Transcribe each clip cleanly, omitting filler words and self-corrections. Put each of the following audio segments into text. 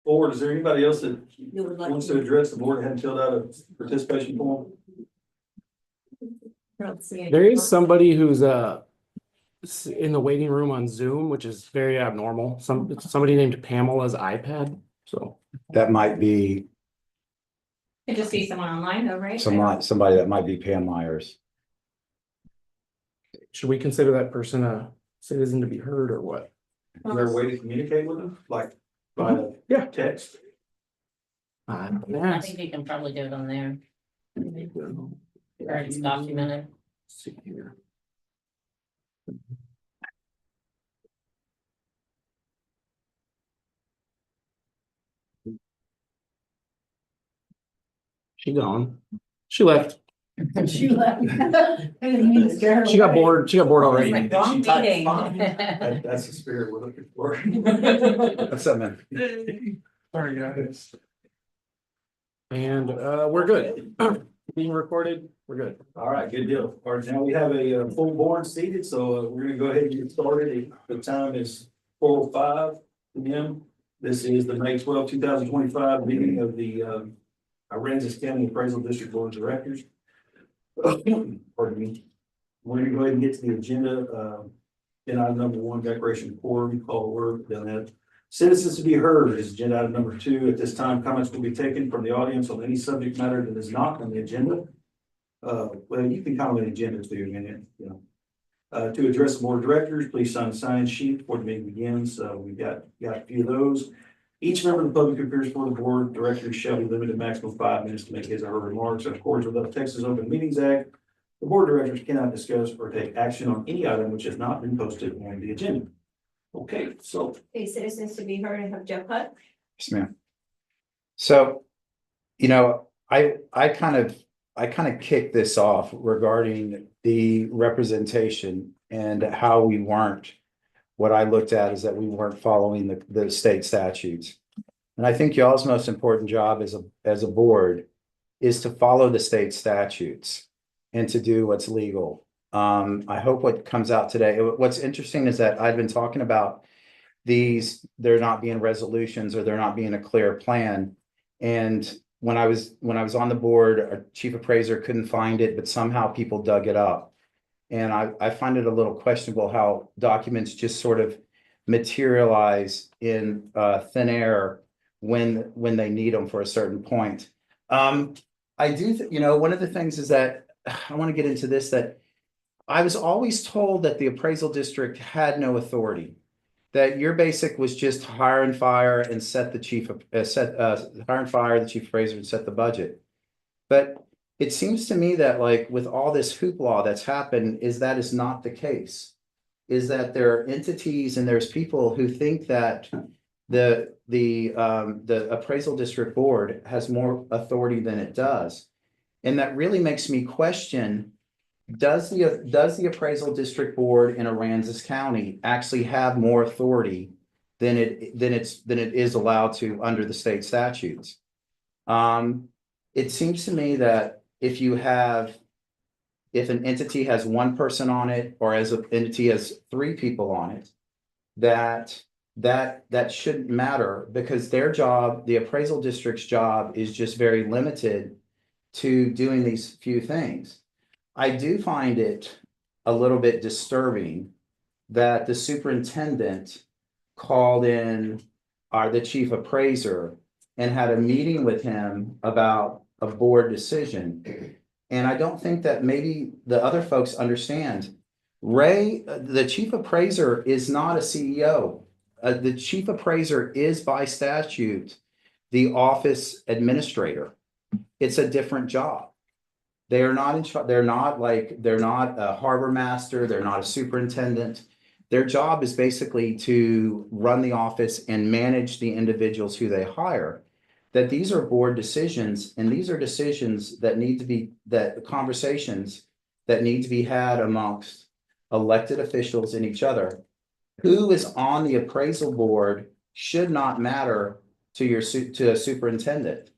forward, is there anybody else that You would like wants to address the board and hadn't filled out a participation form? There is somebody who's in the waiting room on Zoom, which is very abnormal. Somebody named Pamela's iPad. So That might be Could just see someone online though, right? somebody that might be Pam Myers. should we consider that person a citizen to be heard or what? Is there a way to communicate with them, like by Yeah. text? I Yes. think you can probably do it on there. Or it's documented. See here. She gone. She left. She left. She got bored. She got bored already. Like, wrong She typed meeting. fine. That's the spirit we're looking for. What's up, man? Sorry, guys. And we're good. Being recorded, we're good. All right, good deal. All right, now we have a full board seated, so we're gonna go ahead and get started. The time is 4:05 p.m. This is the May 12, 2025 meeting of the Aransas County Appraisal District Board of Directors. Pardon me. We're gonna go ahead and get to the agenda. Agenda item number 1, declaration of quorum, call to order, then that. Citizens to be heard is agenda item number 2. At this time, comments will be taken from the audience on any subject matter that is not on the agenda. Well, you can comment on the agenda too, to address the board of directors, please sign the sign sheet before the meeting begins. We've got a few of those. Each member of the public who appears before the board of directors shall be limited to maximum 5 minutes to make his or her remarks in accordance with the Texas Open Meetings Act. The board of directors cannot discuss or take action on any item which has not been posted on the agenda. Okay, so Okay, citizens to be heard and have Jeff Hutt. Yes, ma'am. So, I kind of kicked this off regarding the representation and how we weren't. What I looked at is that we weren't following the state statutes. And I think y'all's most important job as a board is to follow the state statutes and to do what's legal. I hope what comes out today, what's interesting is that I've been talking about there not being resolutions or there not being a clear plan. And when I was on the board, our chief appraiser couldn't find it, but somehow people dug it up. And I find it a little questionable how documents just sort of materialize in thin air when they need them for a certain point. I do, one of the things is that I want to get into this, that I was always told that the appraisal district had no authority, that your basic was just hire and fire and set the chief, hire and fire the chief appraiser and set the budget. But it seems to me that like with all this hoopla that's happened, that is not the case. Is that there are entities and there's people who think that the appraisal district board has more authority than it does. And that really makes me question, does the appraisal district board in Aransas County actually have more authority than it is allowed to under the state statutes? It seems to me that if an entity has one person on it, or as an entity has 3 people on it, that shouldn't matter, because their job, the appraisal district's job, is just very limited to doing these few things. I do find it a little bit disturbing that the superintendent called in the chief appraiser and had a meeting with him about a board decision. And I don't think that maybe the other folks understand. Ray, the chief appraiser, is not a CEO. The chief appraiser is by statute the office administrator. It's a different job. They are not in charge. They're not a harbor master. They're not a superintendent. Their job is basically to run the office and manage the individuals who they hire. That these are board decisions, and these are decisions that conversations that need to be had amongst elected officials and each other. Who is on the appraisal board should not matter to a superintendent.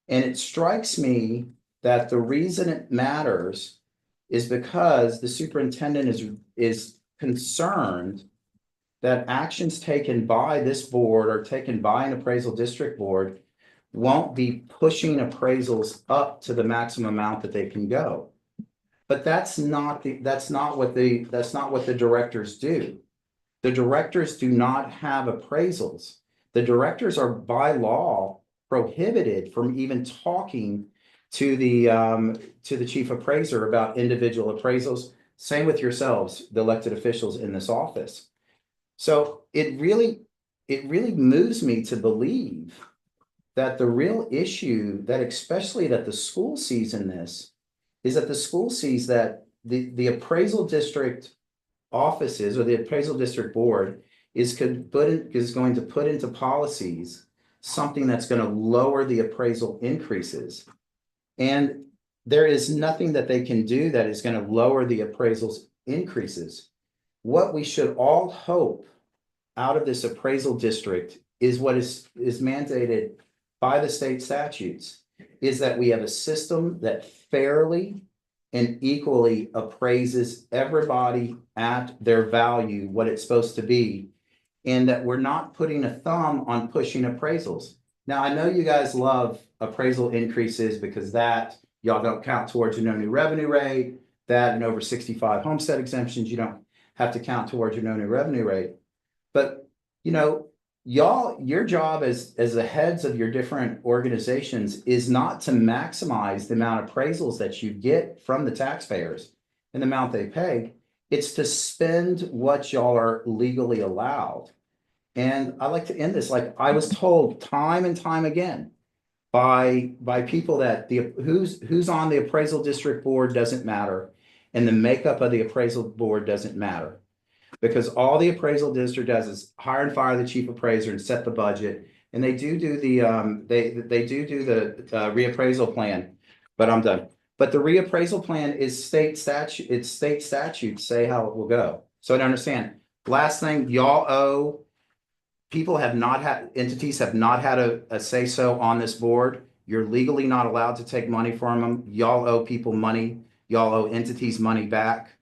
And it strikes me that the reason it matters is because the superintendent is concerned that actions taken by this board or taken by an appraisal district board won't be pushing appraisals up to the maximum amount that they can go. But that's not what the directors do. The directors do not have appraisals. The directors are by law prohibited from even talking to the chief appraiser about individual appraisals. Same with yourselves, the elected officials in this office. So it really moves me to believe that the real issue that especially that the school sees in this is that the school sees that the appraisal district offices or the appraisal district board is going to put into policies something that's going to lower the appraisal increases. And there is nothing that they can do that is going to lower the appraisals increases. What we should all hope out of this appraisal district is what is mandated by the state statutes, is that we have a system that fairly and equally appraises everybody at their value, what it's supposed to be, and that we're not putting a thumb on pushing appraisals. Now, I know you guys love appraisal increases because that y'all don't count towards your no new revenue rate, that and over 65 homestead exemptions, you don't have to count towards your no new revenue rate. But, you know, your job as the heads of your different organizations is not to maximize the amount of appraisals that you get from the taxpayers and the amount they pay. It's to spend what y'all are legally allowed. And I like to end this, like I was told time and time again by people that who's on the appraisal district board doesn't matter, and the makeup of the appraisal board doesn't matter. Because all the appraisal district does is hire and fire the chief appraiser and set the budget. And they do the reappraisal plan, but I'm done. But the reappraisal plan is state statute, it's state statutes say how it will go. So I don't understand. Last thing, y'all owe, entities have not had a say so on this board. You're legally not allowed to take money from them. Y'all owe people money. Y'all owe entities money back.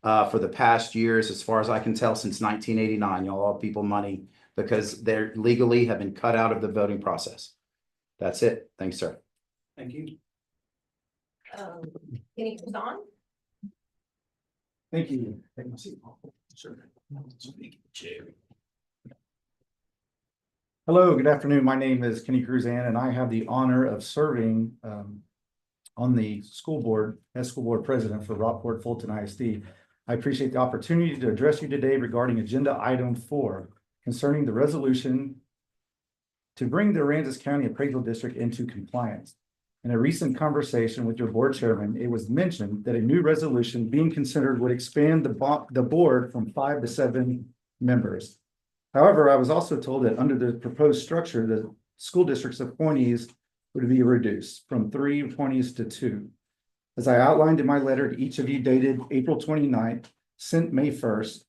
For the past years, as far as I can tell, since 1989, y'all owe people money because they're legally have been cut out of the voting process. That's it. Thanks, sir. Thank you. Kenny Cruzan? Thank you. Take my seat. Sure. Hello, good afternoon. My name is Kenny Cruzan, and I have the honor of serving on the school board as school board president for Rockport Fulton ISD. I appreciate the opportunity to address you today regarding agenda item 4 concerning the resolution to bring the Aransas County Appraisal District into compliance. In a recent conversation with your board chairman, it was mentioned that a new resolution being considered would expand the board from 5 to 7 members. However, I was also told that under the proposed structure, the school district's appointees would be reduced from 3 appointees to 2. As I outlined in my letter to each of you dated April 29th, sent May 1st,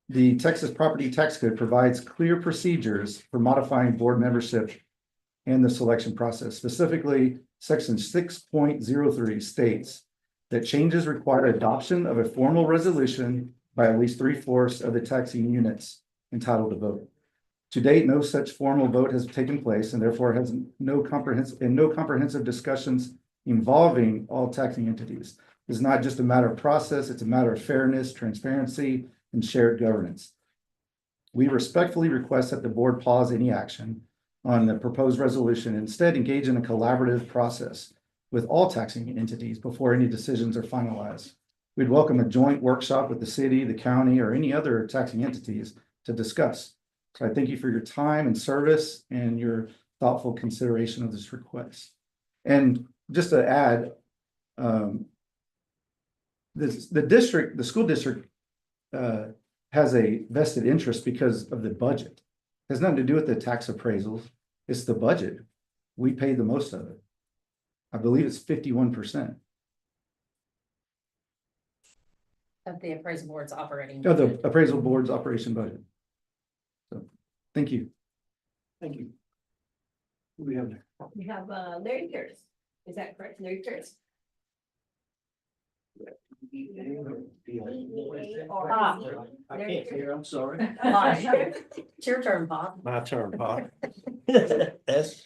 the Texas Property Tax Code provides clear procedures for modifying board membership and the selection process. Specifically, section 6.03 states that changes require adoption of a formal resolution by at least 3/4 of the taxing units entitled to vote. To date, no such formal vote has taken place and therefore has no comprehensive discussions involving all taxing entities. It's not just a matter of process, it's a matter of fairness, transparency, and shared governance. We respectfully request that the board pause any action on the proposed resolution, instead engage in a collaborative process with all taxing entities before any decisions are finalized. We'd welcome a joint workshop with the city, the county, or any other taxing entities to discuss. So I thank you for your time and service and your thoughtful consideration of this request. And just to add, the school district has a vested interest because of the budget. It has nothing to do with the tax appraisals. It's the budget. We pay the most of it. I believe it's 51%. Of the appraisal board's operating. Of the appraisal board's operation budget. So, thank you. Thank you. Who do we have there? We have Larry Pierce. Is that correct? Larry Pierce? I can't hear, I'm sorry. It's your turn, Bob. My turn, Bob. That's,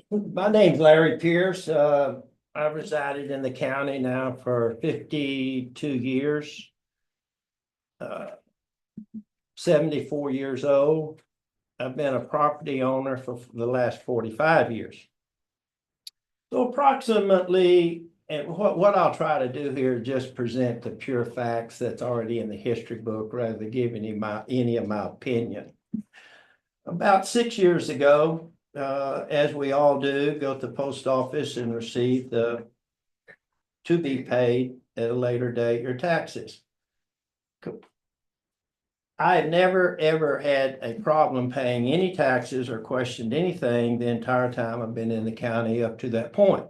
my name's Larry Pierce. I've resided in the county now for 52 years. 74 years old. I've been a property owner for the last 45 years. So approximately, and what I'll try to do here is just present the pure facts that's already in the history book rather than giving any of my opinion. About 6 years ago, as we all do, go to the post office and receive the to be paid at a later date your taxes. I had never, ever had a problem paying any taxes or questioned anything the entire time I've been in the county up to that point.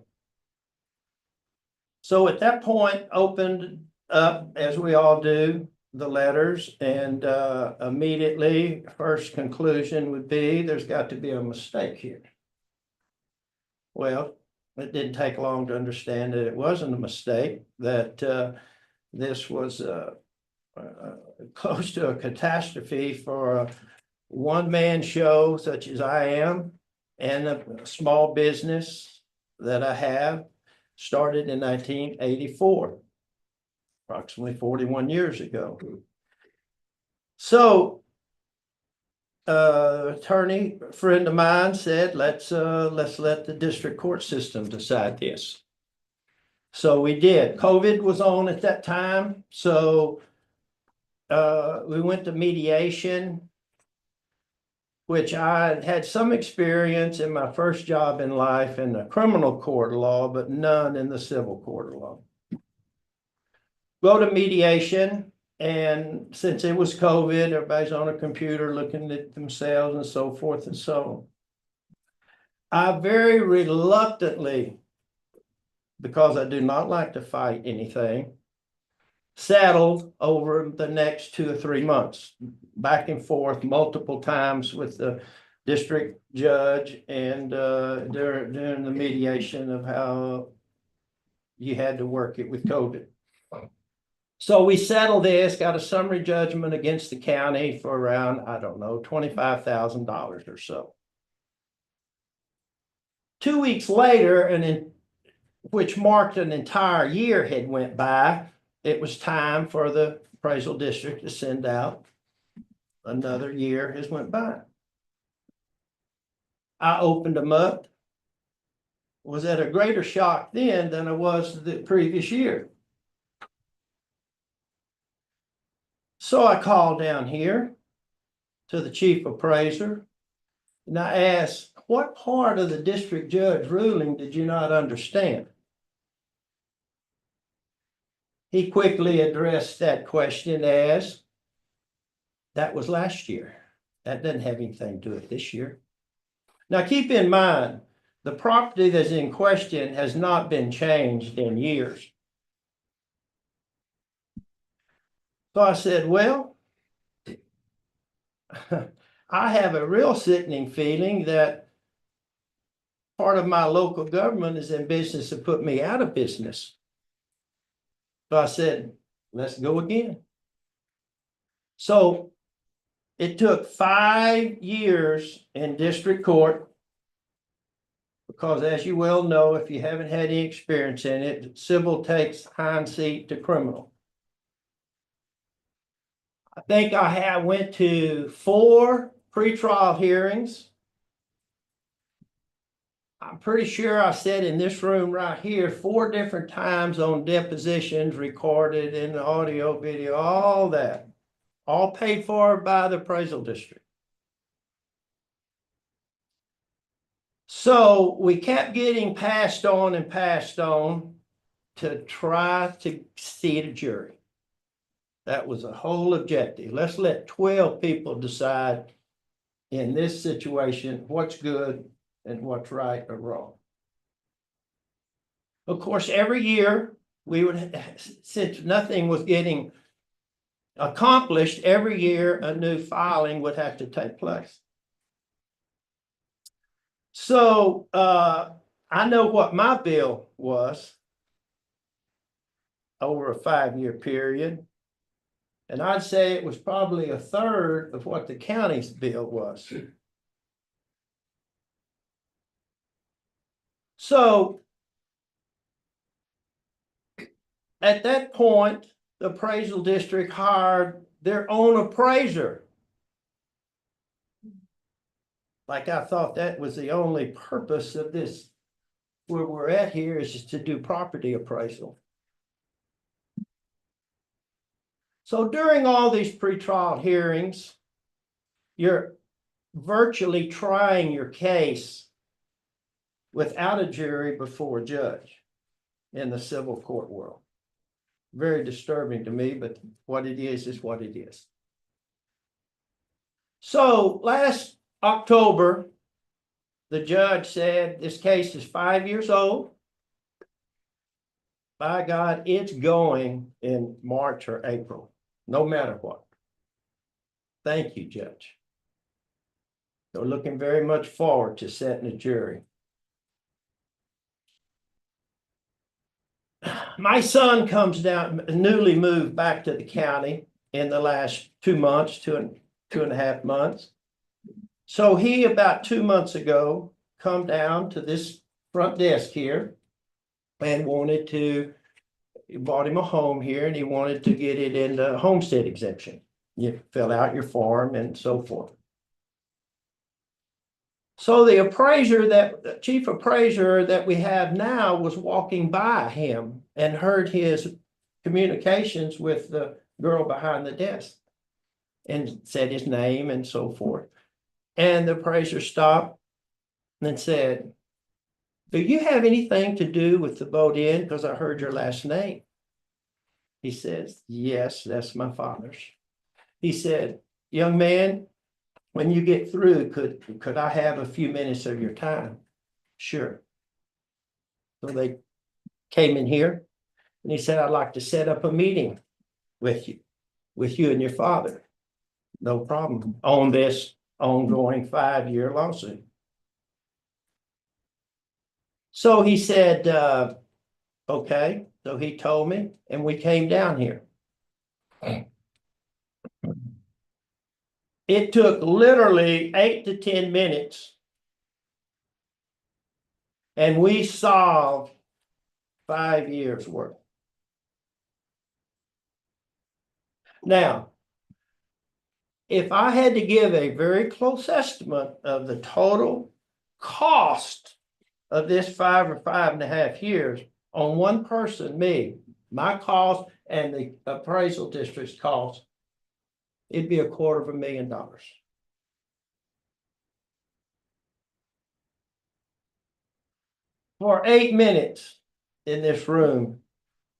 So at that point, opened up, as we all do, the letters, and immediately, first conclusion would be, there's got to be a mistake here. Well, it didn't take long to understand that it wasn't a mistake, that this was close to a catastrophe for a one-man show such as I am, and a small business that I have started in 1984, approximately 41 years ago. So attorney friend of mine said, let's let the district court system decide this. So we did. COVID was on at that time, so we went to mediation, which I had some experience in my first job in life in the criminal court of law, but none in the civil court of law. Go to mediation, and since it was COVID, everybody's on a computer looking at themselves and so forth and so on. I very reluctantly, because I do not like to fight anything, settled over the next 2 or 3 months, back and forth multiple times with the district judge and during the mediation of how you had to work it with COVID. So we settled this, got a summary judgment against the county for around, I don't know, $25,000 or so. 2 weeks later, which marked an entire year had went by, it was time for the appraisal district to send out. Another year has went by. I opened them up, was at a greater shock then than I was the previous year. So I called down here to the chief appraiser, and I asked, what part of the district judge ruling did you not understand? He quickly addressed that question as, that was last year. That doesn't have anything to do with this year. Now keep in mind, the property that's in question has not been changed in years. So I said, well, I have a real sickening feeling that part of my local government is in business to put me out of business. So I said, let's go again. So it took 5 years in district court, because as you well know, if you haven't had any experience in it, civil takes hind seat to criminal. I think I went to 4 pretrial hearings. I'm pretty sure I said in this room right here 4 different times on depositions recorded in the audio, video, all that, all paid for by the appraisal district. So we kept getting passed on and passed on to try to seat a jury. That was the whole objective. Let's let 12 people decide in this situation what's good and what's right or wrong. Of course, every year we would, since nothing was getting accomplished, every year a new filing would have to take place. So I know what my bill was. over a 5-year period. And I'd say it was probably a third of what the county's bill was. So at that point, the appraisal district hired their own appraiser. Like I thought that was the only purpose of this, where we're at here is just to do property appraisal. So during all these pretrial hearings, you're virtually trying your case without a jury before a judge in the civil court world. Very disturbing to me, but what it is what it is. So last October, the judge said this case is 5 years old. By God, it's going in March or April, no matter what. Thank you, Judge. They're looking very much forward to setting a jury. My son comes down, newly moved back to the county in the last 2 months, two and a half months. So he, about 2 months ago, come down to this front desk here and bought him a home here and he wanted to get it in the homestead exemption. You fill out your form and so forth. So the chief appraiser that we have now was walking by him and heard his communications with the girl behind the desk and said his name and so forth. And the appraiser stopped and said, "Do you have anything to do with the boat in? Because I heard your last name." He says, "Yes, that's my father's." He said, "Young man, when you get through, could I have a few minutes of your time?" "Sure." So they came in here and he said, "I'd like to set up a meeting with you and your father." "No problem," on this ongoing 5-year lawsuit. So he said, okay. So he told me and we came down here. It took literally 8 to 10 minutes. And we solved 5 years worth. Now, if I had to give a very close estimate of the total cost of this 5 or 5.5 years on one person, me, my cost and the appraisal district's cost, it'd be $250,000. For 8 minutes in this room,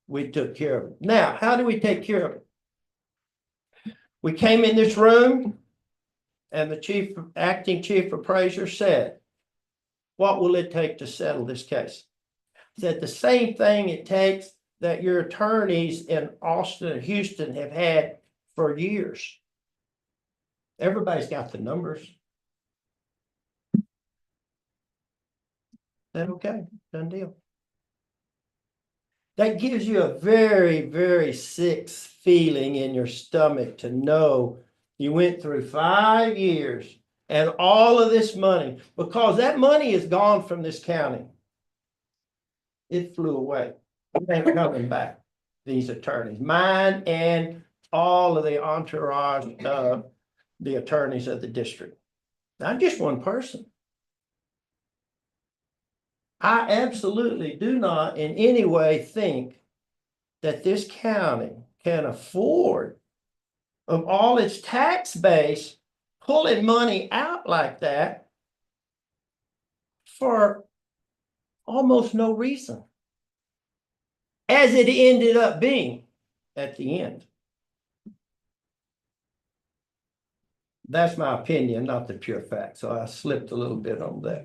we took care of it. Now, how do we take care of it? We came in this room and the acting chief appraiser said, "What will it take to settle this case?" Said the same thing it takes that your attorneys in Austin and Houston have had for years. Everybody's got the numbers. Said, okay, done deal. That gives you a very, very sick feeling in your stomach to know you went through 5 years and all of this money, because that money is gone from this county. It flew away. It ain't coming back. These attorneys, mine and all of the entourage, the attorneys of the district. Not just one person. I absolutely do not in any way think that this county can afford, of all its tax base, pulling money out like that for almost no reason, as it ended up being at the end. That's my opinion, not the pure fact. So I slipped a little bit on that.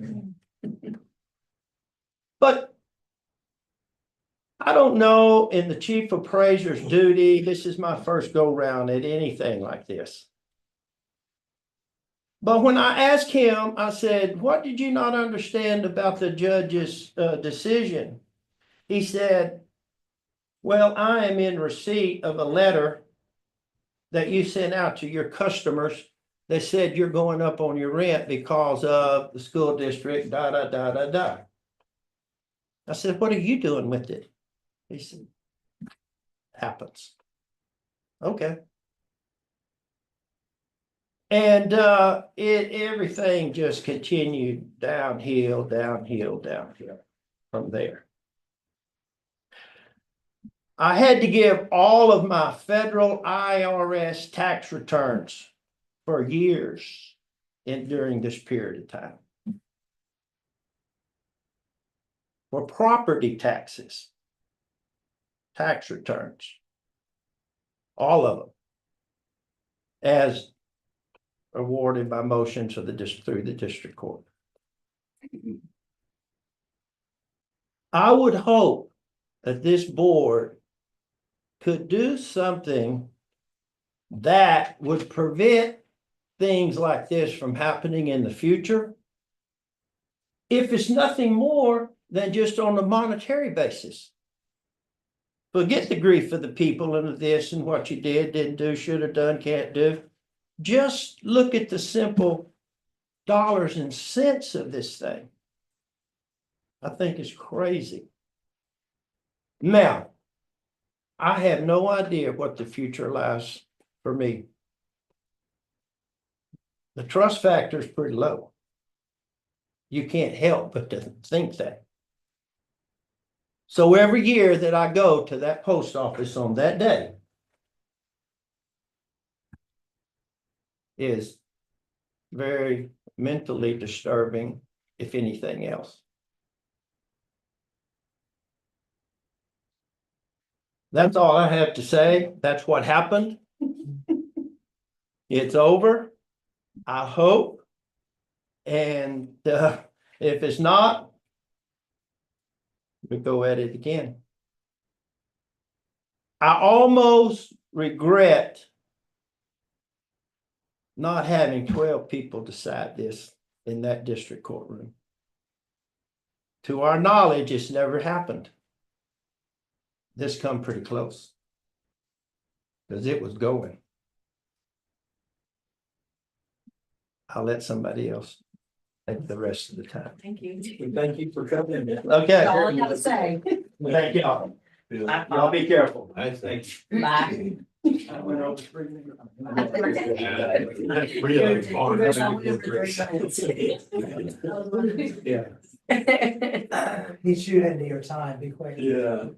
But I don't know, in the chief appraiser's duty, this is my first go round at anything like this. But when I asked him, I said, "What did you not understand about the judge's decision?" He said, Well, I am in receipt of a letter that you sent out to your customers that said you're going up on your rent because of the school district, da, da, da, da, da. I said, what are you doing with it? He said, happens. Okay. And everything just continued downhill, downhill, downhill from there. I had to give all of my federal IRS tax returns for years during this period of time. For property taxes, tax returns, all of them, as awarded by motion to through the district court. I would hope that this board could do something that would prevent things like this from happening in the future. If it's nothing more than just on a monetary basis. Forget the grief of the people and this and what you did, didn't do, should have done, can't do. Just look at the simple dollars and cents of this thing. I think it's crazy. Now, I have no idea what the future lies for me. The trust factor is pretty low. You can't help but to think that. So every year that I go to that post office on that day is very mentally disturbing, if anything else. That's all I have to say. That's what happened. It's over, I hope. And if it's not, we go at it again. I almost regret not having 12 people decide this in that district courtroom. To our knowledge, it's never happened. This come pretty close. Because it was going. I'll let somebody else take the rest of the time. Thank you. Thank you for coming in. Okay. That's all I gotta say. Thank y'all. Y'all be careful. Thank you. Bye. I went over 3 minutes. Yeah. He's shooting into your time, be quick. Yeah.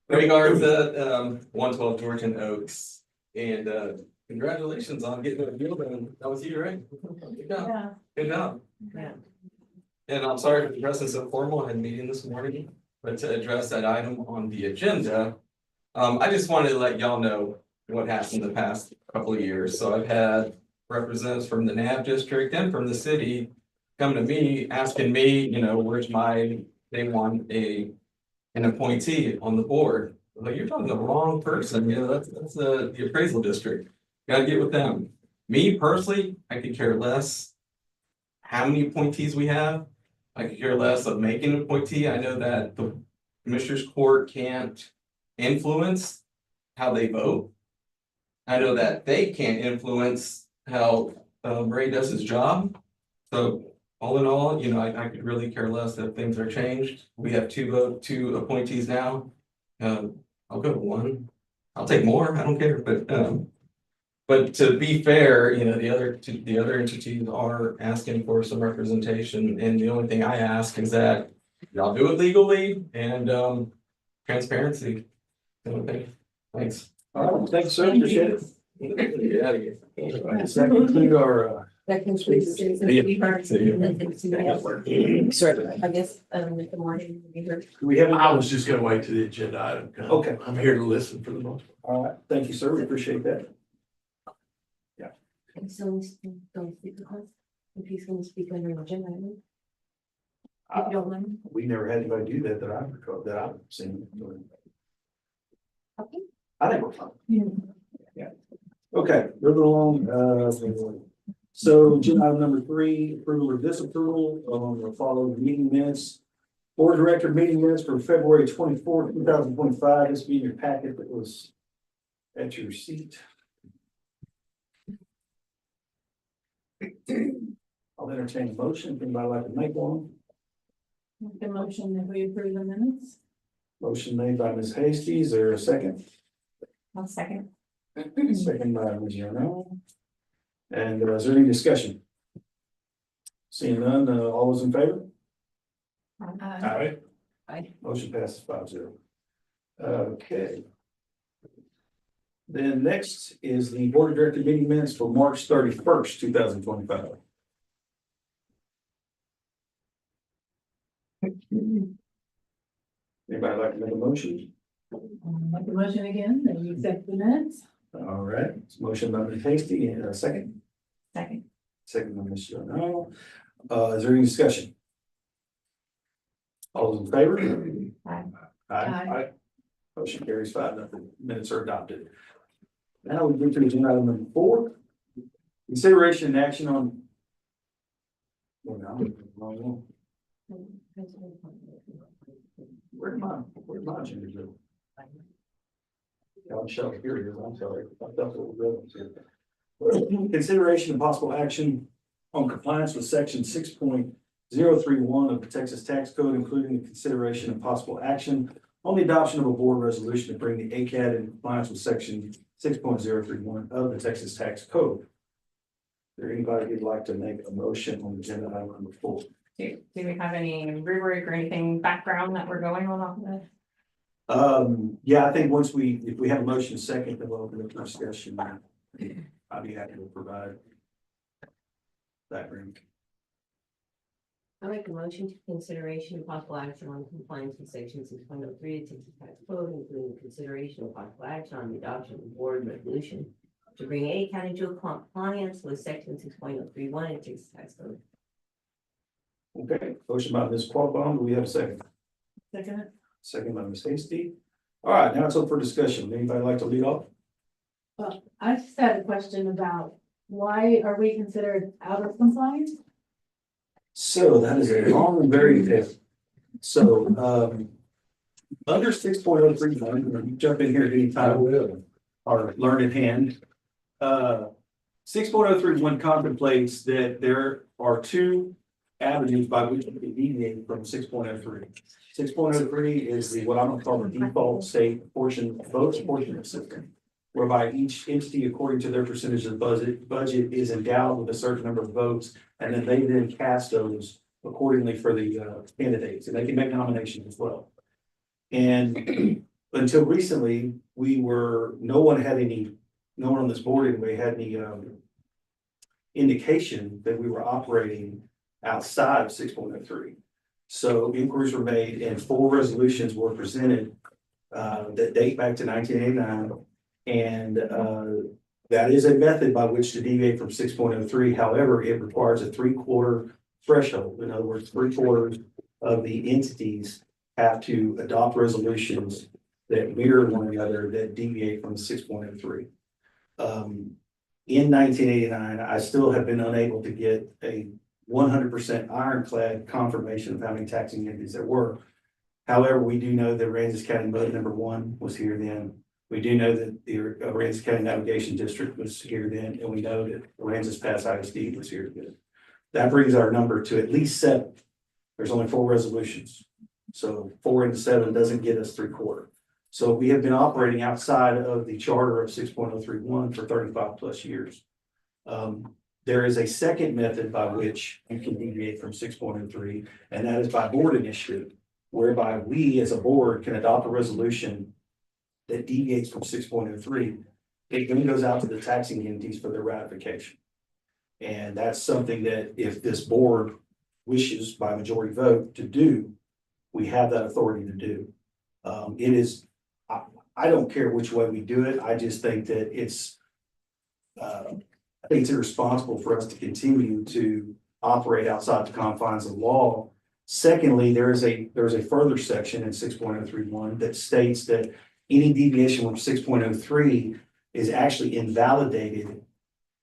Regards to 112 Georgian Oaks, and congratulations on getting the deal done. That was you, right? Good job. Yeah. Good job. Yeah. And I'm sorry for the dressing so formal. I had a meeting this morning, but to address that item on the agenda, I just wanted to let y'all know what happened the past couple of years. So I've had representatives from the NAB district and from the city come to me, asking me, you know, they want an appointee on the board. Like, you're talking to the wrong person, you know, that's the appraisal district. Gotta get with them. Me personally, I could care less how many appointees we have. I could care less of making an appointee. I know that the commissioners court can't influence how they vote. I know that they can't influence how Ray does his job. So all in all, you know, I could really care less if things are changed. We have two appointees now. I'll go to one. I'll take more. I don't care, but to be fair, you know, the other entities are asking for some representation, and the only thing I ask is that y'all do it legally and transparency. Thanks. All right, thanks, sir. Appreciate it. Yeah. Does that conclude our, That concludes the citizens to be heard. And then to the network. I guess, with the morning, we heard. do we have? I was just gonna wait to the agenda item. Okay. I'm here to listen for the most part. All right, thank you, sir. We appreciate that. And so, don't speak with us, if he's gonna speak on your agenda, if you don't mind. We never had anybody do that I've recalled, that I've seen. Okay. I think we're fine. Yeah. Okay, moving along, so agenda item number 3, approval or disapproval, we'll follow the meeting minutes Board Director meeting minutes for February 24th, 2025. This being your packet that was at your seat. I'll entertain a motion. If anybody like to make one? Make the motion that we approve the minutes. Motion made by Ms. Hasty. Is there a second? I'll second. Second by Ms. Yarnell. And is there any discussion? Seeing none, all those in favor? Aye. Aye. Motion passes 5-0. Okay. Then next is the Board of Director meeting minutes for March 31st, 2025. Anybody like to make a motion? Make the motion again, that you accept the minutes. All right, it's motion by Ms. Hasty and a second. Second. Second by Ms. Yarnell. Is there any discussion? All those in favor? Aye. Aye. Motion carries 5-0. Minutes are adopted. Now we move to agenda item number 4. Consideration and action on. Oh, no, wrong one. Where's my agenda go? Oh, Michelle, here it is. I'm sorry. I thought it was here. Consideration and possible action on compliance with section 6.031 of the Texas Tax Code, including the consideration and possible action on the adoption of a board resolution to bring the ACAD in compliance with section 6.031 of the Texas Tax Code. Is there anybody who'd like to make a motion on agenda item number 4? Do we have any rubric or anything background that we're going on off of that? Yeah, I think if we have a motion second, then we'll open up for discussion. I'd be happy to provide that room. I make a motion to consideration of possible action on compliance with section 6.03 of Texas Tax Code, including consideration of possible action on the adoption of the board resolution to bring A County into compliance with section 6.031 of Texas Tax Code. Okay, motion by Ms. Qualbon, do we have a second? Second. Second by Ms. Hasty. All right, now it's up for discussion. Anybody like to lead off? Well, I just had a question about why are we considered out of compliance? So that is a long and very detailed. So, under 6.031, you jump in here at any time. Or learn at hand. 6.031 contemplates that there are two avenues by which we can deviate from 6.03. 6.03 is what I'm gonna call the default state portion, votes portion of system, whereby each entity, according to their percentage of the budget is endowed with a certain number of votes, and then they then cast those accordingly for the candidates, and they can make nominations as well. And until recently, no one on this board anyway had any indication that we were operating outside of 6.03. So inquiries were made and 4 resolutions were presented that date back to 1989. And that is a method by which to deviate from 6.03. However, it requires a 3/4 threshold. In other words, 3/4 of the entities have to adopt resolutions that mirror one another that deviate from 6.03. In 1989, I still have been unable to get a 100% ironclad confirmation of how many taxing entities there were. However, we do know that Aransas County Mode number 1 was here then. We do know that the Aransas County Navigation District was here then, and we know that Aransas Pass ISD was here then. That brings our number to at least 7. There's only 4 resolutions. So 4 into 7 doesn't get us 3/4. So we have been operating outside of the charter of 6.031 for 35 plus years. There is a second method by which you can deviate from 6.03, and that is by board initiative, whereby we as a board can adopt a resolution that deviates from 6.03. It then goes out to the taxing entities for their ratification. And that's something that if this board wishes by majority vote to do, we have that authority to do. I don't care which way we do it. I just think that I think it's irresponsible for us to continue to operate outside the confines of law. Secondly, there is a further section in 6.031 that states that any deviation from 6.03 is actually invalidated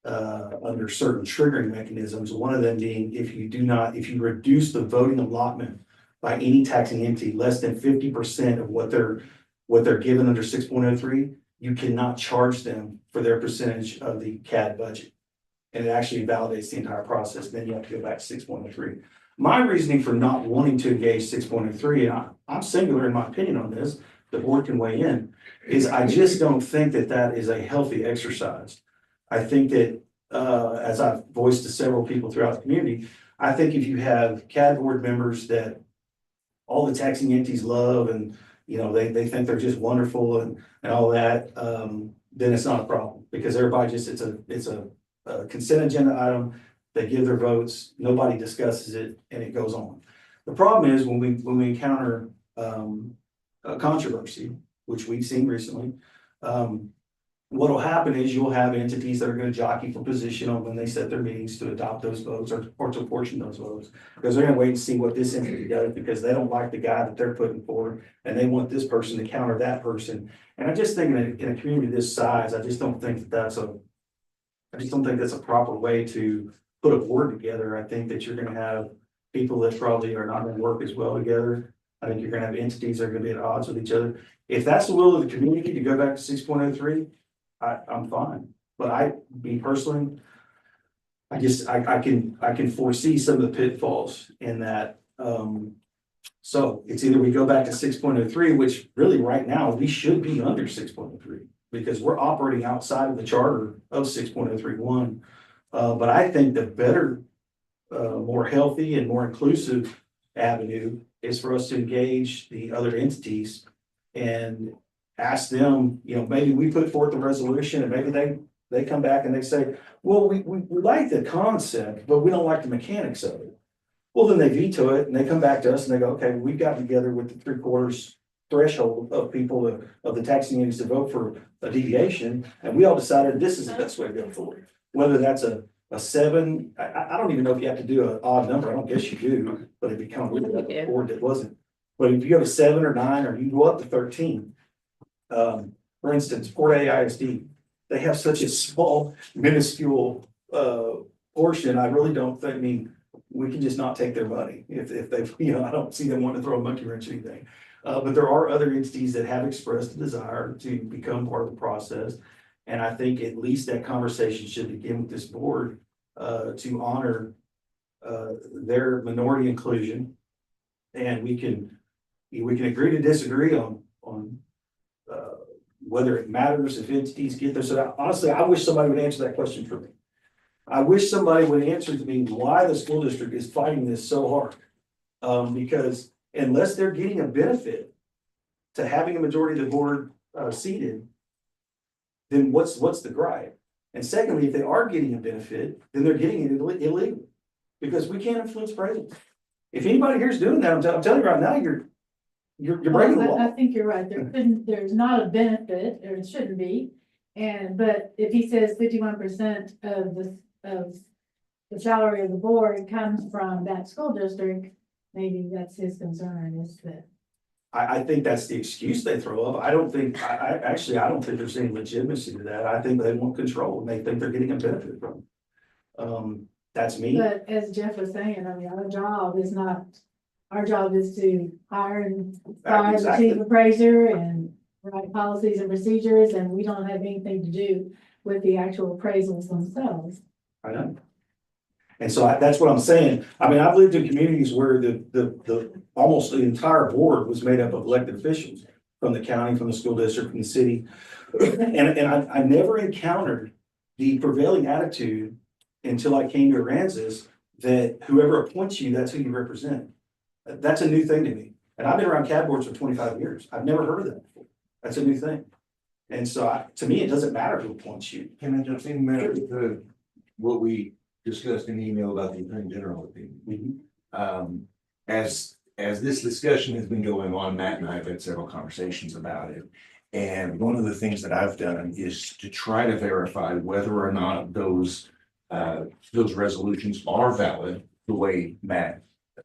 under certain triggering mechanisms. One of them being if you reduce the voting allotment by any taxing entity, less than 50% of what they're given under 6.03, you cannot charge them for their percentage of the CAD budget. And it actually validates the entire process. Then you have to go back to 6.03. My reasoning for not wanting to engage 6.03, and I'm singular in my opinion on this, the board can weigh in, is I just don't think that that is a healthy exercise. I think that, as I've voiced to several people throughout the community, I think if you have CAD board members that all the taxing entities love and, you know, they think they're just wonderful and all that, then it's not a problem because everybody just, it's a consent agenda item. They give their votes, nobody discusses it, and it goes on. The problem is when we encounter a controversy, which we've seen recently, what'll happen is you'll have entities that are going to jockey for position on when they set their meetings to adopt those votes or to apportion those votes. Because they're going to wait and see what this entity does because they don't like the guy that they're putting forward and they want this person to counter that person. And I just think in a community this size, I just don't think that's a proper way to put a board together. I think that you're going to have people that probably are not going to work as well together. I think you're going to have entities that are going to be at odds with each other. If that's the will of the community to go back to 6.03, I'm fine. But me personally, I can foresee some of the pitfalls in that. So it's either we go back to 6.03, which really right now we should be under 6.03 because we're operating outside of the charter of 6.031. But I think the better, more healthy and more inclusive avenue is for us to engage the other entities and ask them, you know, maybe we put forth a resolution and maybe they come back and they say, well, we like the concept, but we don't like the mechanics of it. Well, then they veto it and they come back to us and they go, okay, we've got together with the 3/4 threshold of people of the taxing entities to vote for a deviation. And we all decided this is the best way to go forward. Whether that's a 7, I don't even know if you have to do an odd number. I don't guess you do, but it'd be kind of weird if board that wasn't. But if you go to 7 or 9 or you go up to 13, for instance, Port A ISD, they have such a small, minuscule portion. I really don't think, I mean, we can just not take their money if they, you know, I don't see them wanting to throw a monkey wrench or anything. But there are other entities that have expressed a desire to become part of the process. And I think at least that conversation should begin with this board to honor their minority inclusion. And we can agree to disagree on whether it matters if entities get this. So honestly, I wish somebody would answer that question for me. I wish somebody would answer to me why the school district is fighting this so hard. Because unless they're getting a benefit to having a majority of the board seated, then what's the gripe? And secondly, if they are getting a benefit, then they're getting it illegal because we can't influence presidents. If anybody here is doing that, I'm telling you right now, you're breaking the law. I think you're right. There's not a benefit, or it shouldn't be. But if he says 51% of the salary of the board comes from that school district, maybe that's his concern is that. I think that's the excuse they throw up. I don't think there's any legitimacy to that. I think they want control and they think they're getting a benefit from it. That's me. But as Jeff was saying, I mean, our job is to hire and fire the chief appraiser and write policies and procedures, and we don't have anything to do with the actual appraisals themselves. I know. And so that's what I'm saying. I mean, I've lived in communities where the almost the entire board was made up of elected officials from the county, from the school district, from the city. And I never encountered the prevailing attitude until I came to Aransas that whoever appoints you, that's who you represent. That's a new thing to me. And I've been around CAD boards for 25 years. I've never heard of that before. That's a new thing. And so to me, it doesn't matter who appoints you. Can I jump in, Matt, to what we discussed in the email about the Attorney General opinion? As this discussion has been going on, Matt and I have had several conversations about it. And one of the things that I've done is to try to verify whether or not those resolutions are valid the way Matt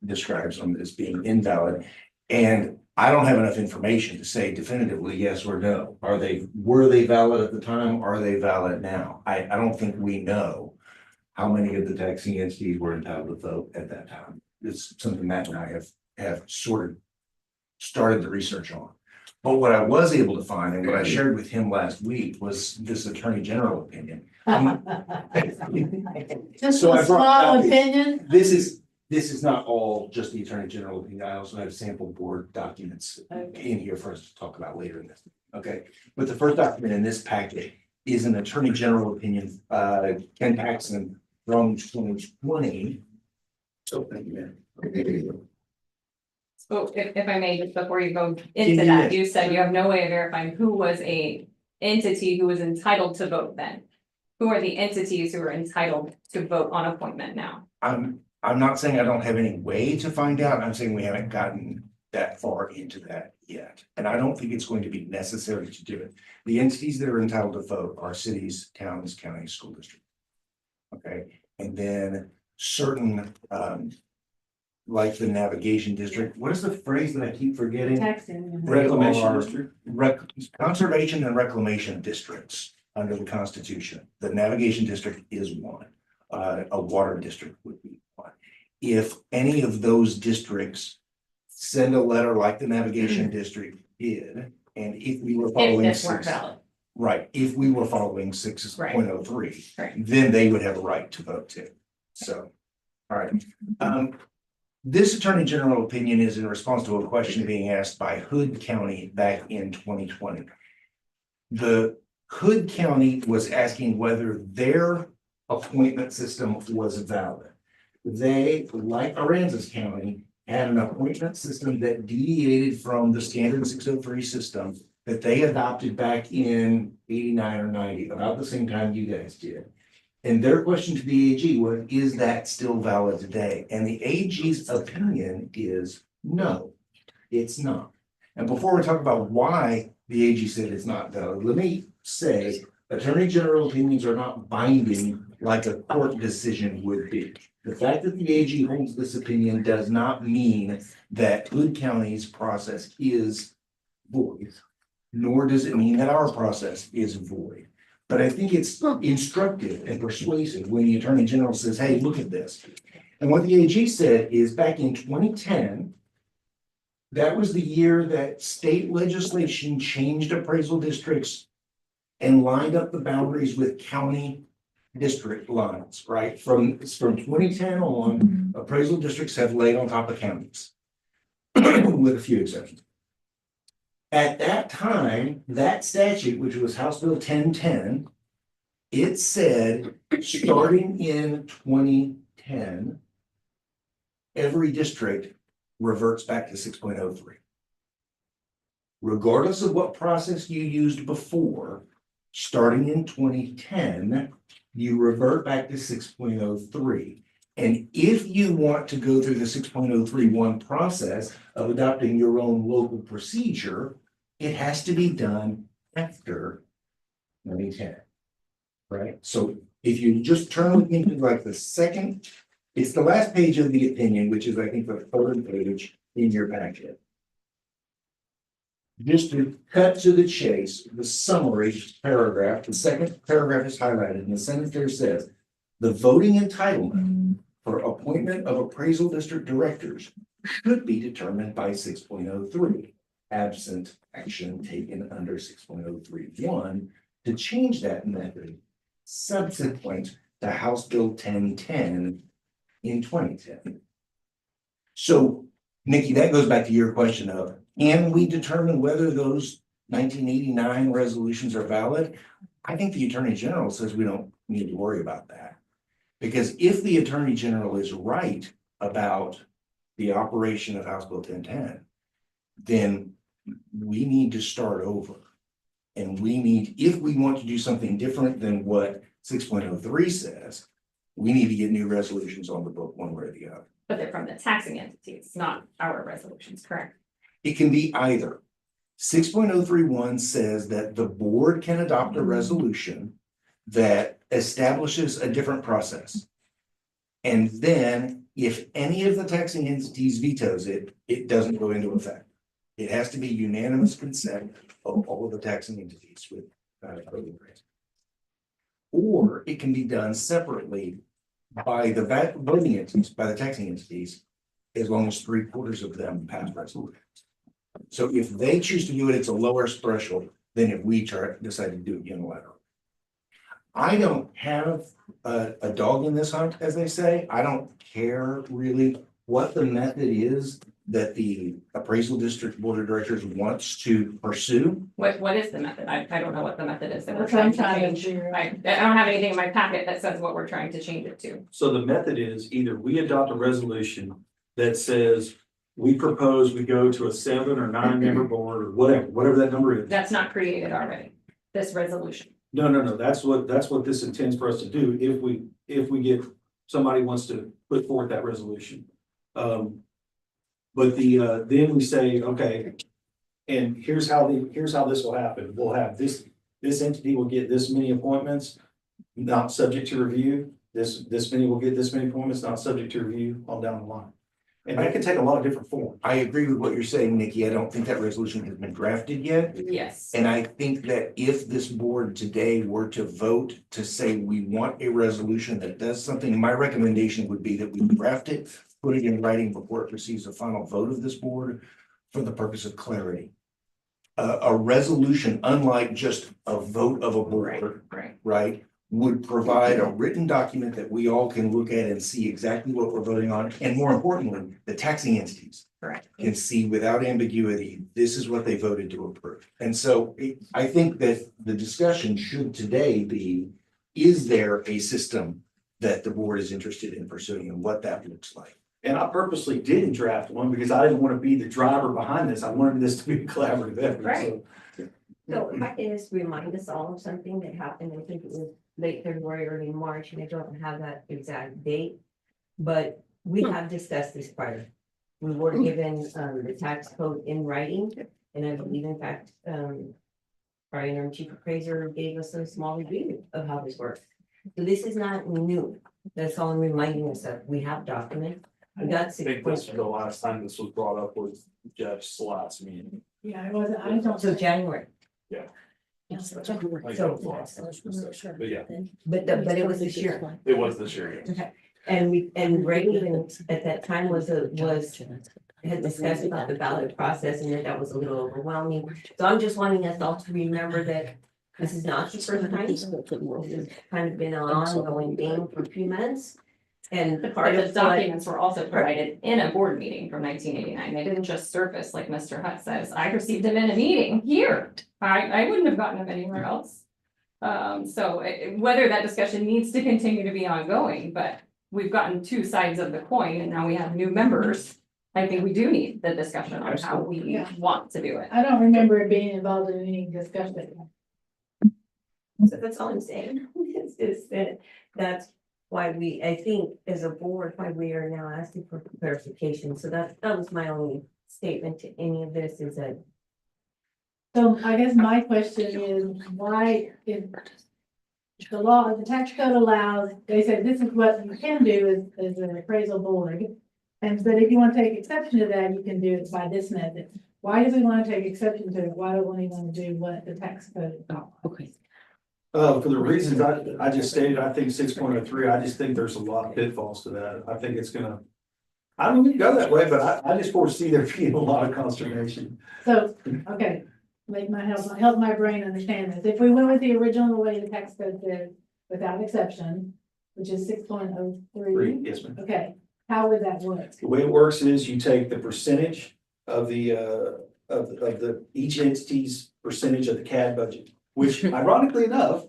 describes them as being invalid. And I don't have enough information to say definitively yes or no. Were they valid at the time? Are they valid now? I don't think we know how many of the taxing entities were entitled to vote at that time. It's something Matt and I have sort of started the research on. But what I was able to find and what I shared with him last week was this Attorney General opinion. Just So I a brought small copies. opinion. This is not all just the Attorney General opinion. I also have sample board documents in here for us to talk about later in this. Okay, but the first document in this packet is an Attorney General opinion, Ken Paxton from 2020. So thank you, man. So if I may, just before you go Yeah, into yeah, that, yeah. you said you have no way of verifying who was a entity who was entitled to vote then. Who are the entities who are entitled to vote on appointment now? I'm not saying I don't have any way to find out. I'm saying we haven't gotten that far into that yet. And I don't think it's going to be necessary to do it. The entities that are entitled to vote are cities, towns, counties, school districts. Okay, and then certain, like the navigation district, what is the phrase that I keep forgetting? Taxing. Reclamation district. Conservation and reclamation districts under the Constitution. The navigation district is one. A water district would be one. If any of those districts send a letter like the navigation district did, and if we were If following this weren't six, valid. right, if we were following 6.03, Right. then they would have a right to vote too. So, all right. This Attorney General opinion is in response to a question being asked by Hood County back in 2020. The Hood County was asking whether their appointment system was valid. They, like Aransas County, had an appointment system that deviated from the standard 603 system that they adopted back in 89 or 90, about the same time you guys did. And their question to the AG was, is that still valid today? And the AG's opinion is no, it's not. And before we talk about why the AG said it's not valid, let me say Attorney General opinions are not binding like a court decision would be. The fact that the AG holds this opinion does not mean that Hood County's process is void, nor does it mean that our process is void. But I think it's instructive and persuasive when the Attorney General says, hey, look at this. And what the AG said is back in 2010, that was the year that state legislation changed appraisal districts and lined up the boundaries with county district lines, right? From 2010 on, appraisal districts have laid on top of counties with a few exceptions. At that time, that statute, which was House Bill 1010, it said, starting in 2010, every district reverts back to 6.03. Regardless of what process you used before, starting in 2010, you revert back to 6.03. And if you want to go through the 6.031 process of adopting your own local procedure, it has to be done after 2010. Right? So if you just turn with me to like the second, it's the last page of the opinion, which is I think the third page in your packet. Just to cut to the chase, the summary paragraph, the second paragraph is highlighted, and the sentence there says, the voting entitlement for appointment of appraisal district directors should be determined by 6.03, absent action taken under 6.031 to change that method subsequent to House Bill 1010 in 2010. So, Nikki, that goes back to your question of, can we determine whether those 1989 resolutions are valid? I think the Attorney General says we don't need to worry about that. Because if the Attorney General is right about the operation of House Bill 1010, then we need to start over. And we need, if we want to do something different than what 6.03 says, we need to get new resolutions on the book one way or the other. But they're from the taxing entities, not our resolutions, correct? It can be either. 6.031 says that the board can adopt a resolution that establishes a different process. And then if any of the taxing entities vetoes it, it doesn't go into effect. It has to be unanimous consent of all of the taxing entities with or it can be done separately by the voting entities, by the taxing entities, as long as 3/4 of them pass resolutions. So if they choose to do it, it's a lower threshold than if we decide to do it unilaterally. I don't have a dog in this hunt, as they say. I don't care really what the method is that the appraisal district board of directors wants to pursue. What is the method? I don't know what the method is that we're That's what I'm trying to trying to change. figure I out. don't have anything in my packet that says what we're trying to change it to. So the method is either we adopt a resolution that says we propose we go to a 7 or 9 member board or whatever that number is. That's not created already, this resolution. No, that's what this intends for us to do if we get, somebody wants to put forth that resolution. But then we say, okay, and here's how this will happen. We'll have this entity will get this many appointments, not subject to review. This many will get this many appointments, not subject to review, on down the line. And that can take a lot of different forms. I agree with what you're saying, Nikki. I don't think that resolution has been drafted yet. Yes. And I think that if this board today were to vote to say we want a resolution that does something, my recommendation would be that we draft it, put it in writing before it receives a final vote of this board for the purpose of clarity. A resolution, unlike just a vote of a board, right, would provide a written document that we all can look at and see exactly what we're voting on. And more importantly, the taxing entities can see without ambiguity, this is what they voted to approve. And so I think that the discussion should today be, is there a system that the board is interested in pursuing and what that looks like? And I purposely didn't draft one because I didn't want to be the driver behind this. I wanted this to be a collaborative effort. Right. So if I can just remind us all of something that happened, I think it was late February, early March, and I don't have that exact date. But we have discussed this prior. We were given the tax code in writing, and I believe in fact, our interim chief appraiser gave us a small review of how this works. So this is not new. That's all I'm reminding us of. We have documents. We got I think this was the last time this was brought up with Judge Slat's meeting. Yeah, I wasn't, I don't. So January. Yeah. Yes, So, But yeah, but it was this year. it was this year. Okay, and Reagan at that time had discussed about the ballot process and that was a little overwhelming. So I'm just wanting us all to remember that this is not the first time. This has kind of been an ongoing thing for a few months. And Part of the documents were also provided in a board meeting from 1989. They didn't just surface like Mr. Hutt says. I received them in a meeting here. I wouldn't have gotten them anywhere else. Whether that discussion needs to continue to be ongoing, but we've gotten two sides of the coin and now we have new members. I think we do need the discussion on how we want to do it. I don't remember it being involved in any discussion. so that's all I'm saying. Is that that's why I think as a board, why we are now asking for clarification. So that was my only statement to any of this is that. So I guess my question is, why, if the law, the tax code allows, they said this is what you can do as an appraisal board. And but if you want to take exception to that, you can do it by this method. Why do we want to take exception to it? Why don't we want to do what the tax code? Okay. For the reasons I just stated, I think 6.03, I just think there's a lot of pitfalls to that. I think it's gonna, I don't even go that way, but I just foresee there being a lot of consternation. So, okay, help my brain understand this. If we went with the original way the tax code said, without exception, which is 6.03. Yes, ma'am. Okay, how would that work? The way it works is you take the percentage of the each entity's percentage of the CAD budget, which ironically enough,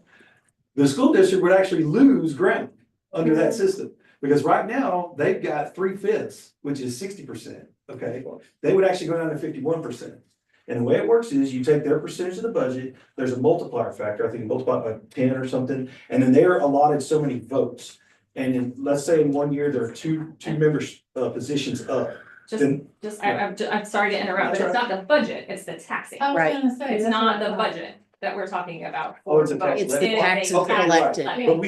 the school district would actually lose ground under that system. Because right now, they've got 3/5, which is 60%, okay? They would actually go down to 51%. And the way it works is you take their percentage of the budget, there's a multiplier factor, I think multiplied by 10 or something, and then they're allotted so many votes. And then, let's say in 1 year, there are two members, positions up. I'm sorry to interrupt, but it's not the budget, it's the taxing. I was gonna say. It's that's not what I the thought. budget that we're talking about. Oh, it's a for tax votes. It's the It is a taxes Okay, right. collected. levy. But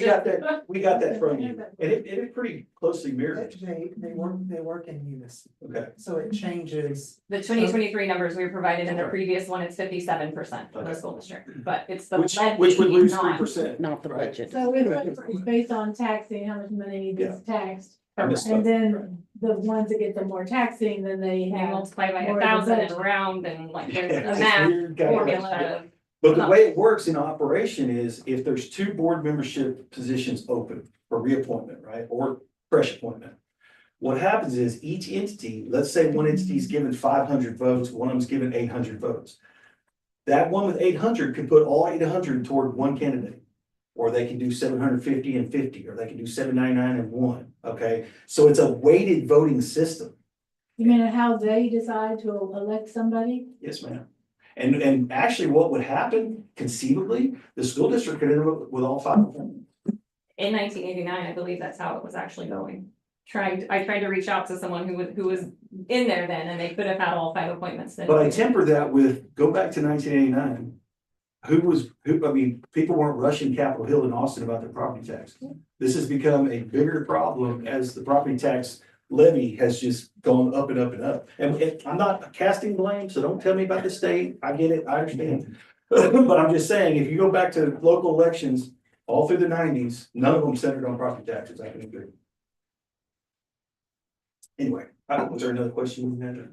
we got that from you, and it pretty closely mirrors. They work in unison, Okay. so it changes. The 2023 numbers we provided in the Okay. previous one, it's 57% for the Okay. school district, but it's the Which levy, would lose not- 3%. Not the budget. So it's based on taxing, how much money is taxed. I missed And that. then the ones that get the more taxing, then they They have. multiply by more 1,000 and budget. round and like there's Yeah, a it's math weird, guys. formula. But the way it works in operation is if there's two board membership positions open for reappointment, right, or fresh appointment. What happens is each entity, let's say one entity is given 500 votes, one of them's given 800 votes. That one with 800 could put all 800 toward one candidate. Or they can do 750 and 50, or they can do 799 and 1, okay? So it's a weighted voting system. You mean how they decide to elect somebody? Yes, ma'am. And actually what would happen conceivably, the school district could end up with all 5 of them. In 1989, I believe that's how it was actually going. I tried to reach out to someone who was in there then, and they could have had all 5 appointments then. But I temper that with, go back to 1989. I mean, people weren't rushing Capitol Hill in Austin about their property tax. This has become a bigger problem as the property tax levy has just gone up and up and up. And I'm not casting blame, so don't tell me about the state. I get it, I understand. But I'm just saying, if you go back to local elections, all through the 90s, none of them centered on property taxes. I can agree. Anyway, was there another question you had?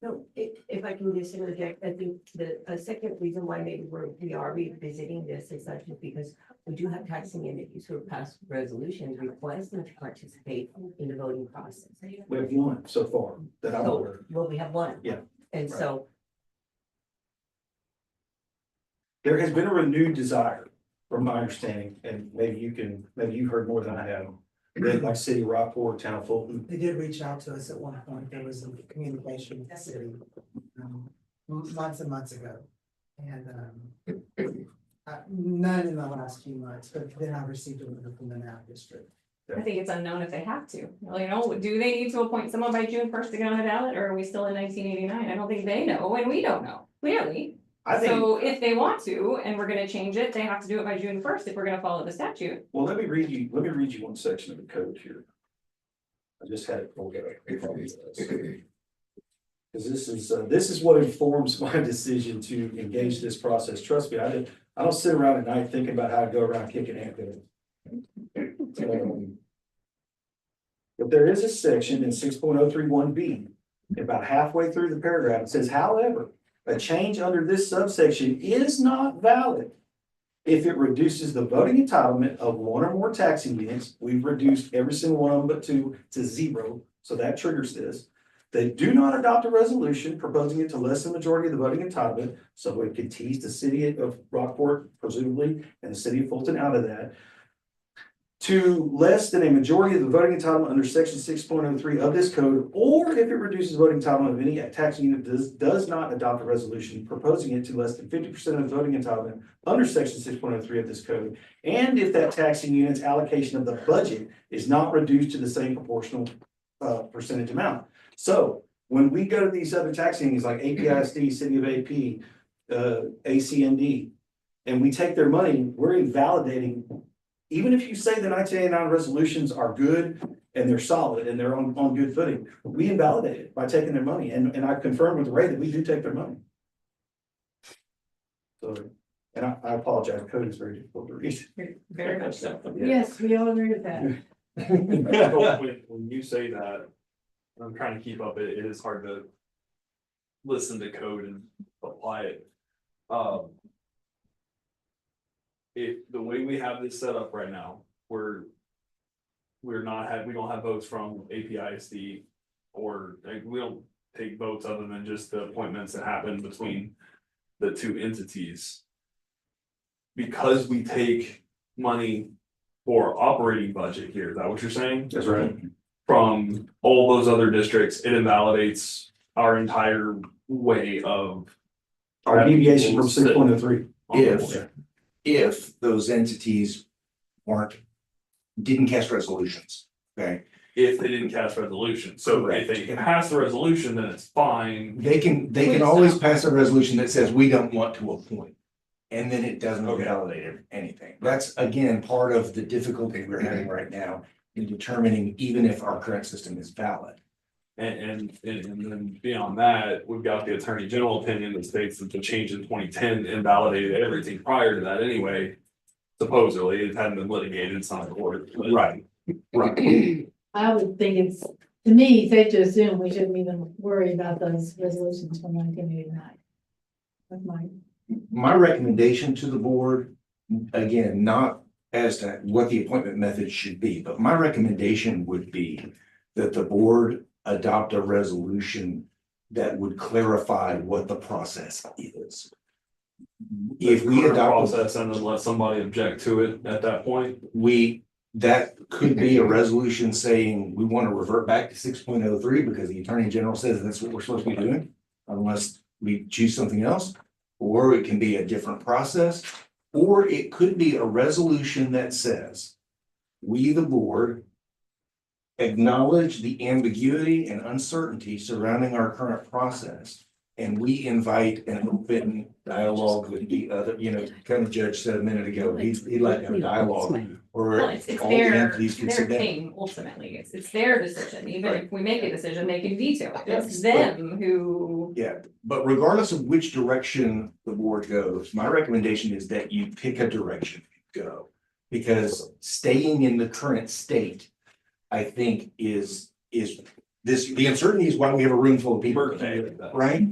No, if I can just interject, I think the second reason why maybe we are revisiting this is such because we do have taxing entities who have passed resolutions requesting to participate in the voting process. We have one so far that I'm aware of. Well, we have one. Yeah. And so, There has been a renewed desire, from my understanding, and maybe you've heard more than I have. That like City of Rockport, Town of Fulton, They did reach out to us at one point. There was some communication with the city months and months ago. And none in the last few months, but then I received a letter from the NAP district. I think it's unknown if they have to. You know, do they need to appoint someone by June 1st to get on the ballot, or are we still in 1989? I don't think they know, and we don't know, clearly. I think. So if they want to, and we're gonna change it, they have to do it by June 1st if we're gonna follow the statute. Well, let me read you one section of the code here. I just had it pulled up. Because this is what informs my decision to engage this process. Trust me, I don't sit around at night thinking about how to go around kicking anthrax. But there is a section in 6.031B, about halfway through the paragraph, it says, however, a change under this subsection is not valid if it reduces the voting entitlement of one or more taxing units. We've reduced every single one of them but two to 0, so that triggers this. They do not adopt a resolution proposing it to less than the majority of the voting entitlement, so it could tease the city of Rockport, presumably, and the city of Fulton out of that, to less than a majority of the voting entitlement under section 6.03 of this code, or if it reduces voting entitlement of any taxing unit does not adopt a resolution proposing it to less than 50% of the voting entitlement under section 6.03 of this code, and if that taxing unit's allocation of the budget is not reduced to the same proportional percentage amount. So when we go to these other taxing things like APISD, City of AP, ACND, and we take their money, we're invalidating. Even if you say the 1989 resolutions are good and they're solid and they're on good footing, we invalidate it by taking their money. And I confirm with Ray that we do take their money. So, and I apologize, code is very difficult to read. Very much so. Yes, we all agree with that. When you say that, I'm trying to keep up, it is hard to listen to code and apply it. If the way we have this set up right now, we don't have votes from APISD, or like, we don't take votes other than just the appointments that happen between the two entities. Because we take money for operating budget here, is that what you're saying? That's right. From all those other districts, it invalidates our entire way of. Our deviation from 6.03. If those entities didn't cast resolutions, okay? If they didn't cast resolution, so if they pass the resolution, then it's fine. They can always pass a resolution that says we don't want to appoint. And then it doesn't validate anything. That's again, part of the difficulty we're having right now in determining even if our current system is valid. And then beyond that, we've got the Attorney General opinion that states that the change in 2010 invalidated everything prior to that anyway. Supposedly, it hadn't been litigated, it's not a court. Right. I would think it's, to to me, safe to assume we shouldn't even worry about those resolutions from 1989. That's mine. My recommendation to the board, again, not as to what the appointment method should be, but my recommendation would be that the board adopt a resolution that would clarify what the process is. If we Current adopt, process and then let somebody object to it at that point. that could be a resolution saying we want to revert back to 6.03 because the Attorney General says that's what we're supposed to be doing, unless we choose something else. Or it can be a different process, or it could be a resolution that says, we, the board, acknowledge the ambiguity and uncertainty surrounding our current process. And we invite an open dialogue with the other, kind of Judge said a minute ago, he'd like to have a dialogue. Or Well, it's all the their entities can sit down. thing, ultimately, it's their decision, even if we make a decision, they can veto it, it's Yes, them who. Yeah, but regardless of which direction the board goes, my recommendation is that you pick a direction to go. Because staying in the current state, I think is the uncertainty is why we have a room full of people, right?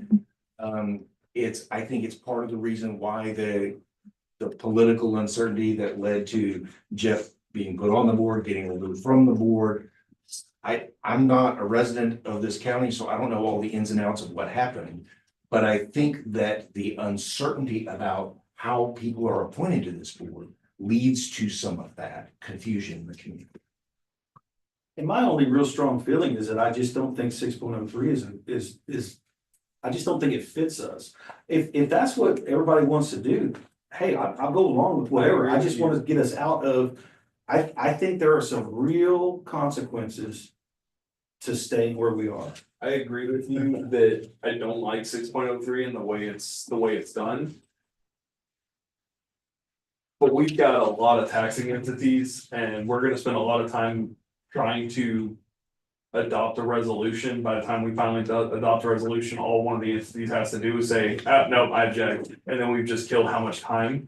I think it's part of the reason why the political uncertainty that led to Jeff being put on the board, getting removed from the board. I'm not a resident of this county, so I don't know all the ins and outs of what happened. But I think that the uncertainty about how people are appointed to this board leads to some of that confusion in the community. And my only real strong feeling is that I just don't think 6.03 is, I just don't think it fits us. If that's what everybody wants to do, hey, I'll go along with whatever. I just want to get us out of, I think there are some real consequences to staying where we are. I agree with you that I don't like 6.03 and the way it's done. But we've got a lot of taxing entities and we're gonna spend a lot of time trying to adopt a resolution. By the time we finally adopt a resolution, all one of the entities has to do is say, no, I object. And then we've just killed how much time?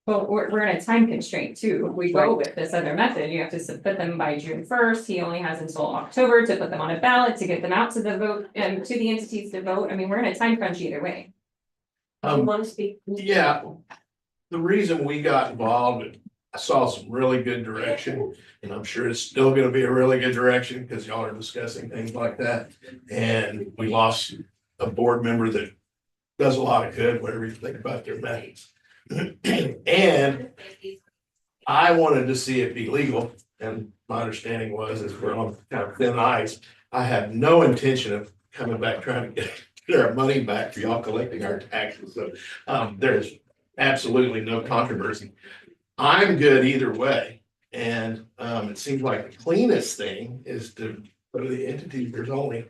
Well, we're in a time constraint too, if we go with this other method, you have to put them by June 1st, he only has until October to put them on a ballot, to get them out to the vote, and to the entities to vote, I mean, we're in a time crunch either way. You want to speak? Yeah, the reason we got involved, I saw some really good direction, and I'm sure it's still gonna be a really good direction, because y'all are discussing things like that. And we lost a board member that does a lot of good, whatever you think about their methods. And I wanted to see it be legal, and my understanding was, as we're on kind of thin ice, I have no intention of coming back trying to get our money back for y'all collecting our taxes. So there's absolutely no controversy. I'm good either way. And it seems like the cleanest thing is to go to the entities. There's only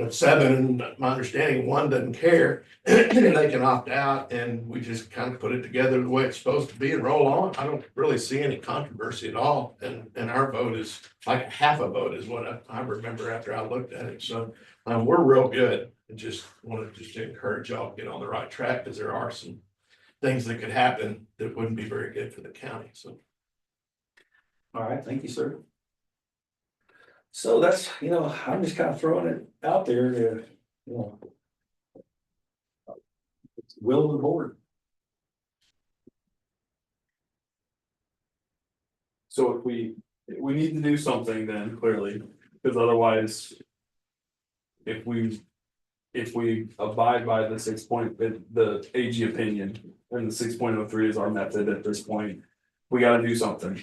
7, and my understanding, 1 doesn't care. And they can opt out, and we just kind of put it together the way it's supposed to be and roll on. I don't really see any controversy at all. And our vote is like half a vote is what I remember after I looked at it. So we're real good. I just wanted to encourage y'all to get on the right track, because there are some things that could happen that wouldn't be very good for the county. So. All right, thank you, sir. So that's, I'm just kind of throwing it out there to, it's the will of the board. So if we need to do something then, clearly, because otherwise. If we abide by the the AG opinion, and the 6.03 is our method at this point, we gotta do something.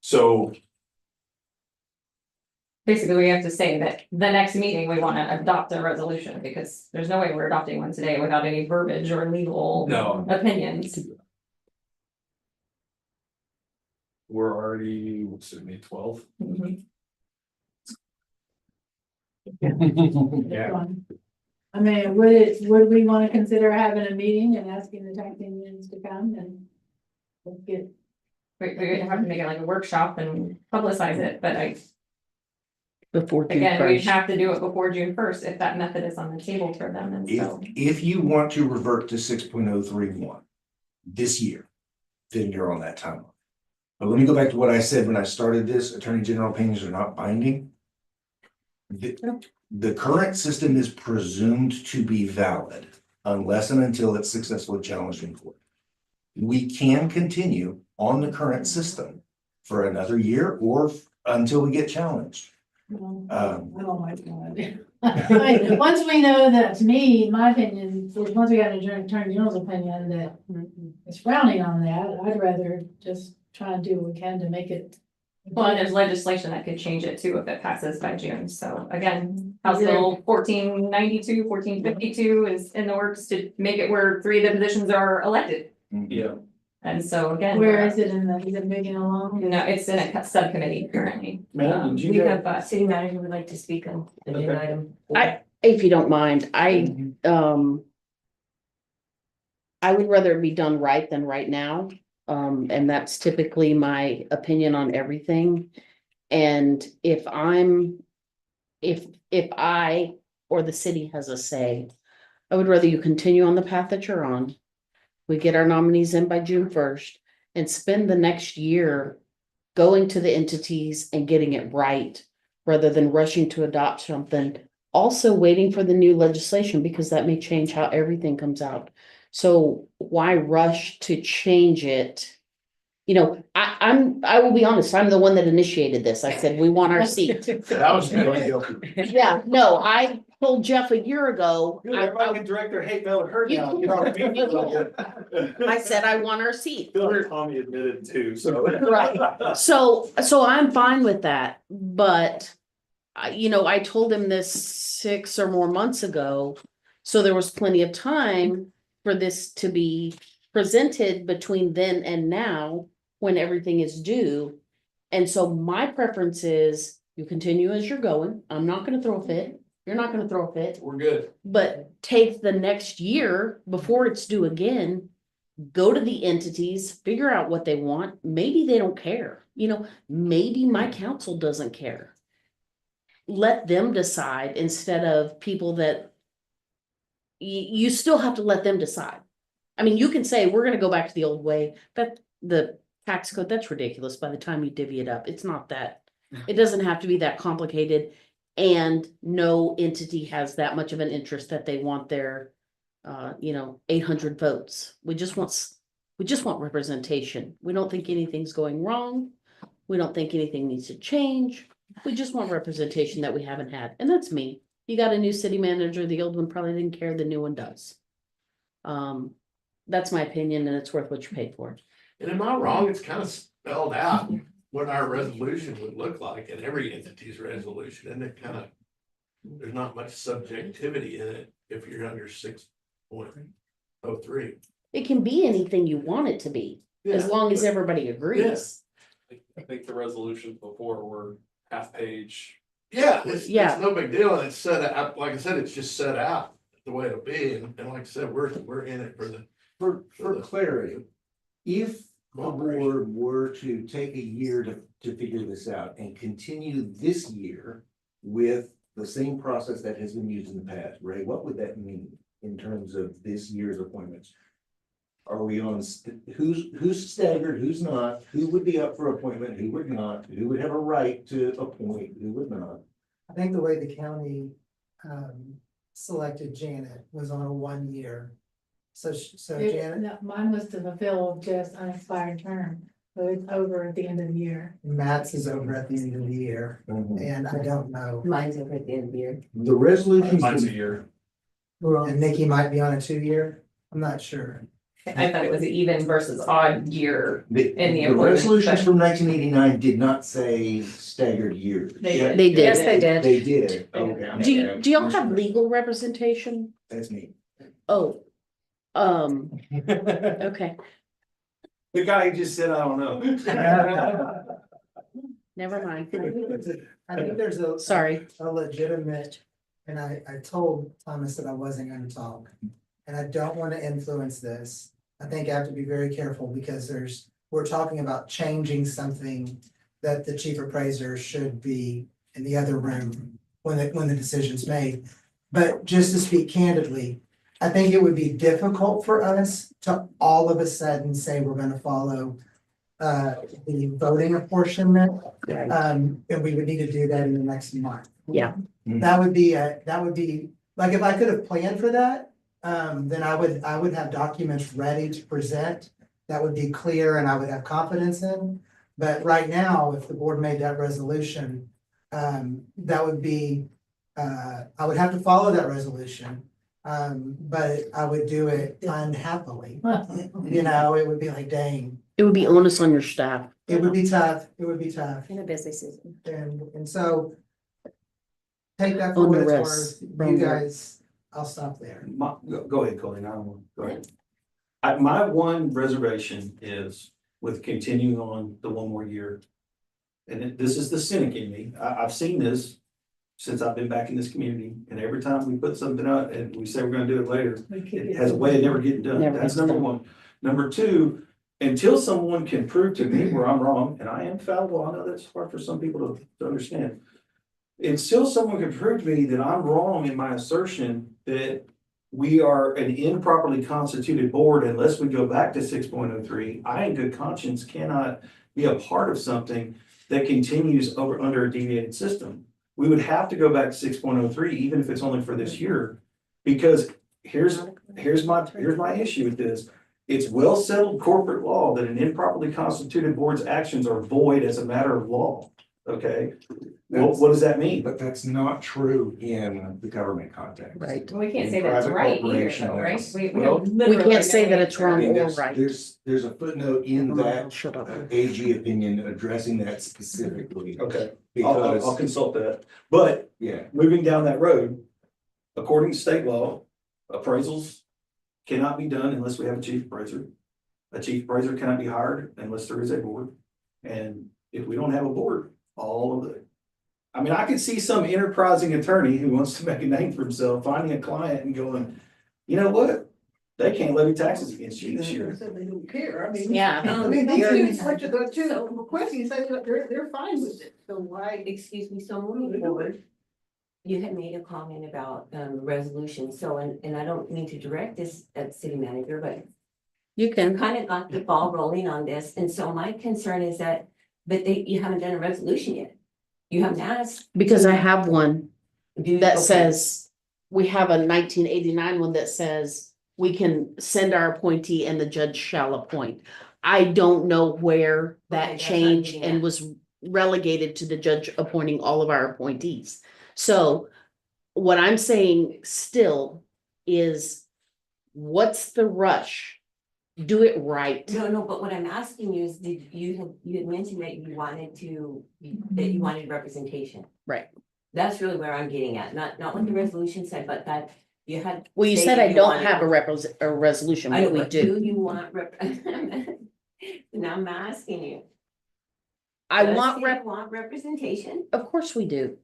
So. Basically, we have to say that the next meeting, we want to adopt a resolution, because there's no way we're adopting one today without any verbiage or legal opinions. We're already, what's it, May 12th? Mhm. Yeah. I mean, would we want to consider having a meeting and asking the tax unions to come and get? We have to make it like a workshop and publicize it, but Before June again, we'd 1st. have to do it before June 1st if that method is on the table for them, and so. If you want to revert to 6.031 this year, then you're on that timeline. But let me go back to what I said when I started this, Attorney General opinions are not binding. The current system is presumed to be valid unless and until it's successfully challenged in court. We can continue on the current system for another year or until we get challenged. I don't like that. Once we know that, to me, my opinion, is once we got an attorney general's opinion that is frowning on that, I'd rather just try and do what we can to make it. Well, and there's legislation that could change it too if it passes by June. So again, House Bill 1492, 1452 is in the works to make it where 3 of the positions are elected. Yeah. And so again. Where is it is it moving along? No, it's in a subcommittee currently. Ma'am, did you We have- have, city manager would like to speak on the new Okay. item. If you don't mind, I would rather it be done right than right now. And that's typically my opinion on everything. And if I or the city has a say, I would rather you continue on the path that you're on. We get our nominees in by June 1st and spend the next year going to the entities and getting it right, rather than rushing to adopt something. Also waiting for the new legislation, because that may change how everything comes out. So why rush to change it? You know, I will be honest, I'm the one that initiated this. I said, we want our seat. That was really guilty. Yeah, no, I told Jeff a year ago. Everybody can direct their hate mail at her You now. can. I said, I want our seat. Tommy admitted too, so. Right. So I'm fine with that, but I told him this 6 or more months ago. So there was plenty of time for this to be presented between then and now, when everything is due. And so my preference is you continue as you're going. I'm not gonna throw a fit. You're not gonna throw a fit, We're good. but take the next year before it's due again. Go to the entities, figure out what they want. Maybe they don't care. Maybe my council doesn't care. Let them decide instead of people that you still have to let them decide. I mean, you can say, we're gonna go back to the old way, but the tax code, that's ridiculous by the time you divvy it up. It's not that. It doesn't have to be that complicated. And no entity has that much of an interest that they want their 800 votes. We just want representation. We don't think anything's going wrong. We don't think anything needs to change. We just want representation that we haven't had. And that's me. You got a new city manager, the old one probably didn't care, the new one does. That's my opinion, and it's worth what you paid for. And am I wrong? It's kind of spelled out what our resolution would look like in every entity's resolution, and it kind of, there's not much subjectivity in it if you're under 6.03. It can be anything you want it to be, as long as everybody agrees. I think the resolutions before were half page. Yeah, it's no big deal, and it's set out, like I said, it's just set out the way it'll be, and like I said, we're in it for the. For clarity, if the board were to take a year to figure this out and continue this year with the same process that has been used in the past, Ray, what would that mean in terms of this year's appointments? Are we on, who's staggered, who's not, who would be up for appointment, who would not, who would have a right to appoint, who would not? I think the way the county selected Janet was on a 1 year. So Janet, No, mine was to fulfill just unexpired term, so it's over at the end of the year. Matt's is over at the end of the year, and I don't know. Mine's over at the end of the year. The resolution. Mine's a year. And Nikki might be on a 2 year. I'm not sure. I thought it was an even versus odd year in the The appointment, resolutions but- from 1989 did not say staggered years. They did. They did. Yes, they did. They did. Okay. Do y'all have legal representation? That's me. Oh, okay, The guy who just said, I don't know. never mind. I think there's a. Sorry. A legitimate, and I told Thomas that I wasn't gonna talk. And I don't want to influence this. I think I have to be very careful because we're talking about changing something that the chief appraiser should be in the other room when the decision's made. But just to speak candidly, I think it would be difficult for us to all of a sudden say we're gonna follow the voting apportionment. And we would need to do that in the next month. Yeah. That would be, like, if I could have planned for that, then I would have documents ready to present. That would be clear and I would have confidence in. But right now, if the board made that resolution, that would be, I would have to follow that resolution. But I would do it unhappily. You know, it would be like, dang, It would be onus on your staff. it would be tough. It would be tough. In a busy season. And so take that for On what the it's rest, worth. from You the- guys, I'll stop there. Go ahead, Colleen, I don't want, go ahead. My one reservation is with continuing on the one more year. And this is the cynic in me, I've seen this since I've been back in this community, and every time we put something out and we say we're gonna do it later, it has a way of never getting done, Never that's gets number done. one. Number two, until someone can prove to me where I'm wrong, and I am fallible, I know that's hard for some people to understand. Until someone can prove to me that I'm wrong in my assertion that we are an improperly constituted board, unless we go back to 6.03, I in good conscience cannot be a part of something that continues under a deviated system. We would have to go back to 6.03, even if it's only for this year, because here's my issue with this. It's well settled corporate law that an improperly constituted board's actions are void as a matter of law. Okay, what does that mean? But that's not true in the government context. Right. We can't In say that's private right either, corporation, though, right? that's- We well, have We literally can't say no that it's answer. wrong I mean, or there's, right. there's a footnote in Oh, that shut up. AG opinion addressing that specifically. Okay, I'll Because, consult that, but yeah, moving down that road, according to state law, appraisals cannot be done unless we have a chief appraiser. A chief appraiser cannot be hired unless there is a board. And if we don't have a board, I mean, I could see some enterprising attorney who wants to make a name for himself, finding a client and going, you know what? They can't levy taxes against you this year. They don't care, I mean. Yeah. I mean, these two, such a, the two requesting, say that they're fine with it. So why, excuse me, so moving forward, you had made a comment about resolution, so, and I don't mean to direct this at the city manager, but You can. kind of got the ball rolling on this, and so my concern is that, but you haven't done a resolution yet. You haven't asked. Because I have one that Okay. says, we have a 1989 one that says we can send our appointee and the judge shall appoint. I don't know where Okay, that that's what I'm changed getting and at. was relegated to the judge appointing all of our appointees. So what I'm saying still is, what's the rush? Do it right. No, but what I'm asking you is, you had mentioned that you wanted representation. Right. That's really where I'm getting at, not what the resolution said, but that you had. Well, you said stated I you don't wanted- have a resolution, I know, but we but do. you want now I'm asking you. I Does want city want representation? of course we do,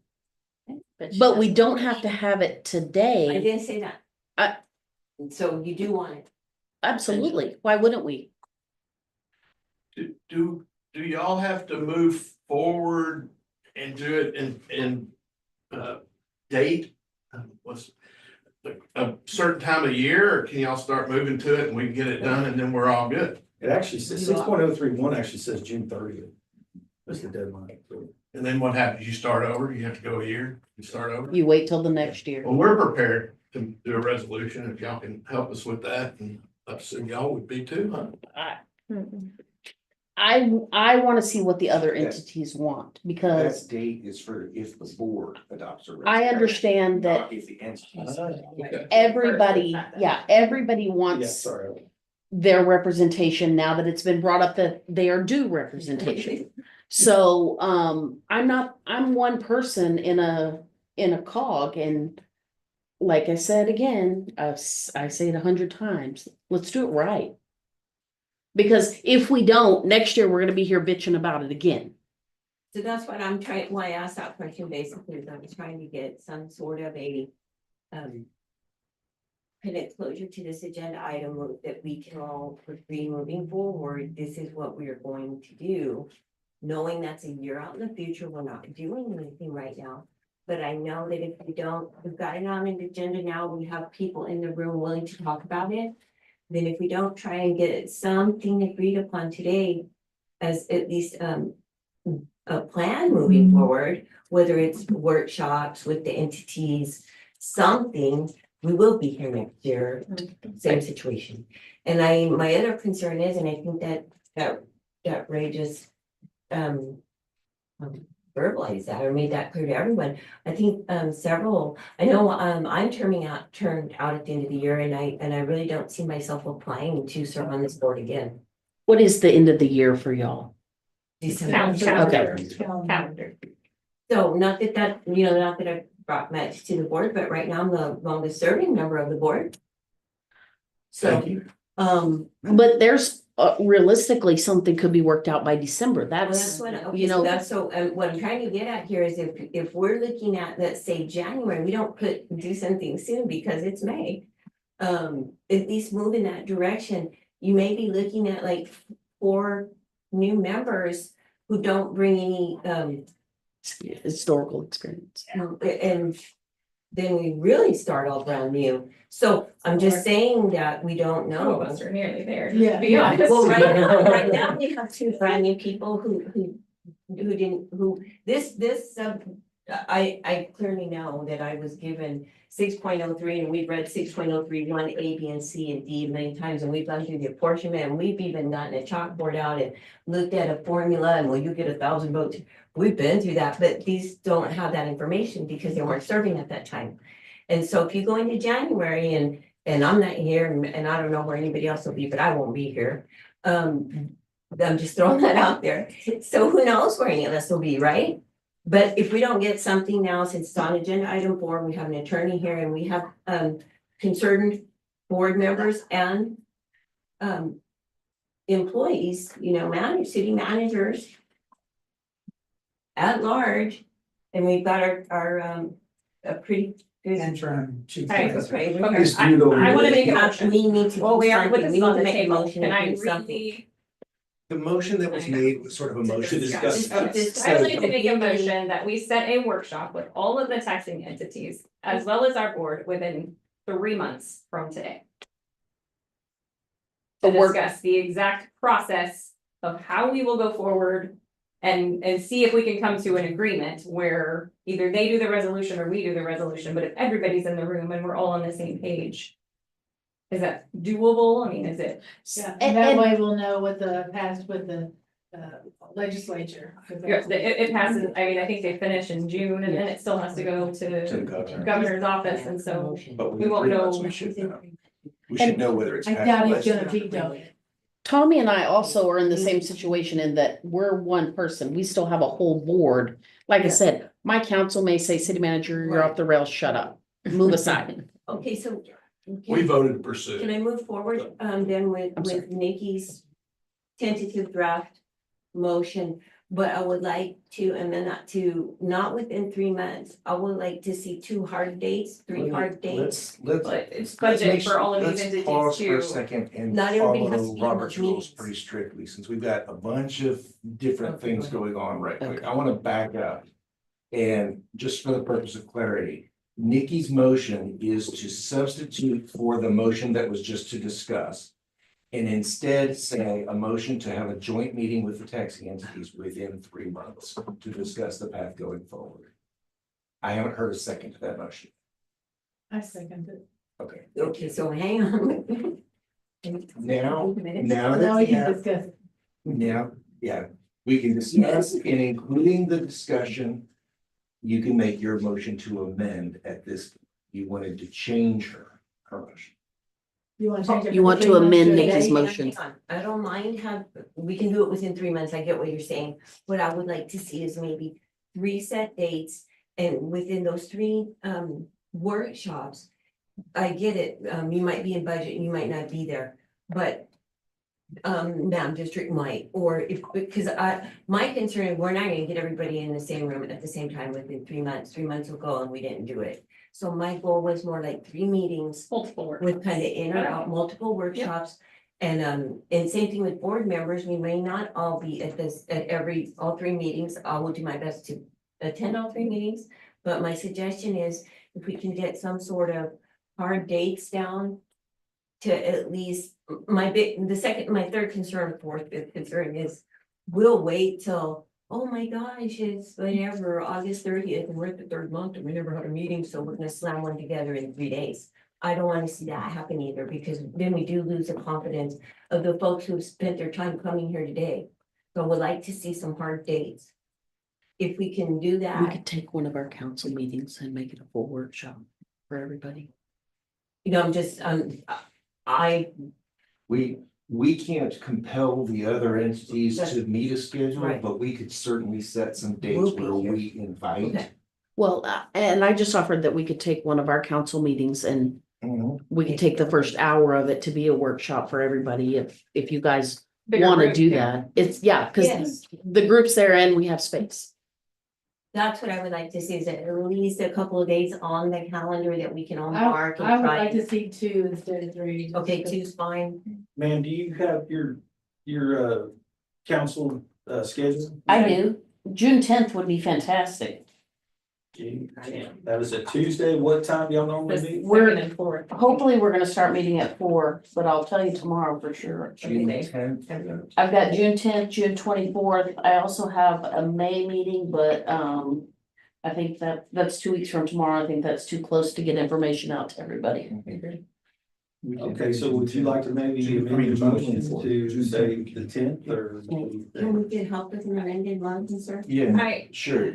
but we don't have to have it I today. didn't say that. So you do want it. Absolutely. Why wouldn't we? Do y'all have to move forward and do it in date? What's a certain time of year, or can y'all start moving to it and we can get it done and then we're all good? It actually says 6.031 actually says June 30th. That's the deadline. And then what happens? You start over? You have to go a year and start over? You wait till the next year. Well, we're prepared to do a resolution if y'all can help us with that, and I assume y'all would be too, huh? I want to see what the other entities want, because that date is for if the board adopts a. I understand that Not if the entities. everybody, everybody Yeah, wants sorry. their representation now that it's been brought up that they are due representation. So, I'm one person in a cog, and like I said again, I say it 100 times, let's do it right. Because if we don't, next year, we're gonna be here bitching about it again. So that's what why I asked that question basically, is I was trying to get some sort of a kind of closure to this agenda item that we can all agree moving forward, this is what we are going to do. Knowing that's a year out in the future, we're not doing anything right now. But I know that if we don't, we've got it on an agenda now, we have people in the room willing to talk about it. Then if we don't try and get something agreed upon today, as at least, a plan moving forward, whether it's workshops with the entities, something, we will be here next year, same situation. And my other concern is, and I think that Ray just, verbalized that or made that clear to everyone. I think, I know, I'm turned out at the end of the year and I really don't see myself applying to serve on this board again. What is the end of the year for y'all? December. Calendar. So not that, not that I brought much to the board, but right now I'm the longest serving member of the board. Thank So, you. But there's realistically, something could be worked out by December. well, That's, that's what, okay, you know, so what I'm trying to get at here is if we're looking at, let's say, January, we don't do something soon because it's May. At least move in that direction, you may be looking at like 4 new members who don't bring any, historical experience. and then we really start all brand new. So I'm just saying that we don't Some of know. us are nearly there, Yeah. to be honest. Well, right now we have 2 brand new people who I clearly know that I was given 6.03 and we've read 6.031 A, B, and C and D many times, and we've gone through the apportionment, and we've even gotten a chalkboard out and looked at a formula, and well, you get 1,000 votes. We've been through that, but these don't have that information because they weren't serving at that time. And so if you go into January and I'm not here, and I don't know where anybody else will be, but I won't be here. I'm just throwing that out there. So who knows where any of us will be, right? But if we don't get something now, since it's on agenda item 4, we have an attorney here and we have concerned board members and employees, city managers at large, and we've got our a pretty good Interim chief. Okay, executive. okay, Just do it over I wanna here. make a motion. We need to. Well, we do are, but something. this We is need on to the make a table, motion can I and do something. read? The motion that was made was sort of a motion to discuss. I would like to make a motion that we set a workshop with all of the taxing entities, as well as our board, within 3 months from today. To discuss the exact process of how we will go forward and see if we can come to an agreement where either they do the resolution or we do the resolution, but if everybody's in the room and we're all on the same page. Is that doable? I mean, is it? Yeah, And- and that and- way we'll know what the passed with the legislature. It passes, I mean, I think they finish in June and then it still has to go To the to governor. governor's office, and so But we won't know. We should know whether it's. I passed doubt by he's gonna legislature. veto it. Tommy and I also are in the same situation in that we're one person. We still have a whole board. Like I said, my council may say, city manager, you're off the rails, shut up, move aside. Okay, so. We voted to pursue. Can I move forward, then with I'm sorry. Nikki's tentative draft motion? But I would like to amend that to not within 3 months. I would like to see 2 hard dates, 3 hard dates. Let's. But it's let's budget make for sure- all of these let's entities pause for too. a second and Not everybody has to follow be in Robert's those rules meetings. pretty strictly, since we've got a bunch of different Okay, things go going on right quick. Okay. I want to back up. And just for the purpose of clarity, Nikki's motion is to substitute for the motion that was just to discuss. And instead say a motion to have a joint meeting with the taxing entities within 3 months to discuss the path going forward. I haven't heard a second to that motion. I second it. Okay, Okay, so hang on. now Now that we we can have, discuss. now, yeah, we can discuss, and including the discussion. You can make your motion to amend at this, you wanted to change her motion. You want to change it? You from want to 3 months amend a Nikki's day? Hang motion. on. I don't mind we can do it within 3 months. I get what you're saying. What I would like to see is maybe 3 set dates, and within those 3 workshops. I get it. You might be in budget, you might not be there, but. Nam district might, or if, because my concern, we're not gonna get everybody in the same room at the same time within 3 months. 3 months will go and we didn't do it. So my goal was more like 3 meetings. Multiple work. With kind of in or out, multiple workshops. And same thing with board members, we may not all be at all 3 meetings. I will do my best to attend all 3 meetings. But my suggestion is if we can get some sort of hard dates down. To at least, my 3rd concern, 4th, 5th concern is we'll wait till, oh my gosh, it's whenever, August 30th, and we're at the third month, and we never had a meeting, so we're gonna slam one together in 3 days. I don't wanna see that happen either, because then we do lose the confidence of the folks who have spent their time coming here today. So I would like to see some hard dates. If we can do We that, could take one of our council meetings and make it a full workshop for everybody. I'm just, I, We can't compel the other entities to meet a schedule, Right. but we could certainly set some dates We'll be where here. we invite. Okay. Well, and I just offered that we could take one of our council meetings and we could take the first hour of it to be a workshop for everybody if you guys Bigger wanna group, do yeah. that. It's, yeah, cause Yes. the group's there and we have space. that's what I would like to see, is at least a couple of days on the calendar that we can all mark I and would like try. to see 2 instead of 3. Okay, two's fine. Ma'am, do you have your council schedule? I do. June 10th would be fantastic. That was a Tuesday. What time y'all normally The meet? We're- second and fourth. Hopefully, we're gonna start meeting at 4, but I'll tell you tomorrow for sure. June Okay. 10th. I've got June 10th, June 24th. I also have a May meeting, but I think that's 2 weeks from tomorrow. I think that's too close to get information out to everybody. Okay, so would you like to maybe amend your motion to say the 10th or? Can we get help with an amended motion, sir? Yeah, sure,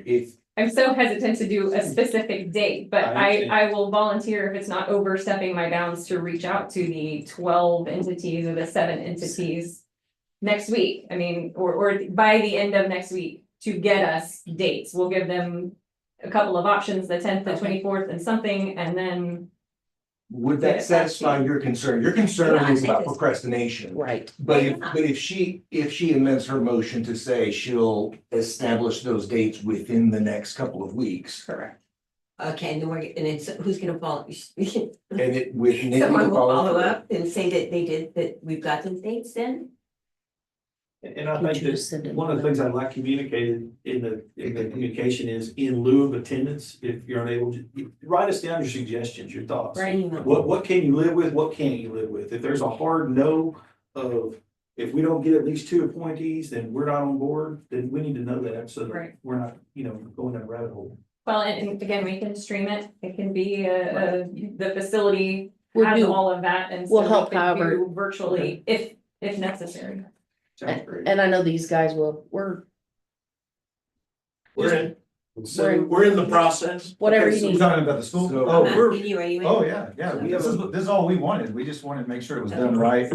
I'm so hesitant to do a specific date, but I I understand. will volunteer if it's not overstepping my bounds to reach out to the 12 entities or the 7 entities. Next week, I mean, or by the end of next week to get us dates. We'll give them a couple of options, the 10th, the 24th and something, and then. would Yeah, that satisfy your concern? Your concern Yeah, I is think about it's- procrastination. Right. But Yeah. if she amends her motion to say she'll establish those dates within the next couple of weeks. Correct. Okay, and then and it's, who's gonna follow? And it with Nikki Someone to will follow follow through. up and say that we've got those dates then? And I Could think you just send that it one of the over? things I'd like communicated in the communication is in lieu of attendance, if you're unable to, write us down your suggestions, your thoughts. Right. What can you live with? What can't you live with? If there's a hard no of, if we don't get at least 2 appointees, then we're not on board, then we need to know that so that Right. we're not, going down a rabbit hole. Well, and again, we can stream it. It can be the facility We'll has do- all of that and so we'll we help can however- do virtually if necessary. Sounds great. And I know these guys will, We're in, we're, we're in the process. whatever Okay, you so need. we're talking about the school? So- Oh, I'm we're, asking you, are you in? oh, yeah, this is all we wanted. We just wanted to make sure it was done right.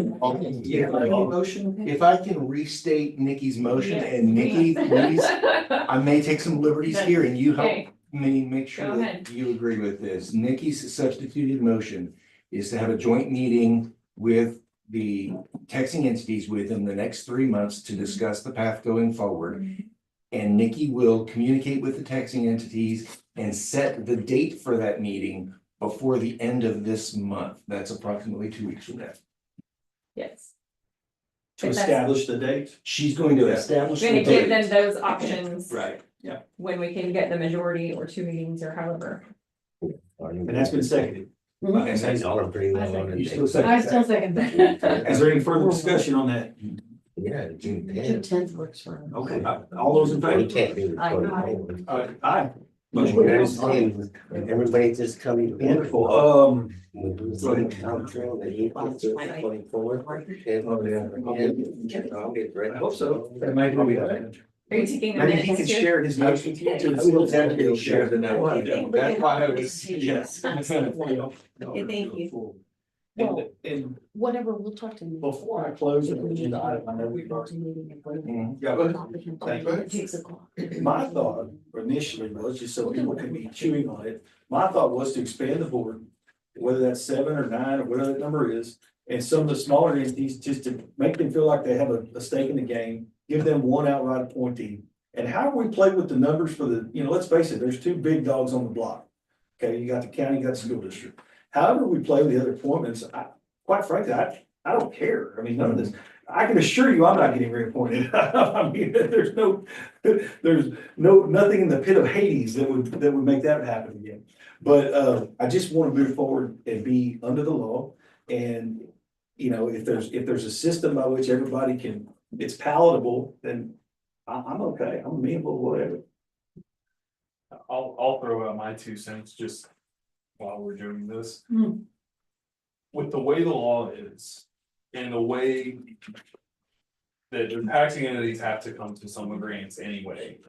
Yeah, Motion? if I can restate Nikki's motion and Nikki, please, I may take some liberties here and you help Okay, me make Go sure that ahead. you agree with this. Nikki's substituted motion is to have a joint meeting with the texting entities within the next 3 months to discuss the path going forward. And Nikki will communicate with the texting entities and set the date for that meeting before the end of this month. That's approximately 2 weeks from now. yes. To If that's- establish the date? She's going to establish We're the gonna give them date. those options. Right. Yeah. When we can get the majority or 2 meetings or however. And that's been seconded. Mhm. Okay, thanks. You still second I that? still second that. Is there any further discussion on that? Yeah, June June 10th works for him. Okay, all those in favor? Aye. Motion carries. Everybody just coming. Wonderful, I hope so. That might be. Are you taking the Maybe he minutes can too? share his notes with you too. I will definitely share the note. That's why I was, Yes. Okay, thank you. And Whatever, we'll talk to him. before I close the agenda item, I know we've already. Yeah, go ahead. 6 o'clock. My thought initially was, just so people can be chewing on it, my thought was to expand the board, whether that's 7 or 9 or whatever the number is. And some of the smaller entities, just to make them feel like they have a stake in the game, give them one outright appointee. And how we play with the numbers for the, let's face it, there's 2 big dogs on the block. Okay, you got the county, you got the school district. However we play with the other appointments, quite frankly, I don't care. I mean, none of this. I can assure you, I'm not getting reappointed. I mean, there's nothing in the pit of Hades that would make that happen again. But I just want to move forward and be under the law. And, if there's a system by which everybody it's palatable, then I'm okay, I'm amenable, to whatever. I'll throw out my 2 cents just while we're doing this. Hmm. With the way the law is, and the way that the taxing entities have to come to some agreements anyway.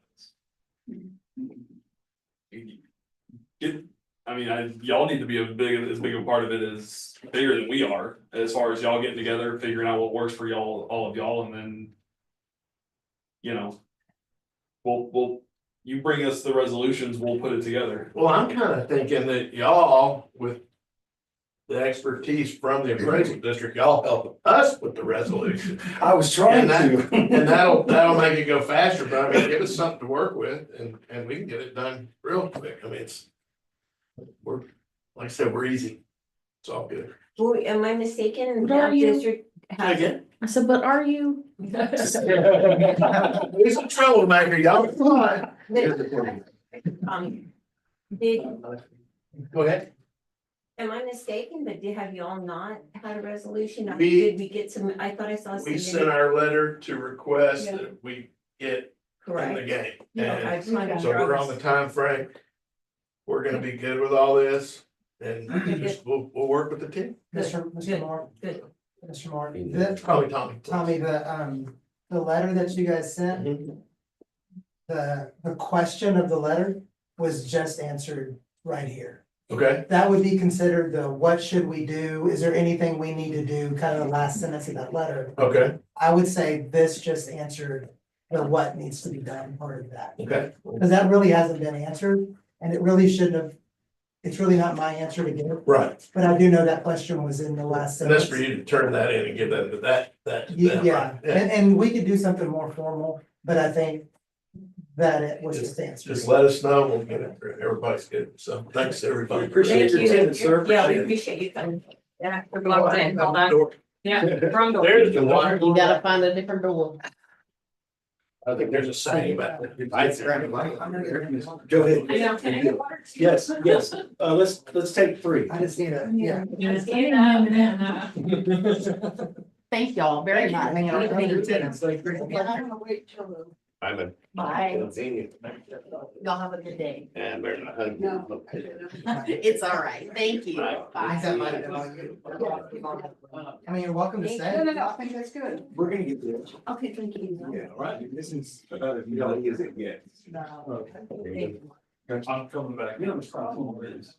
Y'all need to be as big a part of it as bigger than we are, as far as y'all getting together, figuring out what works for y'all, all of y'all, and then. You know. You bring us the resolutions, we'll put it together. Well, I'm kind of thinking that y'all, with the expertise from the appraisal district, y'all help us with the resolution. I was trying to. And that'll make it go faster, but I mean, give us something to work with and we can get it done real quick. I mean, we're, like I said, we're easy. It's all good. Well, am I mistaken? What are That you? district has- Again, I said, but are you? he's a troublemaker, y'all. Did, Go ahead. am I mistaken, but have you all not had a resolution? We- Did we get some, I thought I saw some. We sent our letter to request Yeah. that we get in the Correct. game. Yeah, And I just wanted to. so we're on the time frame. We're gonna be good with all this and just, we'll work with the team. Mr. Moore, Good. Mr. Moore, Probably Tommy. Tommy, the letter that you guys sent, the question of the letter was just answered right here. Okay, That would be considered the what should we do? Is there anything we need to do? Kind of the last sentence of that letter. okay, I would say this just answered the what needs to be done part of that. okay. Because that really hasn't been answered and it really shouldn't have. It's really not my answer to give, Right. but I do know that question was in the last And sentence. that's for you to turn that in and give that to that. Yeah, right. and we could do something more formal, but I think that it was just answered. Just let us know. We'll get it. Everybody's good. So thanks, everybody. Appreciate Thank your attendance, you. sir. Yeah, we Appreciate it. appreciate you coming. Yeah, we're locked in, hold on. Yeah, wrong door. There's the water. You gotta find a different door. I think there's a saying about that. Go ahead. I know, can I get water? Yes, let's take 3. I just need a, yeah. Just get it. Thank y'all very much. I'm a. Bye. Y'all have a good day. And there's a hug. It's all right. Thank you. I think that might have been all you. I mean, you're welcome to stay. I think that's good. We're gonna get there. Okay, thank you. Yeah, right. This is about as young as it gets. I'm coming back. You know, the problem is.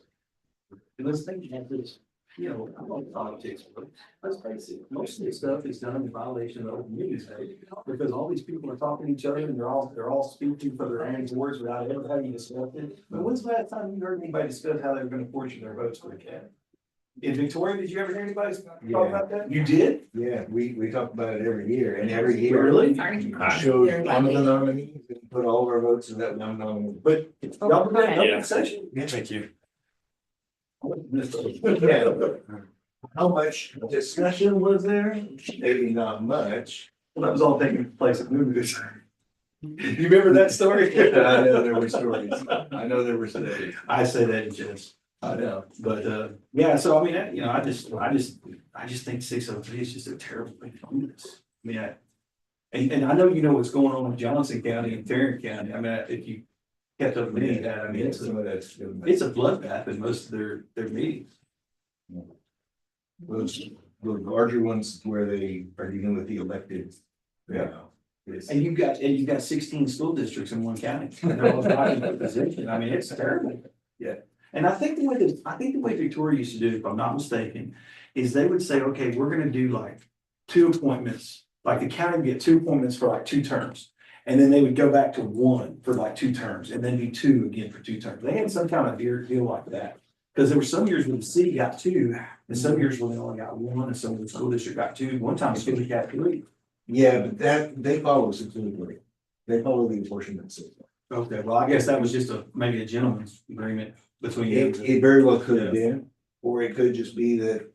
And let's think about this, you know, I'm on politics, but let's face it, most of this stuff is done in violation of open meetings act. Because all these people are talking to each other and they're all speaking for their own words without ever having discussed it. But when's the last time you heard anybody discuss how they're gonna portion their votes for the CAD? In Victoria, did you ever hear anybody talk about that? You did? Yeah, we talk about it every year and every year. Really? I showed one of the nominees and put all of our votes in that one nominee. But y'all put that in Yeah. open session? Yeah, thank you. Yeah. How much discussion was there? Maybe not much. Well, that was all taking place at movies. You remember that story? I know there were stories. I know there were stories. I say that in jest. I know, but yeah, so I mean, you know, I just think 603 is just a terrible thing to do this. I mean, and I know you know what's going on in Johnson County and Tarrant County. I mean, if you kept up with any of that, I mean, Some of that's. it's a bloodbath in most of their meetings. Those, the larger ones where they are dealing with the elected. It's- And you've got 16 school districts in one county. And they're all fighting for position. I mean, it's terrible. Yeah. And I think the way Victoria used to do it, if I'm not mistaken, is they would say, okay, we're gonna do like 2 appointments. Like the county would get 2 appointments for like 2 terms. And then they would go back to 1 for like 2 terms and then do 2 again for 2 terms. They had some kind of deal like that. Because there were some years when the city got 2 and some years when they only got 1 and some of the school district got 2. One time the city got 3. Yeah, but they follow successfully. They follow the apportionment system. Okay, well, I guess that was just maybe a gentleman's agreement between. It very well could have been, or it could just be that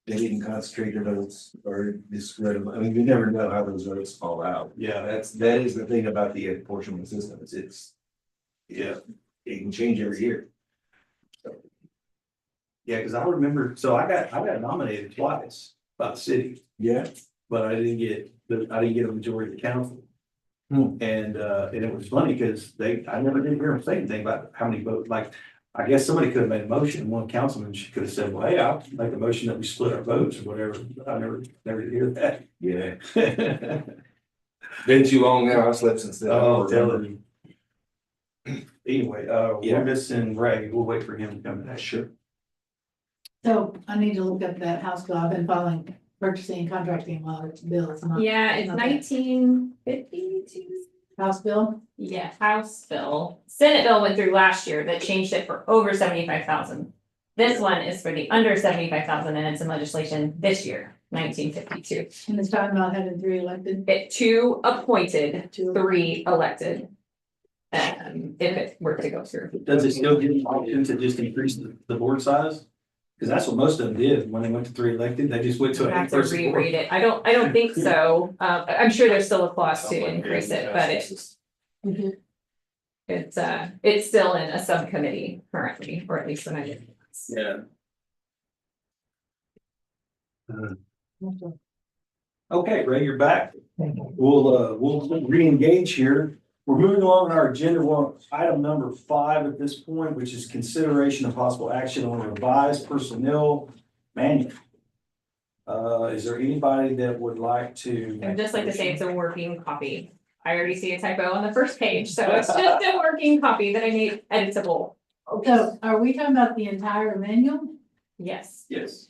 they didn't concentrate their votes or just spread them. I mean, you never know how those votes fall out. Yeah, That is the thing about the apportionment system. Yeah, it can change every year. yeah, because I remember, so I got nominated twice by the city, Yeah. but I didn't get a majority of the council. And it was funny because I never did hear them say anything about how many votes, like, I guess somebody could have made a motion, one councilman, she could have said, well, hey, I'll make a motion that we split our votes or whatever, but I never did hear that. Yeah. Been too long now, I slept since then. I Oh, don't tell remember. it. Anyway, Yeah. we're missing Ray, we'll wait for him to come back. Sure. So I need to look up that House bill. I've been following purchasing and contracting while it's bills. not- Yeah, it's not- 1952. House bill. Yeah, House bill. Senate bill went through last year that changed it for over 75,000. This one is for the under 75,000 and it's in legislation this year, 1952. And it's talking about having 3 elected. It 2 appointed, 3 elected. If it were to go through. Does it still give you option to just increase the board size? Because that's what most of them did, when they went to 3 elected, they just went to You an have to 8-person board. reread it. I don't think so. I'm sure there's still a clause to increase it, but it's still in a subcommittee currently, or at least when I did. Yeah. Okay, Ray, you're back. We'll re-engage here. We're moving along in our agenda. We're on item number 5 at this point, which is consideration of possible action on a revised personnel manual. Is there anybody that would like to? I'd just like to say it's a working copy. I already see a typo on the first page, so it's just a working copy that I made editable. So are we talking about the entire manual? Yes. Yes.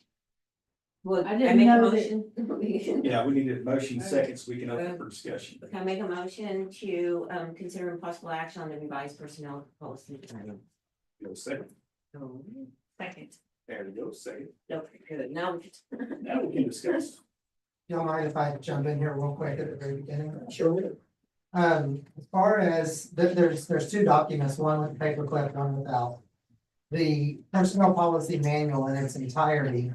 Well, I I didn't make a know that- motion. Yeah, we need a motion second so we can open for discussion. Can I make a motion to consider impossible action on the revised personnel policy? Go second. Second. There we go, second. Okay, good. Now. Now we can discuss. Y'all mind if I jump in here real quick at the very beginning? Sure. As far as, there's 2 documents, one with paperclip, one without. The personnel policy manual in its entirety.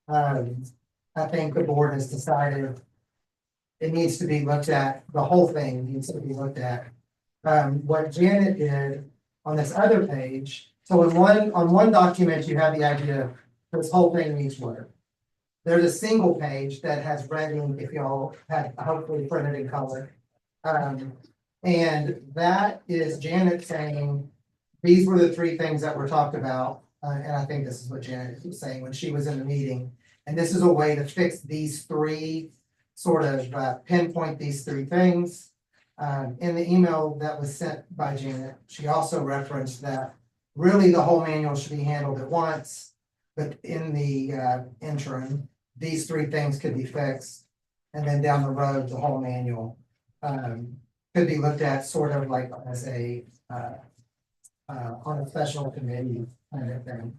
I think the board has decided. It needs to be looked at, the whole thing needs to be looked at. What Janet did on this other page, so on one document, you have the idea of this whole thing needs work. There's a single page that has red ink, if y'all have hopefully printed in color. And that is Janet saying, these were the 3 things that were talked about. And I think this is what Janet was saying when she was in the meeting. And this is a way to fix these 3, sort of pinpoint these 3 things. In the email that was sent by Janet, she also referenced that really the whole manual should be handled at once. But in the interim, these 3 things could be fixed. And then down the road, the whole manual could be looked at sort of like as a on a special committee kind of thing.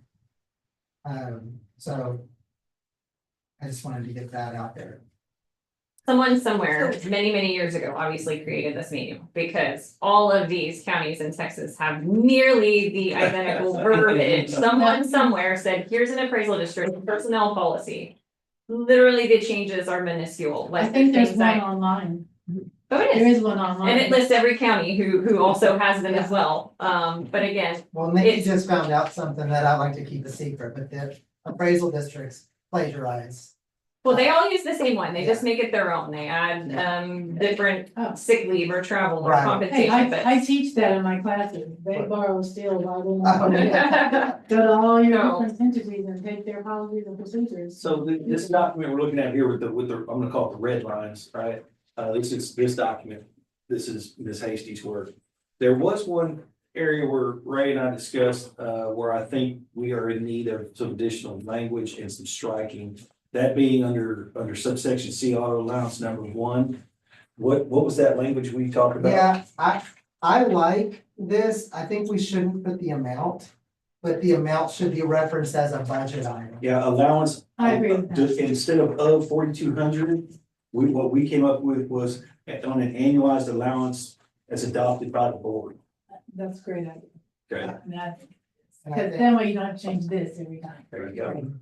So I just wanted to get that out there. Someone somewhere, many years ago, obviously created this manual because all of these counties in Texas have nearly the identical verbiage. Someone somewhere said, here's an appraisal district personnel policy. Literally, the changes are minuscule, I like think the there's things one that. online. Oh, it There is. is one online. And it lists every county who also has them as well. But again, Well, Nikki It's- just found out something that I like to keep a secret, but the appraisal districts plagiarize. well, they all use the same one. They just make it their own. They add different Oh. sick leave or travel or Right. Hey, compensation, but. I teach that in my classes. They borrow, steal, Oh, Go to all your No. different entities and take their policies and procedures. So this document we're looking at here with the, I'm gonna call it the red lines, right? This is this document. This is Ms. Hasty's work. There was one area where Ray and I discussed, where I think we are in need of some additional language and some striking. That being under subsection C, auto allowance number 1. What was that language we talked about? Yeah, I like this. I think we shouldn't put the amount, but the amount should be referenced as a budget item. Yeah, allowance. I agree with that. Just instead of 4,200, what we came up with was on an annualized allowance as adopted by the board. That's a great idea. Okay, And I Because think- then way you don't have to change this every time. there you go.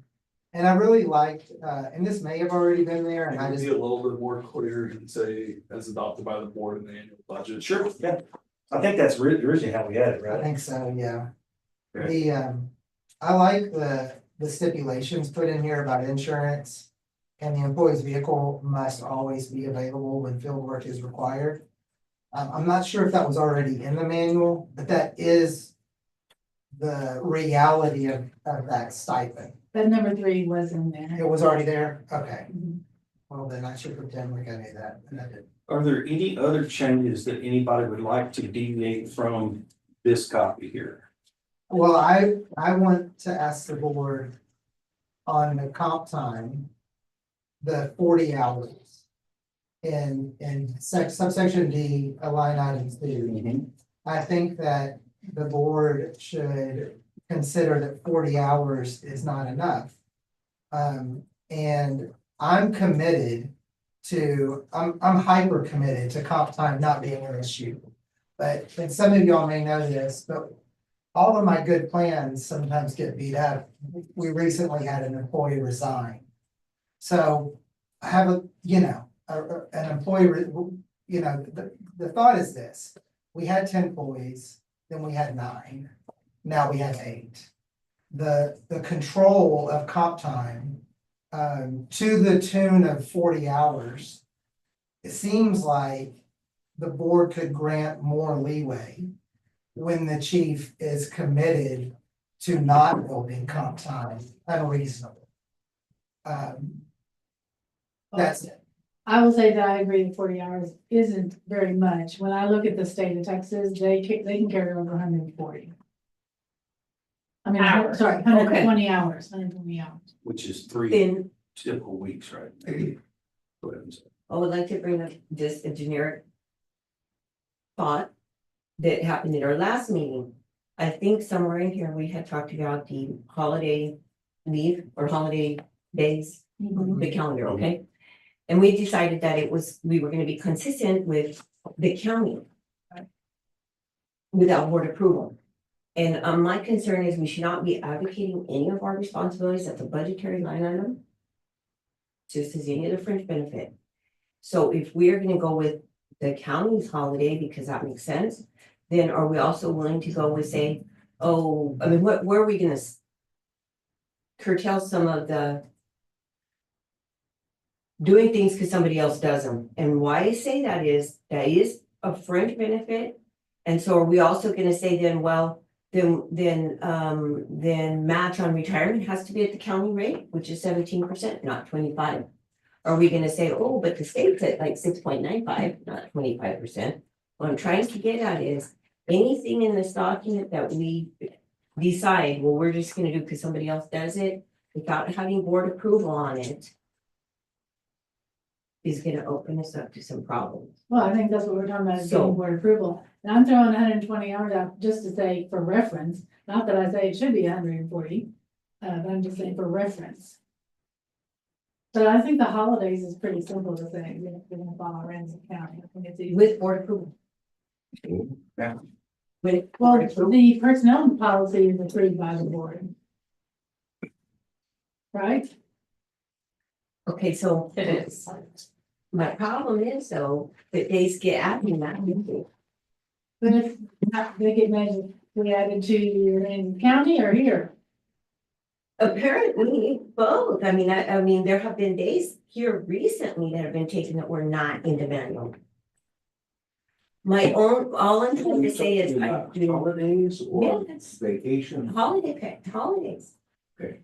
And I really liked, and this may have already been there, and I Maybe just, be a little bit more clear and say as adopted by the board in the annual budget. Sure, yeah. I think that's originally how we had it, I right? think so, yeah. Okay. I like the stipulations put in here about insurance. And the employee's vehicle must always be available when field work is required. I'm not sure if that was already in the manual, but that is the reality of that stipend. But number 3 was in there. It was already there? Okay. Mhm. Well, then I should pretend like I knew that, and I didn't. Are there any other changes that anybody would like to deviate from this copy here? Well, I want to ask the board on the comp time, the 40 hours. In subsection D, line item 2. I think that the board should consider that 40 hours is not enough. And I'm committed I'm hyper committed to comp time not being an issue. But, and some of y'all may know this, but all of my good plans sometimes get beat up. We recently had an employee resign. So I have an employee, the thought is this: we had 10 employees, then we had 9, now we have 8. The control of comp time, to the tune of 40 hours, it seems like the board could grant more leeway when the chief is committed to not building comp time unreasonable. That's it. I will say that I agree that 40 hours isn't very much. When I look at the state of Texas, they can carry over 140. I mean, Hours. sorry, 120 hours, 120 hours. Which is 3 Then typical weeks, right? Go ahead and say. I would like to bring up just a generic thought that happened at our last meeting. I think somewhere in here, we had talked about the holiday leave or holiday days, the calendar, okay? And we decided that we were gonna be consistent with the county without board approval. And my concern is we should not be advocating any of our responsibilities at the budgetary line item, just as any other fringe benefit. So if we're gonna go with the county's holiday, because that makes sense, then are we also willing to go with say, oh, I mean, where are we gonna curtail some of the doing things because somebody else does them? And why I say that is a fringe benefit. And so are we also gonna say then, well, then match on retirement has to be at the county rate, which is 17%, not 25. Are we gonna say, oh, but the state's at like 6.95, not 25%? What I'm trying to get at is anything in this document that we decide, well, we're just gonna do because somebody else does it without having board approval on it is gonna open us up to some problems. Well, I think that's what we're talking about, is So- getting board approval. And I'm throwing 120 hours out just to say for reference, not that I say it should be 140, but I'm just saying for reference. But I think the holidays is pretty simple to say, we're gonna follow Aransas County. I think it's easy. With board approval. Yeah. With Well, board approval. the personnel policy is approved by the board. Right? Okay, so It is. my problem is though, that days get added that. But if they get measured, we added to your in county or here. Apparently both. I mean, there have been days here recently that have been taken that were not in the manual. All I'm trying to say is I do. Holidays or Yes. vacation? Holidays. Okay.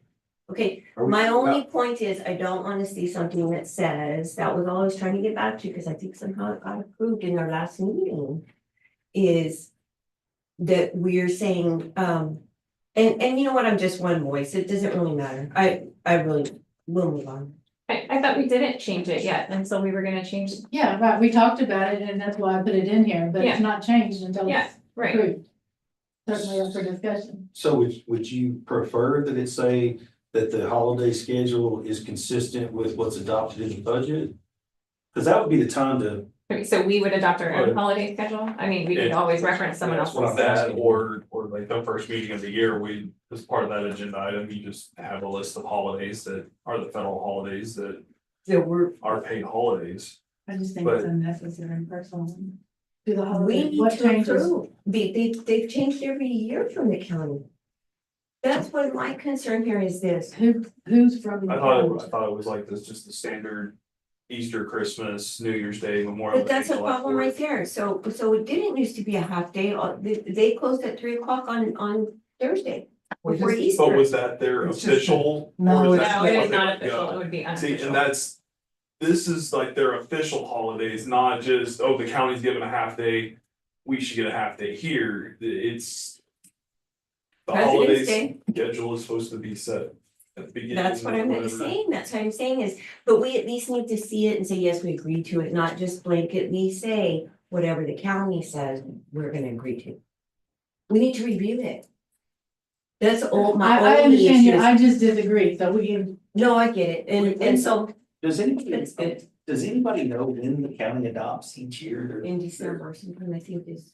Okay, Are we my talking only about- point is I don't wanna see something that says, that was all I was trying to get back to, because I think somehow it got approved in our last meeting. Is that we're saying, and you know what, I'm just one voice, it doesn't really matter, I really will move on. I thought we didn't change it yet, and so we were gonna change, Yeah, right, we talked about it and that's why I put it in here, but Yeah. it's not changed until yeah, it's right. approved. Certainly up for discussion. So would you prefer that it say that the holiday schedule is consistent with what's adopted in the budget? Because that would be the time to, Okay, so we would adopt our own holiday schedule? I mean, we could Yeah. always reference someone That's else's. what I'm at, or like the first meeting of the year, as part of that agenda item, you just have a list of holidays that are the federal holidays that There were, are paid holidays. I just think But- it's unnecessary and personal. Do the we holiday, need what to changes? approve, they've changed every year from the county. That's what my concern here is this. Who's from the I county? thought it was like this, just the standard Easter, Christmas, New Year's Day, Memorial Day. But that's a July problem right 4th. there. So it didn't used to be a half day. They closed at 3 o'clock on Thursday. We Before just- Easter. But was that their It's just official? no, or is it's that No, it what is they not let official, go? it would be See, unofficial. and this is like their official holidays, not just, oh, the county's giving a half day, we should get a half day here, it's. The President's holidays Day. schedule is supposed to be set at the beginning. That's what or I'm whatever. saying. That's what I'm saying is, but we at least need to see it and say, yes, we agree to it, not just blanketly say whatever the county says, we're gonna agree to. We need to review it. That's all my I only understand you, issue. I just disagree, so we can, No, I get it. And so Does anybody, That's good. does anybody know when the county adopts each year? in December, sometime I think is.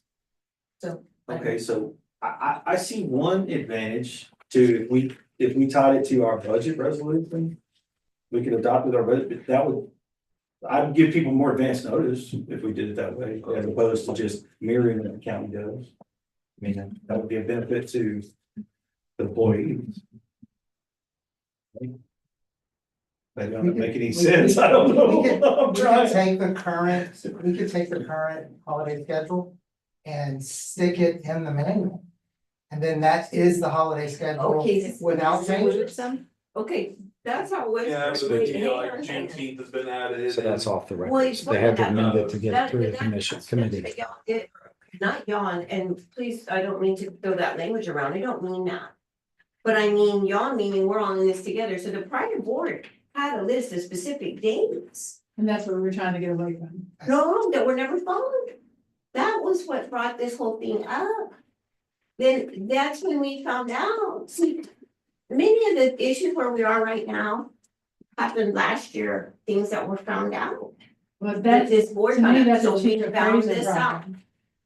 So. Okay, so I see one advantage to, if we tied it to our budget resolution. We could adopt it our budget, but that would. I'd give people more advance notice if we did it that way, as opposed to just mirroring what the county does. I mean, that would be a benefit to the employees. That doesn't make any sense, I don't know. I'm We could trying. take the current holiday schedule and stick it in the manual. And then that is the holiday schedule Okay. without changes. Okay, that's how it was. Yeah, but Wait, you know, hang like on, hang on. Juneteenth has been added. So that's off the Well, record. it's They had to not amend it to get it through the That- commission that's committee. what y'all did. Not yawn, and please, I don't mean to throw that language around, I don't mean that. But I mean, y'all meaning we're all in this together, so the prior board had a list of specific dates. and that's what we're trying to get away from. No, that were never followed. That was what brought this whole thing up. Then that's when we found out, see, many of the issues where we are right now happened last year, things that were found out. Well, That that's, this board to me, found out, that's so a we chief found appraiser this out. problem.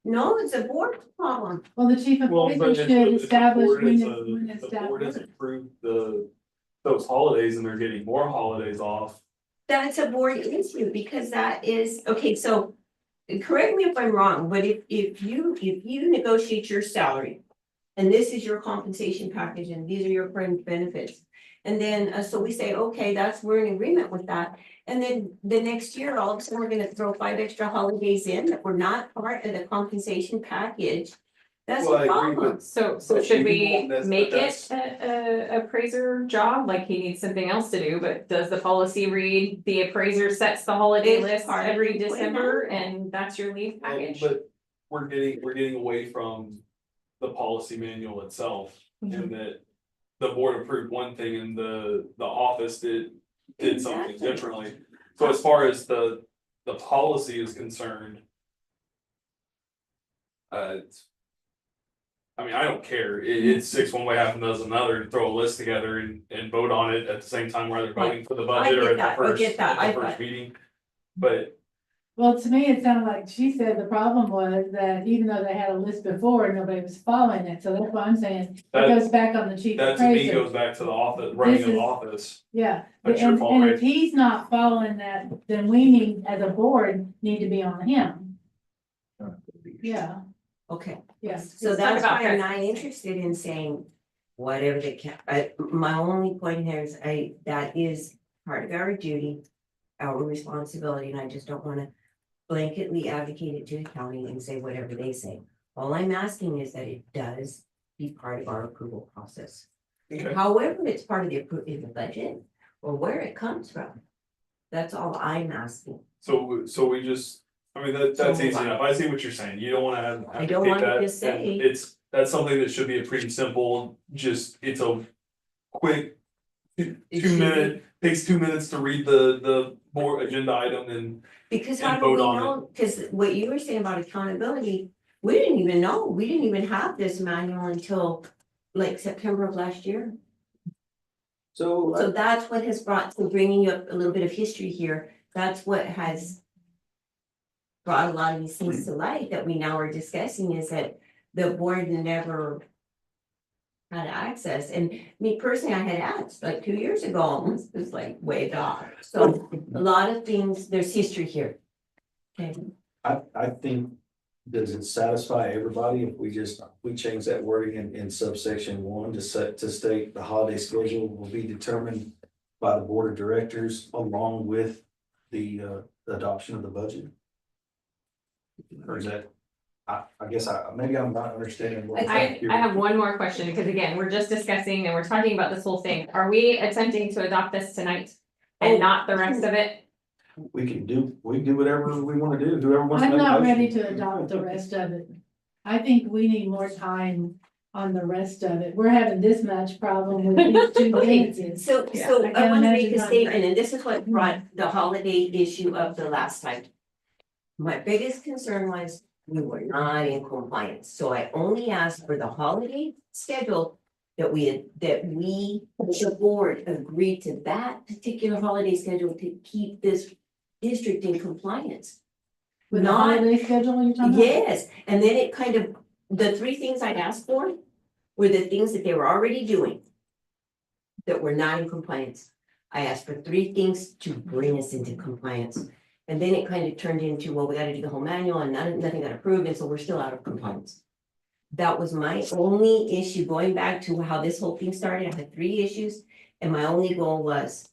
No, it's a board problem. Well, the chief Well, but appraiser if should the establish board when is it's the board has established. approved those holidays and they're getting more holidays off. That's a board issue because that is, okay, so. Correct me if I'm wrong, but if you negotiate your salary. And this is your compensation package and these are your fringe benefits. And then, so we say, okay, we're in agreement with that. And then the next year, all of a sudden, we're gonna throw 5 extra holidays in that were not part of the compensation package. That's Well, I a agree, problem. but So But should we we won't- that's- make but it a appraiser job, like he needs something else to do, but does the policy read, the appraiser sets the holiday It's list part of every the employee December manual. and that's your leave package? But we're getting away from the policy manual itself Mm-hmm. and that. The board approved one thing and the office did something Exactly. differently. So as far as the policy is concerned. I mean, I don't care, it's 6 one way, half a dozen another, throw a list together and vote on it at the same time while they're voting for the budget or get at that, the I first, get that, at the I- first meeting. But Well, to me, it sounded like she said the problem was that even though they had a list before, nobody was following it, so that's why I'm saying, it That- goes back on the chief that to me appraiser. goes back to the office, running This of the is- office. Yeah, That's your and fault, and right? if he's not following that, then we need, as a board, need to be on him. Yeah, Okay. yeah. So Let's talk that's about why I'm not presidency. interested in saying whatever they can, my only point here is that is part of our duty. Our responsibility, and I just don't wanna blanketly advocate it to the county and say whatever they say. All I'm asking is that it does be part of our approval process. Okay. However, it's part of in the budget or where it comes from. That's all I'm asking. So we just, I mean, that's So easy why- enough, I see what you're saying, you don't wanna have. I don't advocate wanna that, just and say- that's something that should be a pretty simple, just, it's a quick. It should 2 minute, takes 2 minutes to read the board agenda item and. Because And how do we vote on it. know, cause what you were saying about accountability, we didn't even know, we didn't even have this manual until like September of last year. So, So that's what has brought, so bringing you up a little bit of history here, that's what has brought a lot of these things to light that we now are discussing is that the board never had access, and me personally, I had asked like 2 years ago, almost, it was like way off, so a lot of things, there's history here. Okay, I think, does it satisfy everybody if we change that wording in subsection 1 to state the holiday schedule will be determined by the board of directors along with the adoption of the budget? Or is that, I guess maybe I'm not understanding. what I have one more question, because again, we're just discussing and we're talking about this whole thing. Are we attempting to adopt this tonight? And not the rest of it? We can do whatever we want to do, whoever wants to I'm make a not motion. ready to adopt the rest of it. I think we need more time on the rest of it. We're having this much problem with these two Okay, things. so, Yeah, so I I can't want to imagine make a not- statement, and this is what brought the holiday issue up the last time. My biggest concern was we were not in compliance, so I only asked for the holiday schedule that the board agreed to that particular holiday schedule to keep this district in compliance. With the Not, holiday schedule you're talking about? yes, and then it kind of, the three things I'd asked for were the things that they were already doing that were not in compliance. I asked for three things to bring us into compliance. And then it kind of turned into, well, we gotta do the whole manual and nothing got approved, and so we're still out of compliance. That was my only issue, going back to how this whole thing started. I had three issues, and my only goal was,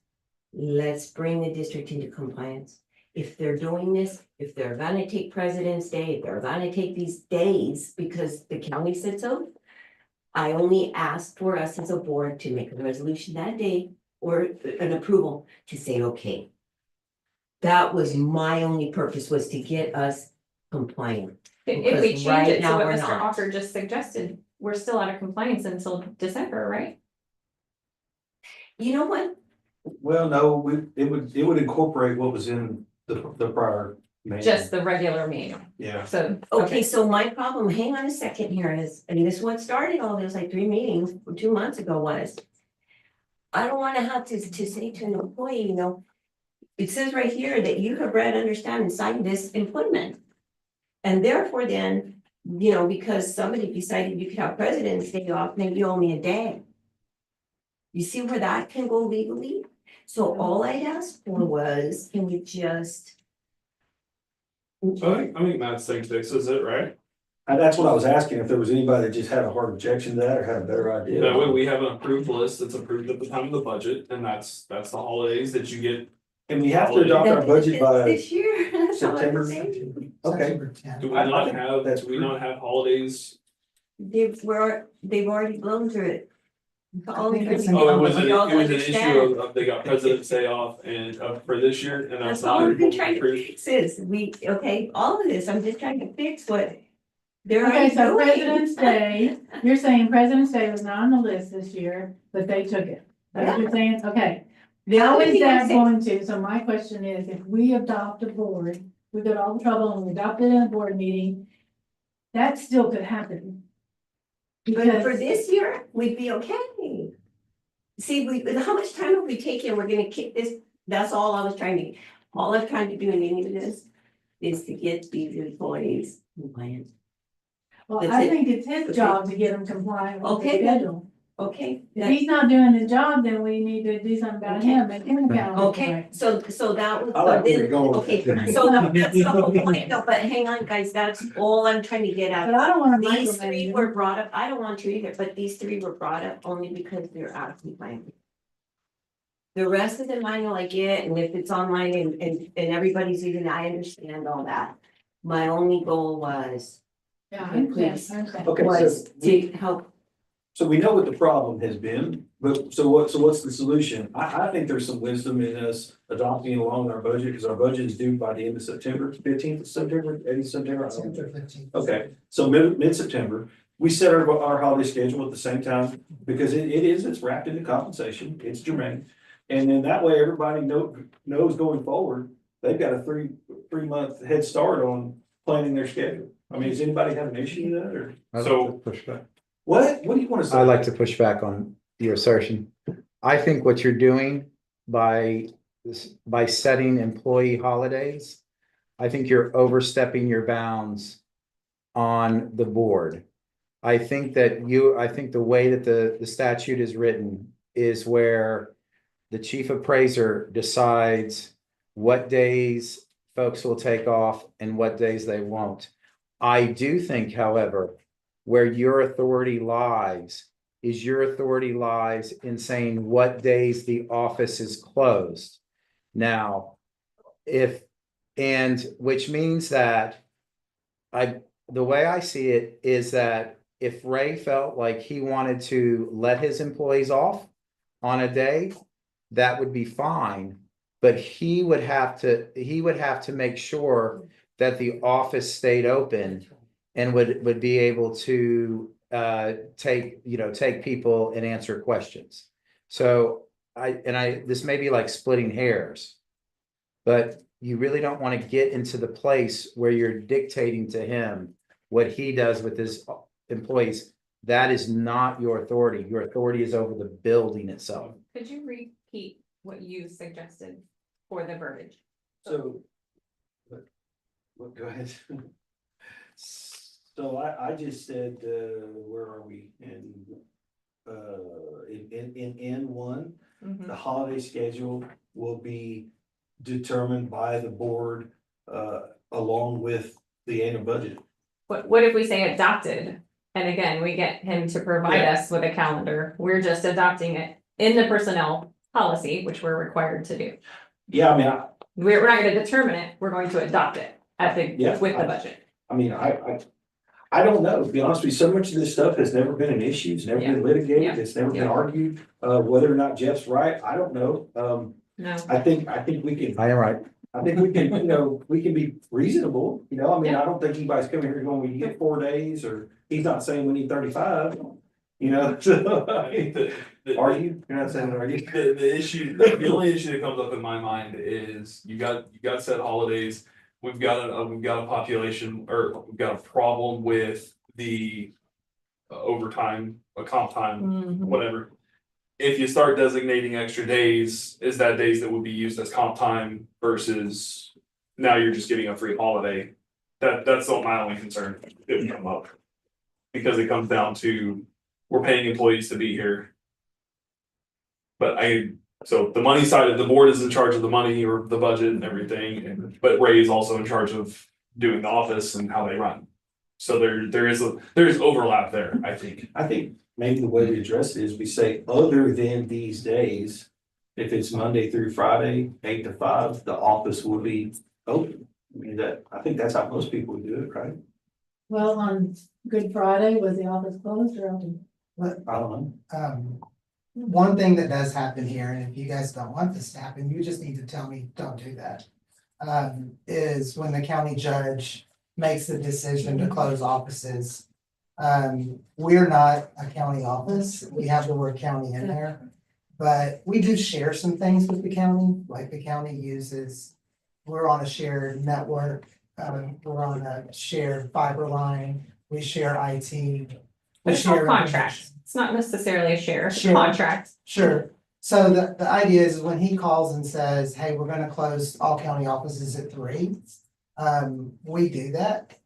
let's bring the district into compliance. If they're doing this, if they're gonna take President's Day, if they're gonna take these days because the county said so, I only asked for us as a board to make a resolution that day or an approval to say, okay. That was my only purpose, was to get us compliant. If we Because change right it to now what we're Mr. not. Walker just suggested, we're still out of compliance until December, right? You know what? Well, no, it would incorporate what was in the prior. manual. Just the regular meeting, Yeah, so. Okay, so my problem, hang on a second here, is, and this is what started all this, like 3 meetings 2 months ago was. I don't wanna have to say to an employee, you know. It says right here that you have read, understand, and signed this employment. And therefore then, you know, because somebody decided you could have President's Day off, maybe you owe me a day. You see where that can go legally? So all I asked for was, can we just, I think Matt's thing fixes it, right? and that's what I was asking, if there was anybody that just had a hard objection to that or had a better idea. That way we have an approved list that's approved at the time of the budget, and that's the holidays that you get. And we have to adopt our budget by this year? That's all I'm September. saying. Okay, September 10th. Do we I not think have, that's do we not have holidays? They've already blown through it. I think it's in- Oh, it was an Y'all issue understand. of they got President's Day off and for this year, and that's That's all not. I've been trying to fix is, okay, all of this, I'm just trying to fix what they're Okay, already so doing. President's Day, you're saying President's Day was not on the list this year, but they took it. That's what you're saying, okay. How is that going to, so my question is, if we adopt a board, we go to all the trouble and we adopt it in a board meeting, that still could happen. But for Because, this year, we'd be okay. See, how much time have we taken? We're gonna kick this, that's all I was trying to do in any of this is to get these employees compliant. well, that's I it. think it's his Okay. job to get them compliant with the Okay. schedule. Okay, If he's not doing his job, then we need to do something about him, make him accountable. okay, so that was. I like where you're going with Okay, that. so that's the whole point, no, but hang on, guys, that's all I'm trying to get But at. I don't wanna These micromanage three him. were brought up, I don't want to either, but these three were brought up only because they're out of compliance. The rest of the manual I get, and if it's online and everybody's using it, I understand all that. My only goal was Yeah, I understand, I understand. Okay, was so to help. So we know what the problem has been, but so what's the solution? I think there's some wisdom in us adopting along our budget, because our budget is due by the end of September, 15th of September, 8th of September. I don't know. September 15th. Okay, so mid-September, we set our holiday schedule at the same time, because it's wrapped into compensation, it's germane. And then that way, everybody knows going forward, they've got a three-month head start on planning their schedule. I mean, does anybody have an issue with that, or? I'd So- like to push back. What do you want to say? I'd like to push back on your assertion. I think what you're doing by setting employee holidays, I think you're overstepping your bounds on the board. I think the way that the statute is written is where the chief appraiser decides what days folks will take off and what days they won't. I do think, however, where your authority lies in saying what days the office is closed. Now, and which means that the way I see it is that if Ray felt like he wanted to let his employees off on a day, that would be fine. But he would have to make sure that the office stayed open and would be able to take people and answer questions. So this may be like splitting hairs, but you really don't want to get into the place where you're dictating to him what he does with his employees. That is not your authority. Your authority is over the building itself. Could you repeat what you suggested for the verbiage? So. Go ahead. So I just said, where are we in N1, the holiday schedule will be determined by the board, along with the annual budget. What if we say adopted? And again, we get him to provide us with a calendar. We're just adopting it in the personnel policy, which we're required to do. Yeah, I mean, We're not gonna determine it, we're going to adopt it with the budget. I mean, I don't know, to be honest with you, so much of this stuff has never been an issue, it's never been litigated, it's never been argued. Whether or not Jeff's right, I don't know. No. I think we can. I am right. I think we can, we can be reasonable, I mean, I don't think anybody's coming here going, we get 4 days, or he's not saying we need 35. So, are you? You're not saying, are you? The issue, the only issue that comes up in my mind is you got set holidays. We've got a population, or we've got a problem with the overtime, comp time, whatever. If you start designating extra days, is that days that would be used as comp time versus now you're just getting a free holiday? That's not my only concern that would come up. Because it comes down to, we're paying employees to be here. But so the money side of the board is in charge of the money or the budget and everything, but Ray is also in charge of doing the office and how they run. So there is overlap there, I think. I think maybe the way we address it is we say, other than these days, if it's Monday through Friday, 8 to 5, the office will be open. I mean, I think that's how most people would do it, right? Well, on Good Friday, was the office closed or open? I don't know. One thing that does happen here, and if you guys don't want this to happen, you just need to tell me, don't do that. Is when the county judge makes the decision to close offices. We're not a county office, we have the word county in there. But we do share some things with the county, like the county uses, we're on a shared network, we're on a shared fiber line, we share IT. But it's all contracts, it's not necessarily a share contract. Sure, so the idea is when he calls and says, hey, we're gonna close all county offices at 3. We do that.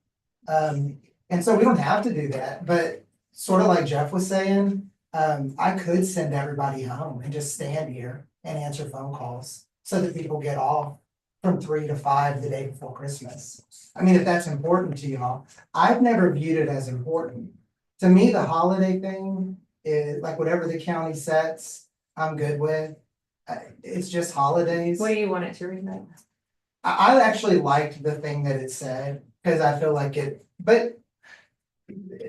And so we don't have to do that, but sort of like Jeff was saying, I could send everybody home and just stand here and answer phone calls so that people get off from 3 to 5 the day before Christmas. I mean, if that's important to y'all, I've never viewed it as important. To me, the holiday thing is like whatever the county sets, I'm good with. It's just holidays. What do you want it to read then? I actually liked the thing that it said, because I feel like but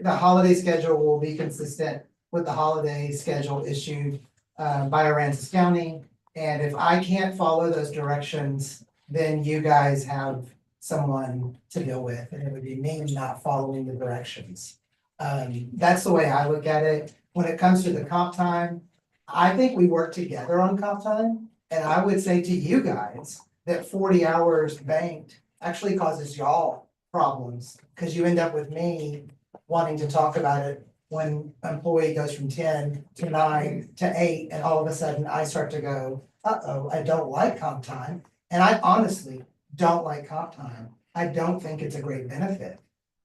the holiday schedule will be consistent with the holiday schedule issued by Aransas County. And if I can't follow those directions, then you guys have someone to deal with, and it would be me not following the directions. That's the way I look at it. When it comes to the comp time, I think we work together on comp time. And I would say to you guys that 40 hours banked actually causes y'all problems, because you end up with me wanting to talk about it when an employee goes from 10 to 9 to 8, and all of a sudden I start to go, uh-oh, I don't like comp time. And I honestly don't like comp time. I don't think it's a great benefit.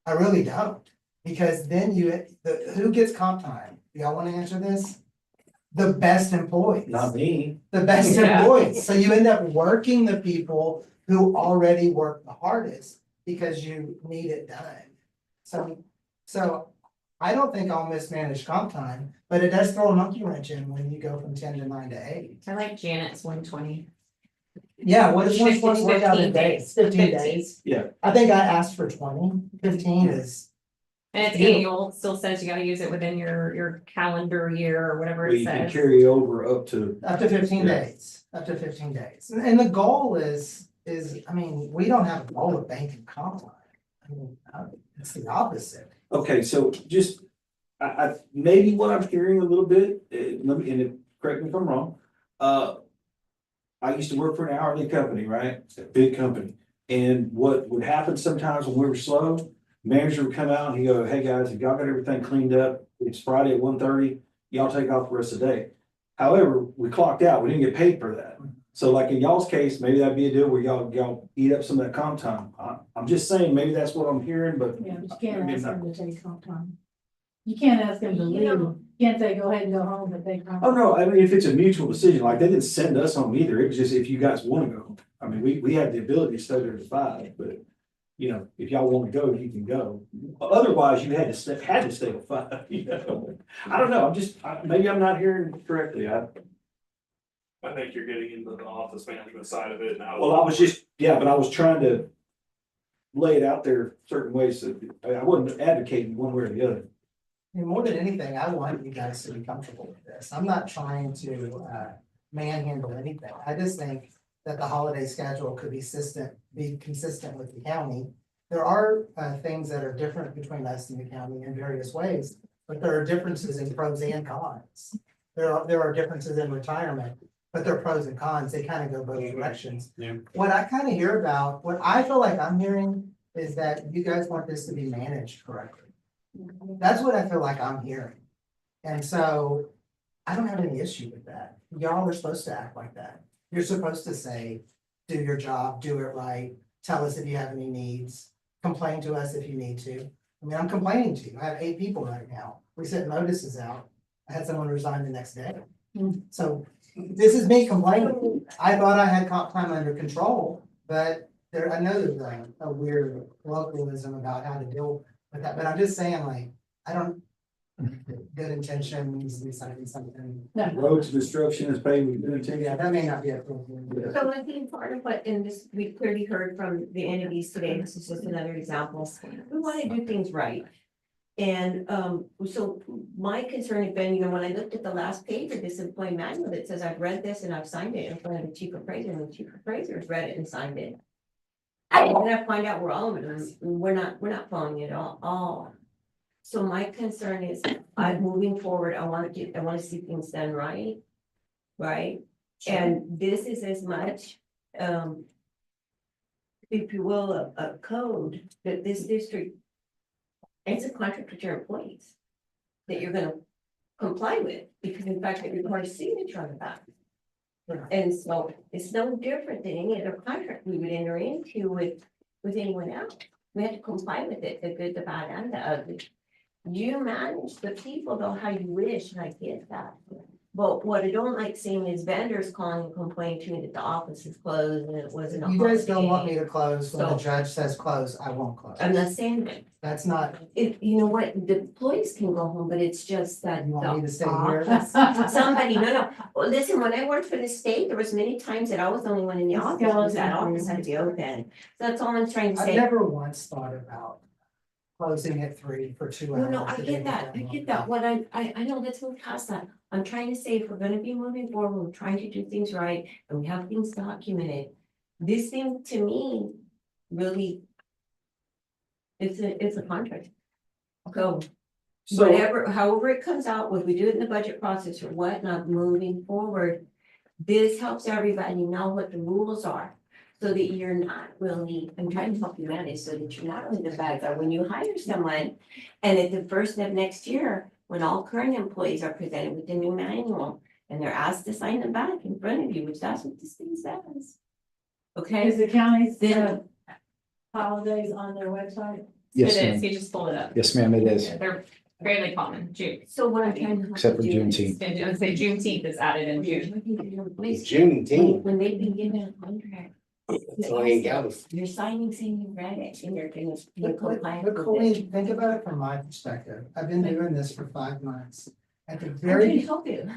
I really don't. Because then who gets comp time? Y'all want to answer this? The best employees. Not me. The best employees. So you end up working the people who already work the hardest because you need it done. So I don't think I'll mismanage comp time, but it does throw a monkey wrench in when you go from 10 to 9 to 8. I like Janet's 120. Yeah, what is Fif- what's work out 15 in days, days. 15 15. days? Yeah. I think I asked for 20. 15 is, And it's Yeah. annual, still says you gotta use it within your calendar year or whatever Well, it you can says. carry over up to, up to 15 Yeah. days, up to 15 days. And the goal is, I mean, we don't have a goal of banking comp time. I mean, it's the opposite. okay, so just, maybe what I'm hearing a little bit, let me, correct me if I'm wrong. I used to work for an hourly company, right? A big company. And what would happen sometimes when we were slow, manager would come out and he'd go, hey guys, if y'all got everything cleaned up, it's Friday at 1:30, y'all take off the rest of the day. However, we clocked out, we didn't get paid for that. So like in y'all's case, maybe that'd be a deal where y'all eat up some of that comp time. I'm just saying, maybe that's what I'm hearing, but. Yeah, but you I can't mean, ask them to take comp time. You can't ask them to leave. You can't say, go ahead and go home, but they. Oh, no, I mean, if it's a mutual decision, like they didn't send us home either, it was just if you guys wanna go. I mean, we have the ability to stay there to 5, but, you know, if y'all wanna go, you can go. Otherwise, you had to stay at 5, you know? I don't know, maybe I'm not hearing correctly, I think you're getting into the office management side of it now. well, I was just, yeah, but I was trying to lay it out there certain ways that, I wasn't advocating one way or the other. I mean, more than anything, I want you guys to be comfortable with this. I'm not trying to manhandle anything. I just think that the holiday schedule could be consistent with the county. There are things that are different between us and the county in various ways, but there are differences in pros and cons. There are differences in retirement, but there are pros and cons. They kind of go both directions. Yeah. What I kind of hear about, what I feel like I'm hearing is that you guys want this to be managed correctly. That's what I feel like I'm hearing. And so I don't have any issue with that. Y'all are supposed to act like that. You're supposed to say, do your job, do it right, tell us if you have any needs, complain to us if you need to. I mean, I'm complaining to you. I have 8 people right now. We sent notices out. I had someone resign the next day. So this is me complaining. I thought I had comp time under control, but I know there's a weird localism about how to deal with that, but I'm just saying, like, I don't, good intentions, we signing something. Roads destruction is paid with good intention. Yeah, that may not be appropriate. So I think part of what, and this, we clearly heard from the entities today, this is just another example, we want to do things right. And so my concern has been, you know, when I looked at the last page of this employee manual, that says I've read this and I've signed it in front of the chief appraiser, and the chief appraiser has read it and signed it. And then I find out we're not following it all. So my concern is, I'm moving forward, I want to see things done right. Right? And this is as much, if you will, a code that this district, it's a contract with your employees that you're gonna comply with, because in fact, it requires signature on the back. And so it's no different than any other contract we would enter into with anyone else. We have to comply with it, the good, the bad, and the ugly. You manage the people though how you wish, and I get that. But what I don't like seeing is vendors calling and complaining to me that the office is closed and it wasn't. You guys don't want me to close when the So- judge says close, I won't close. I'm not saying that. That's not, You know what, the employees can go home, but it's just that. you want me to stay the here? office- Somebody, no. Well, listen, when I worked for the state, there was many times that I was the only one in the office, because that office had to be open. So that's all I'm trying to I've say. never once thought about closing at 3 for 2 hours. No, I to get make that, I it get that, what I know, let's move past that. I'm trying to say, if we're gonna be moving forward, we're trying to do things right, and we have things documented. This thing, to me, really. It's a contract. So, however it comes out, whether we do it in the budget process or whatnot, moving forward. This helps everybody know what the rules are. So that you're not really, I'm trying to help you manage so that you're not really the bad guy when you hire someone. And at the first of next year, when all current employees are presented with the new manual and they're asked to sign the back in front of you, which that's what this thing says. Okay, Is the county's Then- holidays on their website? Yes, It is, ma'am. he just pulled it up. Yes, ma'am, it is. They're fairly common, June. so what I'm trying to. help Except for you do is- Juneteenth. And I would say Juneteenth is added in June. Juneteenth. When they've been given a contract. So I ain't got it. You're signing saying you read it and you're gonna be But compliant with it. Colleen, think about it from my perspective. I've been doing this for 5 months. At the I'm trying very to help you.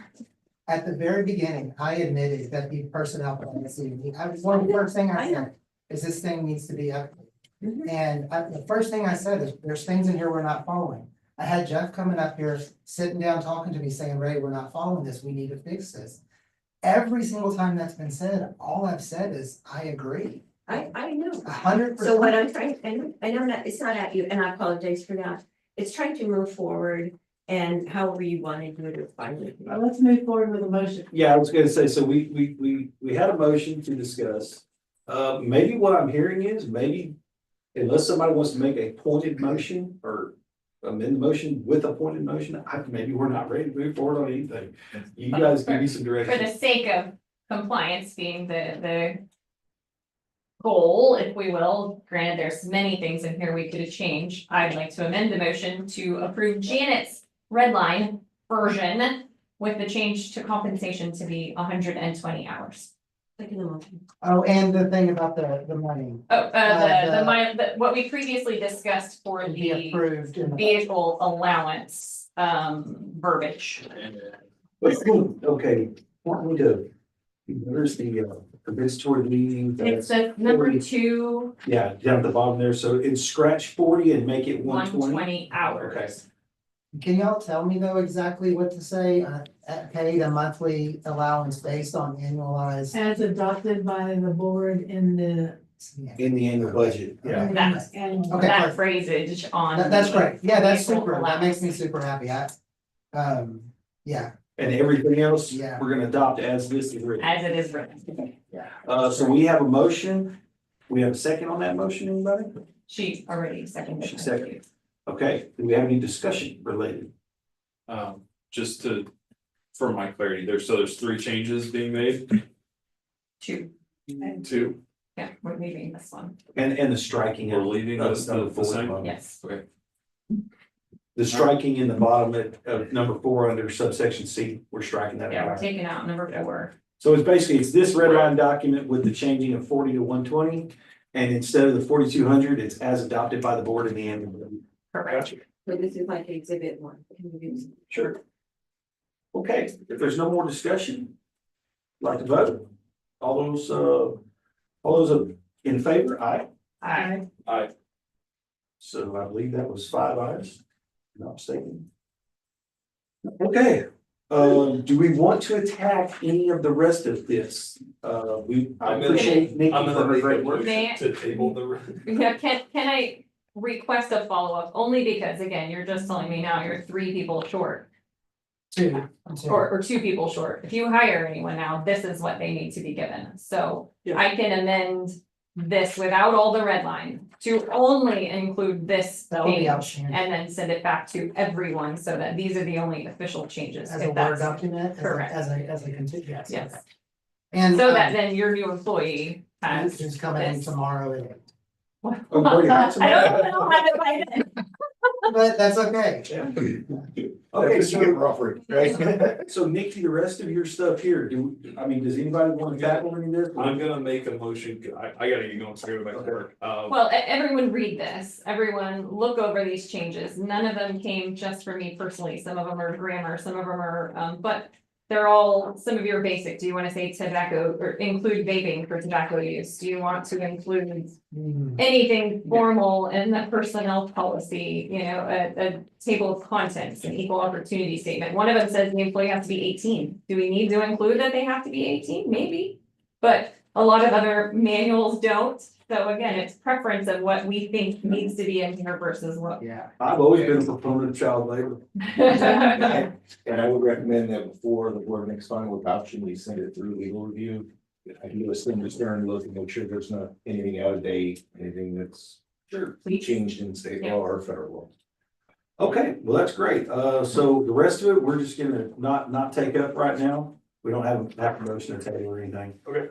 At the very beginning, I admitted that the personnel policy, one of the first thing I said is this thing needs to be updated. And the first thing I said is, there's things in here we're not following. I had Jeff coming up here, sitting down, talking to me, saying, Ray, we're not following this, we need to fix this. Every single time that's been said, all I've said is, I agree. I know. 100%. So what I'm trying, and I know that it's not at you, and I apologize for that. It's trying to move forward and however you want to do it, it's fine with me. Well, let's move forward with a motion. Yeah, I was gonna say, so we had a motion to discuss. Maybe what I'm hearing is, maybe unless somebody wants to make a pointed motion or amend the motion with a pointed motion, maybe we're not ready to move forward on anything. You guys give me some For the direction. sake of compliance being the goal, if we will, granted, there's many things in here we could have changed. I'd like to amend the motion to approve Janet's red line version with the change to compensation to be 120 hours. Second motion. Oh, and the thing about the money. Oh, what we previously discussed for Be the approved in the. vehicle allowance, verbiage. Okay, want me to, where's the compensatory meeting? It's the number 2, Yeah, down at the bottom there, so it's scratch 40 and make it 120. 120 hours. Can y'all tell me though exactly what to say, paid a monthly allowance based on annualized? As adopted by the board in the. In the annual budget, yeah. That's, And Okay, that perfect. phrasage on. That's great, yeah, that's vehicle super, that makes me allowance. super happy, yeah, And everything else, Yeah. we're gonna adopt as this is written. As it is written. So we have a motion. We have a second on that motion, anybody? She already seconded. She seconded. Okay, do we have any discussion related? Just to, for my clarity, there's 3 changes being made, 2. 2, Yeah, we're leaving this one. And the striking. we're leaving this the same. Yes. Okay. The striking in the bottom of number 4 under subsection C, we're striking that Yeah, we're out. taking out number 4. So it's basically, it's this red line document with the changing of 40 to 120. And instead of the 4,200, it's as adopted by the board in the annual. Correct. So this is like exhibit 1. Can we do this? Sure. Okay, if there's no more discussion, I'd like to vote. All those in favor, aye. Aye. So I believe that was 5 ayes, not mistaken. Okay, do we want to attack any of the rest of this? I appreciate Nikki I'm for gonna her make great a work. May- motion to table the. Yeah, can I request a follow-up? Only because, again, you're just telling me now you're 3 people short. two. Or 2 people short. If you hire anyone now, this is what they need to be given. So Yeah. I can amend this without all the red line to only include this That would be page outstanding. and then send it back to everyone so that these are the only official changes. As if a Word that's- document, Correct. as a continue. Yes, And. so that then your new employee has. Who's coming in this. tomorrow, Oh, already have some- I don't know how to find it. but that's okay. Okay, Just get rougher, right? so Nikki, the rest of your stuff here, does anybody want to tackle any of this? I'm gonna make a motion, I gotta get going, so I gotta go back to work. Well, everyone read this, everyone look over these changes, none of them came just for me personally, some of them are grammar, some of them are, but they're all, some of your basic, do you wanna say tobacco, or include vaping for tobacco use? Do you want to include anything formal in the personnel policy, a table of contents, an equal opportunity statement? One of them says the employee has to be 18, do we need to include that they have to be 18? Maybe, but a lot of other manuals don't. So again, it's preference of what we think needs to be in here versus what. Yeah. I've always been a proponent of child labor. And I would recommend that before the board makes final adoption, we send it through legal review. I can do a similar stern look and make sure there's not anything out of date, anything that's changed in state law or federal law. Okay, well, that's great. So the rest of it, we're just gonna not take up right now. We don't have a motion to table or anything. Okay.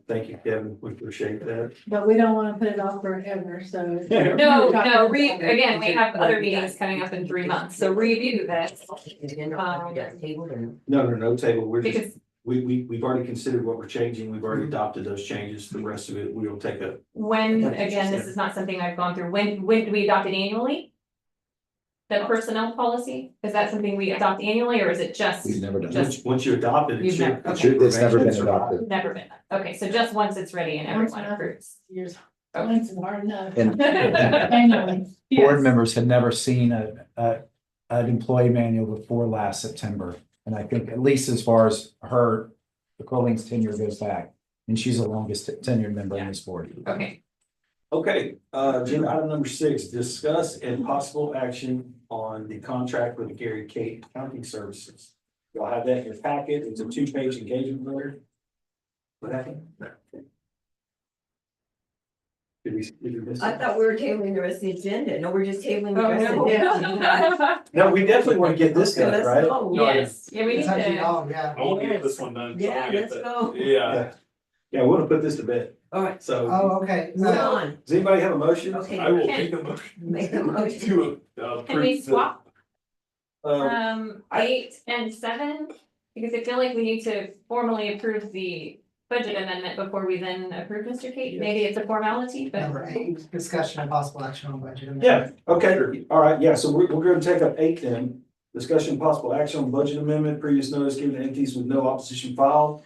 Thank you, Kevin. We appreciate that. But we don't wanna put it off forever, so. No, again, we have other meetings coming up in 3 months, so review this. Table or no? No table. We're just, Because we've already considered what we're changing. We've already adopted those changes. The rest of it, we will take up. when, again, this is not something I've gone through, when do we adopt it annually? the personnel policy? Is that something we adopt annually, or is it just? We've never done Just- Once you adopt it, it You've should. never- it should It's never been remain. adopted. Never been, okay, so just once it's ready and everyone Once approves. Years. Okay. Once is hard enough. And Annually. board Yes. members had never seen an employee manual before last September. And I think at least as far as Colleen's tenure goes back, and she's the longest tenured member in this board. Okay, Okay, agenda item number 6, discuss and possible action on the contract with the Gary Kate Accounting Services. You'll have that in your packet. It's a 2-page engagement letter. What happened? Did we miss I it? thought we were tabling the rest of the agenda. No, we're just tabling the Oh, rest of no. the agenda. No, we definitely want to get this Okay, done, let's right? go. yes, yeah, we need It's up to to, y'all, yeah. I want to get this one done. 'cause I Yeah, wanna get let's that- go. Yeah, Yeah, we want to put this to bed. All right, So, Oh, okay. move on. does anybody have a motion? Okay. I will Can- make a motion Make a motion. to can we approve the- swap, I- 8 and 7? Because I feel like we need to formally approve the budget amendment before we then approve Mr. Kate, maybe it's a formality, but. Number 8, discussion and possible action on budget. amendment. Yeah, okay, all right, yeah, so we're going to take up 8 then. Discussion possible action on budget amendment, previous notice given to entities with no opposition filed.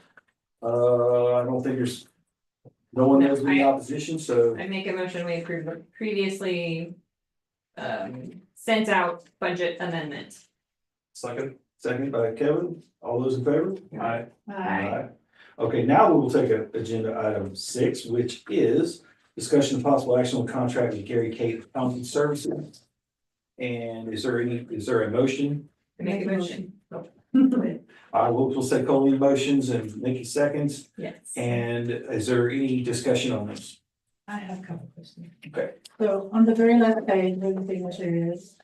I don't think there's, no one has any opposition, so I make a motion, we approve the previously sent out budget amendment. Second. seconded by Kevin. All those in favor? Aye. Aye. Okay, now we will take agenda item 6, which is discussion of possible action on contract with Gary Kate Accounting Services. And is there a motion? Make a motion, We'll say Colleen motions and Nikki seconds. yes. And is there any discussion on this? I have a couple questions. Okay. So on the very last page where the signature is,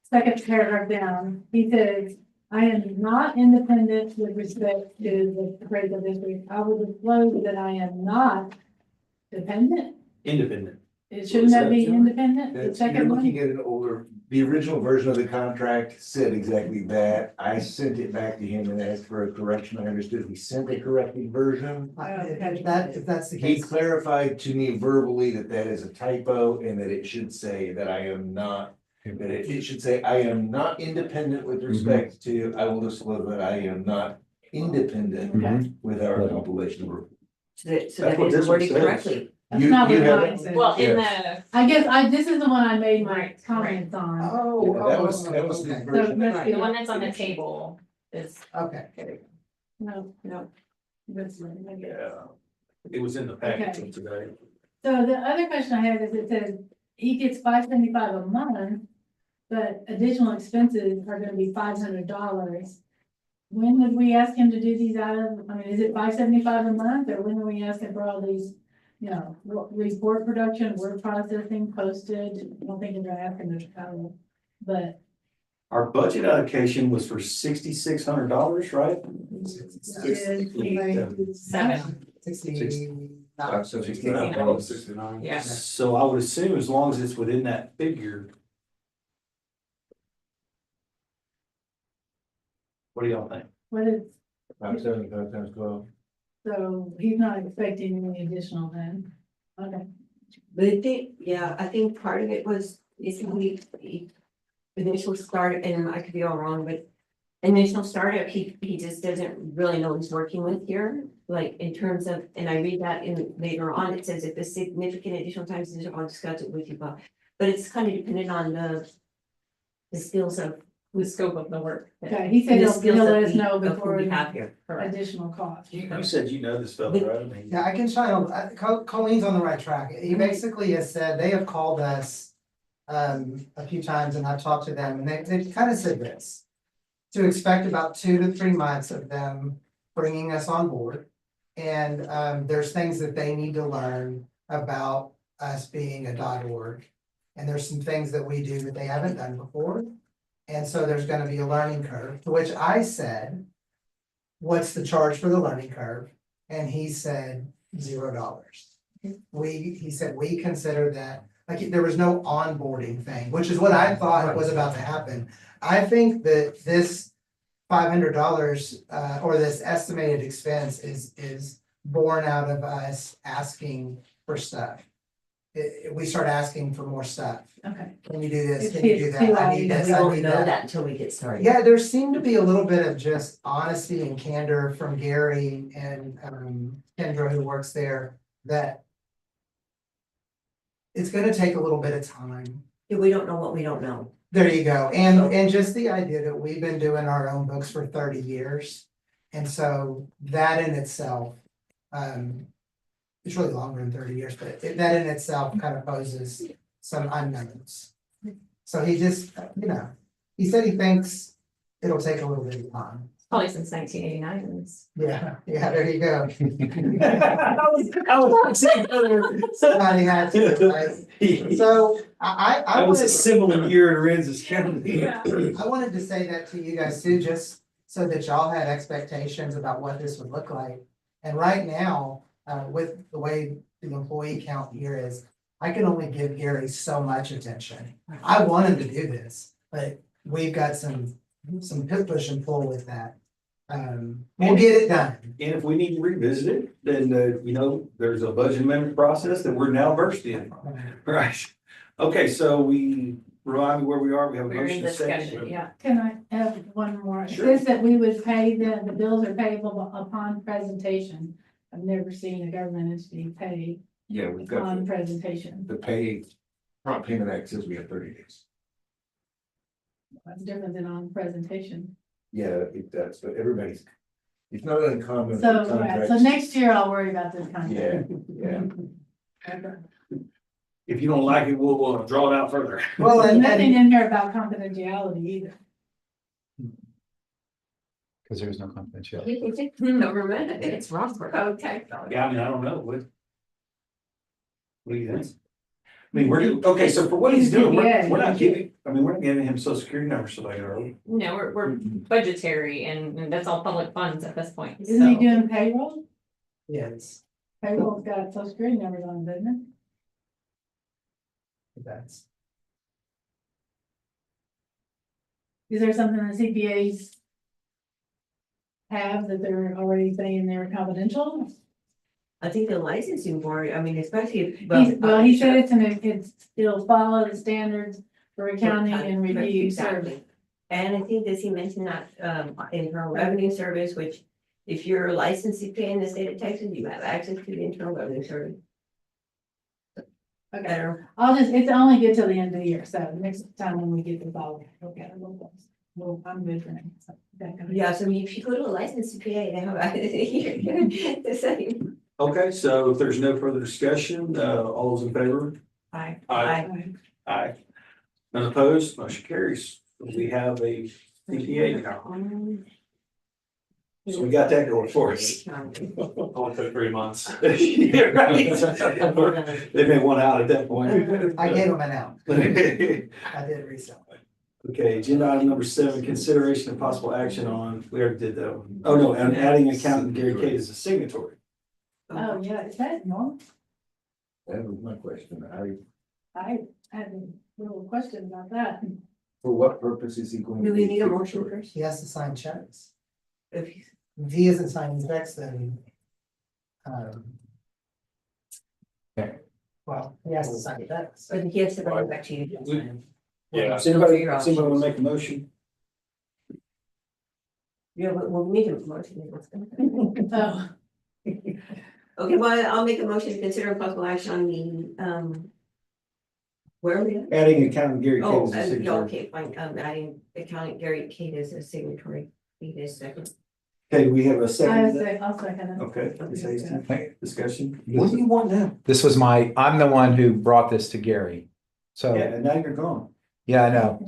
second paragraph down, he says, I am not independent with respect to the appraisal district. I will disclose that I am not dependent. Independent. Shouldn't that be independent? The You're second one? looking at an older, the original version of the contract said exactly that. I sent it back to him and asked for a correction. I understood he sent a corrected version. If that's the He case. clarified to me verbally that that is a typo and that it should say that I am not, that it should say, I am not independent with respect to, I will disclose that I am not independent with our compilation of reports. So that That's what is this one worded says. correctly. That's You- not you what have mine it? says. Well, in the, I guess this is the one I made my Right, comments on. Oh, Yeah, that was the okay. So version. that's the one that's on the table is. Okay. No, this one, I guess. Yeah. It was in the package Okay. today. So the other question I have is, it says he gets $575 a month, but additional expenses are gonna be $500. When would we ask him to do these items? I mean, is it $575 a month, or when are we asking for all these, report production, word processing, postage? I don't think they're asking us to, but Our budget allocation was for $6,600, right? Seven. 69. So 69. Yeah. So I would assume as long as it's within that figure. What do y'all think? what is, 575 times 12. so he's not expecting any additional then? Okay. But I think part of it was, is he initial start, and I could be all wrong, but initial startup, he just doesn't really know what he's working with here. Like in terms of, and I read that in later on, it says if a significant additional times, I'll discuss it with you, but it's kind of dependent on the skills of. The scope of the work. Okay, he said the he'll skills let that us we- know of who before we have here. additional costs. You said you know this fellow, right? I mean, Yeah, I can shine on, Colleen's on the right track. He basically has said, they have called us a few times, and I've talked to them, and they've kind of said this. To expect about 2 to 3 months of them bringing us on board. And there's things that they need to learn about us being a .org. And there's some things that we do that they haven't done before. And so there's gonna be a learning curve, to which I said, what's the charge for the learning curve? And he said $0. He said, we consider that, like, there was no onboarding thing, which is what I thought was about to happen. I think that this $500 or this estimated expense is born out of us asking for stuff. we start asking for more stuff. Okay. Can you do this? It's Can you do too that? I late. need We this, I won't need know that. that until we get started. Yeah, there seemed to be a little bit of just honesty and candor from Gary and Kendra, who works there, that it's gonna take a little bit of time. Yeah, we don't know what we don't know. There you go. And just the idea that we've been doing our own books for 30 years. And so that in itself, it's really longer than 30 years, but that in itself kind of poses some unknowns. So he just, he said he thinks it'll take a little bit of time. Probably since 1989. Yeah, there you go. I was Somebody had to, right? So I That was a wanted, similar year in Aransas County. I wanted to say that to you guys too, just so that y'all had expectations about what this would look like. And right now, with the way the employee count here is, I can only give Gary so much attention. I want him to do this, but we've got some push and pull with that. We'll get it done. And if we need to revisit it, then, there's a budget amendment process that we're now versed in. Right. Okay, so remind me where we are. We have a We're in motion second. discussion, yeah. Can I have one more? It Sure. says that we would pay the bills are payable upon presentation. I've never seen a government entity pay Yeah, we've got on presentation. the pay, prompt payment act says we have 30 days. That's different than on presentation. Yeah, it does, but everybody's, it's not uncommon. So, for yeah, so contracts- next year I'll worry about this Yeah, contract. yeah. Okay. If you don't like it, we'll draw it out further. Well, There's and nothing in here about confidentiality either. Because there's no confidentiality. Never mind, it's Rossburg. Okay. Yeah, I don't know. What do you think? I mean, okay, so for what he's doing, we're not giving him social security number, so like, are we? No, we're budgetary and that's all public funds at this point. Isn't he So doing payroll? yes, Payroll's got social security numbers on, doesn't it? that's. Is there something the CPAs have that they're already saying they're confidential? I think the licensing board, I mean, especially if. Well, he said it'll follow the standards for accounting and review. Exactly. And I think, does he mention that, internal revenue service, which if you're a licensed CPA in the state of Texas, you have access to the internal revenue service. Okay, it's only good till the end of the year, so next time when we get the ball, okay, well, I'm good for now. So that kind of- Yeah, so if you go to a licensed CPA, they have, the same. Okay, so if there's no further discussion, all those in favor? Aye. Aye. Aye. None opposed, motion carries. We have a CPA now. So we got that going for us. Only took 3 months. Yeah, right. They may want out at that point. I gave him an out. I did resell. Okay, agenda item number 7, consideration of possible action on, we already did that one. Oh, no, and adding accountant Gary Kate as a signatory. Oh, yeah, is that normal? That was my question. I had a little question about that. For what purpose is he going? Do to we be need a motion signatory? first? He has to sign checks. If he's- If he isn't signing checks, then. Well, he has to sign checks. But he has to bring it back to you. Yeah. Does anybody want to make a motion? Yeah, we'll need a motion. Oh, Okay, well, I'll make a motion to consider possible action on the, where are we at? Adding accountant Gary Kate Oh, as a yeah, signatory. okay, fine, adding accountant Gary Kate as a signatory, need a second. Okay, we have a second. I'll second it. Okay, discussion. What do you want now? This was I'm the one who brought this to Gary. So, Yeah, and now you're gone. yeah, I know.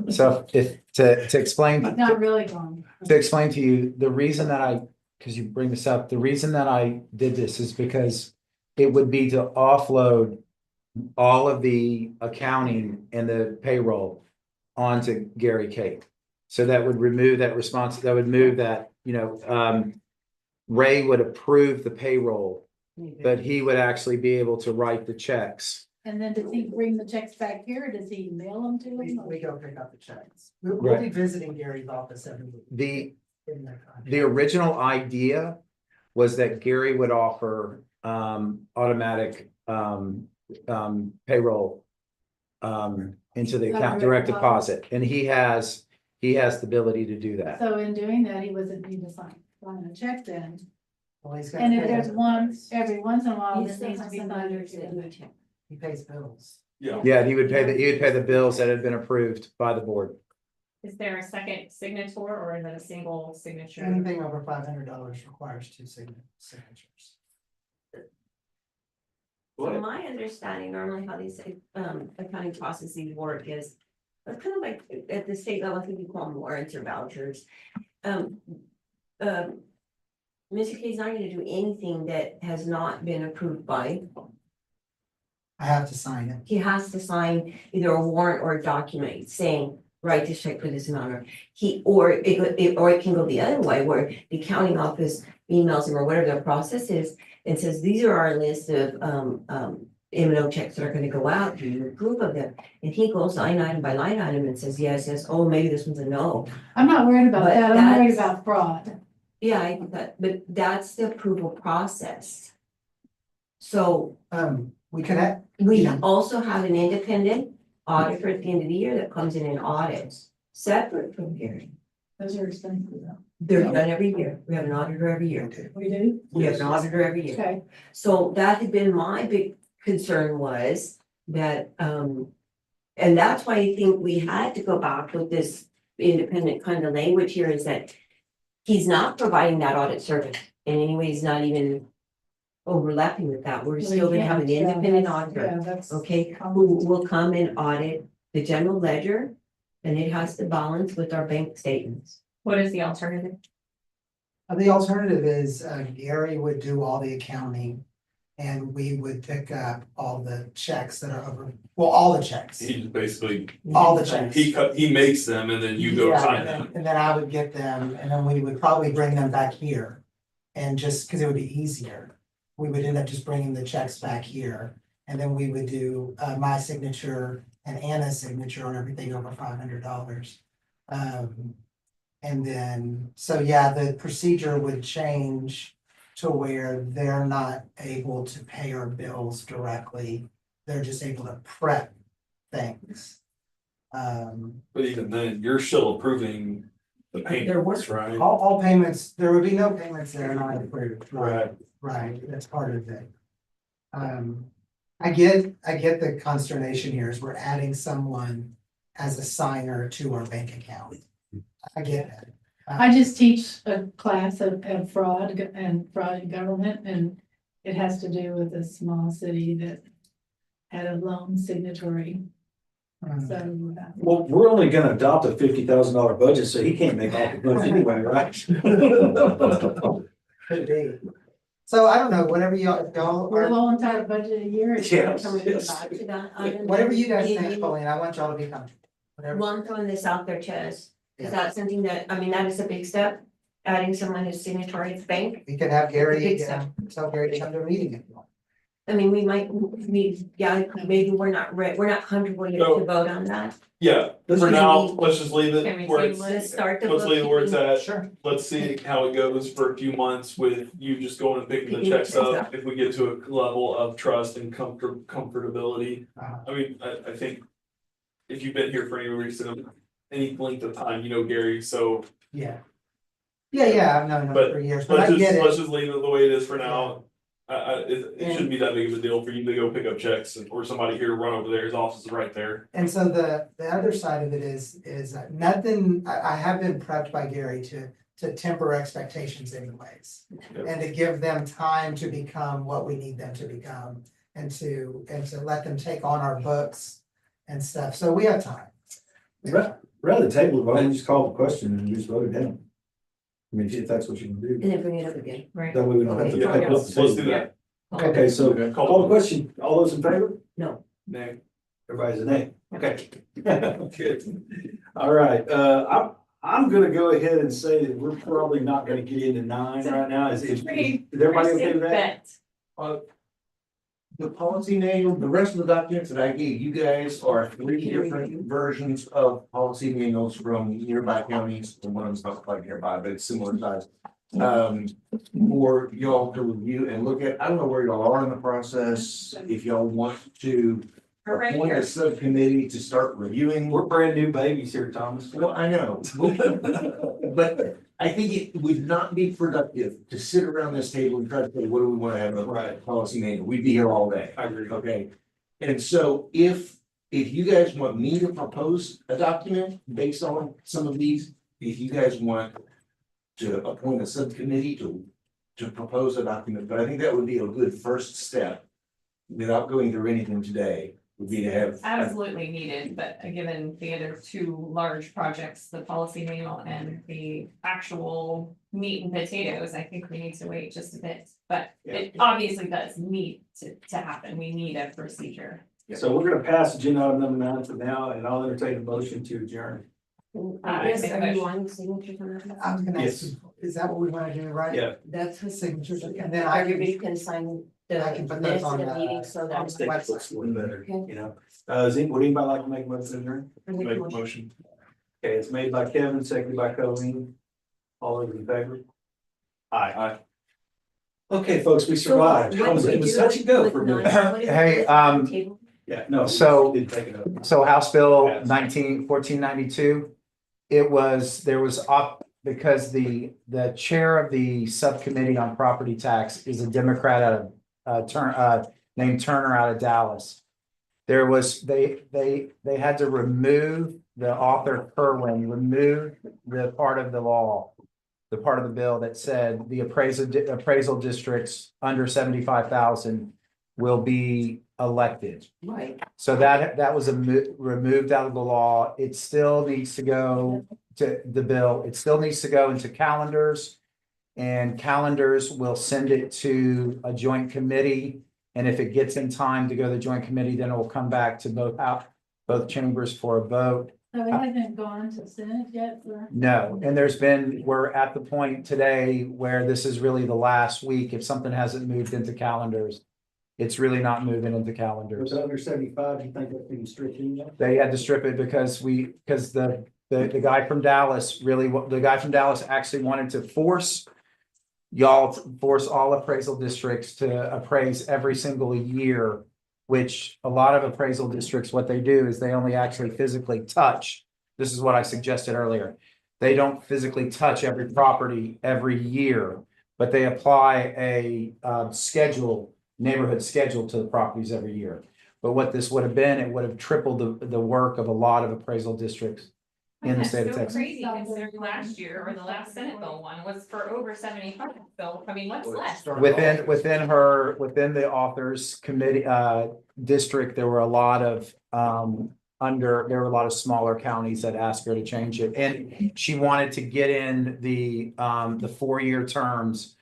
So to explain. It's not really gone. To explain to you, the reason that because you bring this up, the reason that I did this is because it would be to offload all of the accounting and the payroll onto Gary Kate. So that would remove that that would move that, Ray would approve the payroll, but he would actually be able to write the checks. And then does he bring the checks back here or does he mail them to him? We go pick up the checks. We'll be Right. visiting Gary's office every week. The original idea was that Gary would offer automatic payroll into the account, direct deposit, and he has the ability to do that. So in doing that, he wasn't need to sign a check then. Well, he's got And to if pay there's it. one, every once in a while, He this still needs to has be some funded. vendors that do check. He pays bills. Yeah. Yeah, he would pay the bills that had been approved by the board. Is there a second signature or is it a single signature? Anything over $500 requires two signatures. From my understanding, normally how these accounting processes work is, it's kind of like at the state level, I think you call them warrants or vouchers. Mr. K is not gonna do anything that has not been approved by, I have to sign it. he has to sign either a warrant or a document saying, write this check for this amount, or it can go the other way, where the accounting office emails him or whatever their process is, and says, these are our list of M&O checks that are gonna go out, do you approve of them? And he goes line item by line item and says, yes, oh, maybe this one's a no. I'm not worried about But that, I'm worried that's- about fraud. Yeah, I think that, but that's the approval process. So We could have, we Yeah. also have an independent auditor at the end of the year that comes in and audits, separate from Gary. Those are expensive though. They're done every year. We have an auditor every year. We do? We have an auditor every year. Okay. So that had been my big concern was that, and that's why I think we had to go back with this independent kind of language here, is that he's not providing that audit service in any way, he's not even overlapping with that. We're still gonna have an independent auditor, Yeah, that's. okay, who will come and audit the general ledger, and it has to balance with our bank statements. What is the alternative? the alternative is Gary would do all the accounting. And we would pick up all the checks that are over, well, all the checks, He just basically, all the checks. he makes them and then you go Yeah, sign them. and then I would get them, and then we would probably bring them back here. And just, because it would be easier, we would end up just bringing the checks back here. And then we would do my signature and Anna's signature on everything over $500. And then, so yeah, the procedure would change to where they're not able to pay our bills directly. They're just able to prep things. But even then, you're still approving the payments, right? All payments, there would be no payments that are not approved. Right, that's part of it. I get the consternation here is we're adding someone as a signer to our bank account. I get it. I just teach a class of fraud in government, and it has to do with a small city that had a loan signatory. So. Well, we're only gonna adopt a $50,000 budget, so he can't make all the money anyway, right? Could be. So I don't know, whatever y'all We're are, low entire budget a year. Yes. Can we go back to that item? whatever you guys Maybe- think, Colleen, I want y'all to be comfortable. Whatever. Well, I'm throwing this out there, Chaz. Yeah. Is that something that, I mean, that is a big step, adding someone who's signatory at the bank? We could have Gary, Big step. tell Gary to come to a meeting if you want. I mean, we might, maybe we're not comfortable yet to vote on that. Yeah, Let's for just now, leave- let's just leave Can it we where table it's, Let's start the. let's leave it where it's bookkeeping. at. Sure. Let's see how it goes for a few months with you just going and picking the Picking the checks checks up. up. If we get to a level of trust and comfortability. Uh-huh. I mean, I think if you've been here for any reason, any length of time, you know Gary, so Yeah. Yeah, I've known him But for years, but I let's get let's it. just leave it the way it is for now. It shouldn't be that big of a deal for you to go pick up checks or somebody here to run over there, his office is right there. And so the other side of it is nothing, I have been prepped by Gary to temper expectations anyways. Yep. And to give them time to become what we need them to become and to let them take on our books and stuff. So we have time. Rather than table, why don't you just call the question and just vote it down? I mean, if that's what you can do, And then bring it up again. Right. that way we don't have to. Okay. pick up the Let's do table. that. Okay, so call the question, all those in favor? No. Nay. Everybody's a nay, okay. Good. All right, I'm gonna go ahead and say that we're probably not gonna get into 9 right now, is everybody okay with that? The policy manual, the rest of the documents that I gave you guys are 3 different versions of policy manuals from nearby counties. And one of them's not quite nearby, but it's similar size. for y'all to review and look at. I don't know where y'all are in the process, if y'all want to We're right appoint here. a subcommittee to start reviewing. We're brand new babies here, Thomas. Well, I know, but I think it would not be productive to sit around this table and try to say, what do we want to have a Right. policy manual? We'd be here all day. I agree. Okay, and so if you guys want me to propose a document based on some of these, if you guys want to appoint a subcommittee to propose a document, but I think that would be a good first step. Without going through anything today, would be to have. Absolutely needed, but given the other two large projects, the policy manual and the actual meat and potatoes, I think we need to wait just a bit. But it obviously does need to happen. We need a procedure. So we're gonna pass agenda item number 9 for now, and I'll entertain a motion to adjourn. Yes, are you wanting signatures on that? I was gonna ask, Yes. is that what we wanna do, right? Yeah. That's his Signatures, signature, and then I everybody can, can sign the I can put those minutes on of the the- meeting, so on that. the Think it looks a little better, Okay. you know. Would anybody like to make a motion to adjourn? Make a motion. Okay, it's made by Kevin, seconded by Colleen. All those in favor? Aye. Okay, folks, we survived. It was touch and go for a minute. Hey, Yeah, no. So- we didn't take it up. So House Bill 1492, there was up because the chair of the subcommittee on property tax is a Democrat out of named Turner out of Dallas. They had to remove the author Kerwin, remove the part of the law, the part of the bill that said the appraisal districts under 75,000 will be elected. Right. So that was removed out of the law. It still needs to go to the bill. It still needs to go into calendars. And calendars will send it to a joint committee. And if it gets in time to go to the joint committee, then it will come back to both chambers for a vote. So it hasn't gone to Senate yet for. No, and we're at the point today where this is really the last week. If something hasn't moved into calendars, it's really not moving into calendars. Was it under 75, you think that's being strict in yet? They had to strip it because the guy from Dallas actually wanted to force all appraisal districts to appraise every single year, which a lot of appraisal districts, what they do is they only actually physically touch. This is what I suggested earlier. They don't physically touch every property every year, but they apply a neighborhood schedule to the properties every year. But what this would have been, it would have tripled the work of a lot of appraisal districts in the state of That's Texas. so crazy considering last year or the last Senate bill one was for over 75. So, I mean, what's left? Within the authors committee, district, there were a lot of, there were a lot of smaller counties that asked her to change it. And she wanted to get in the 4-year terms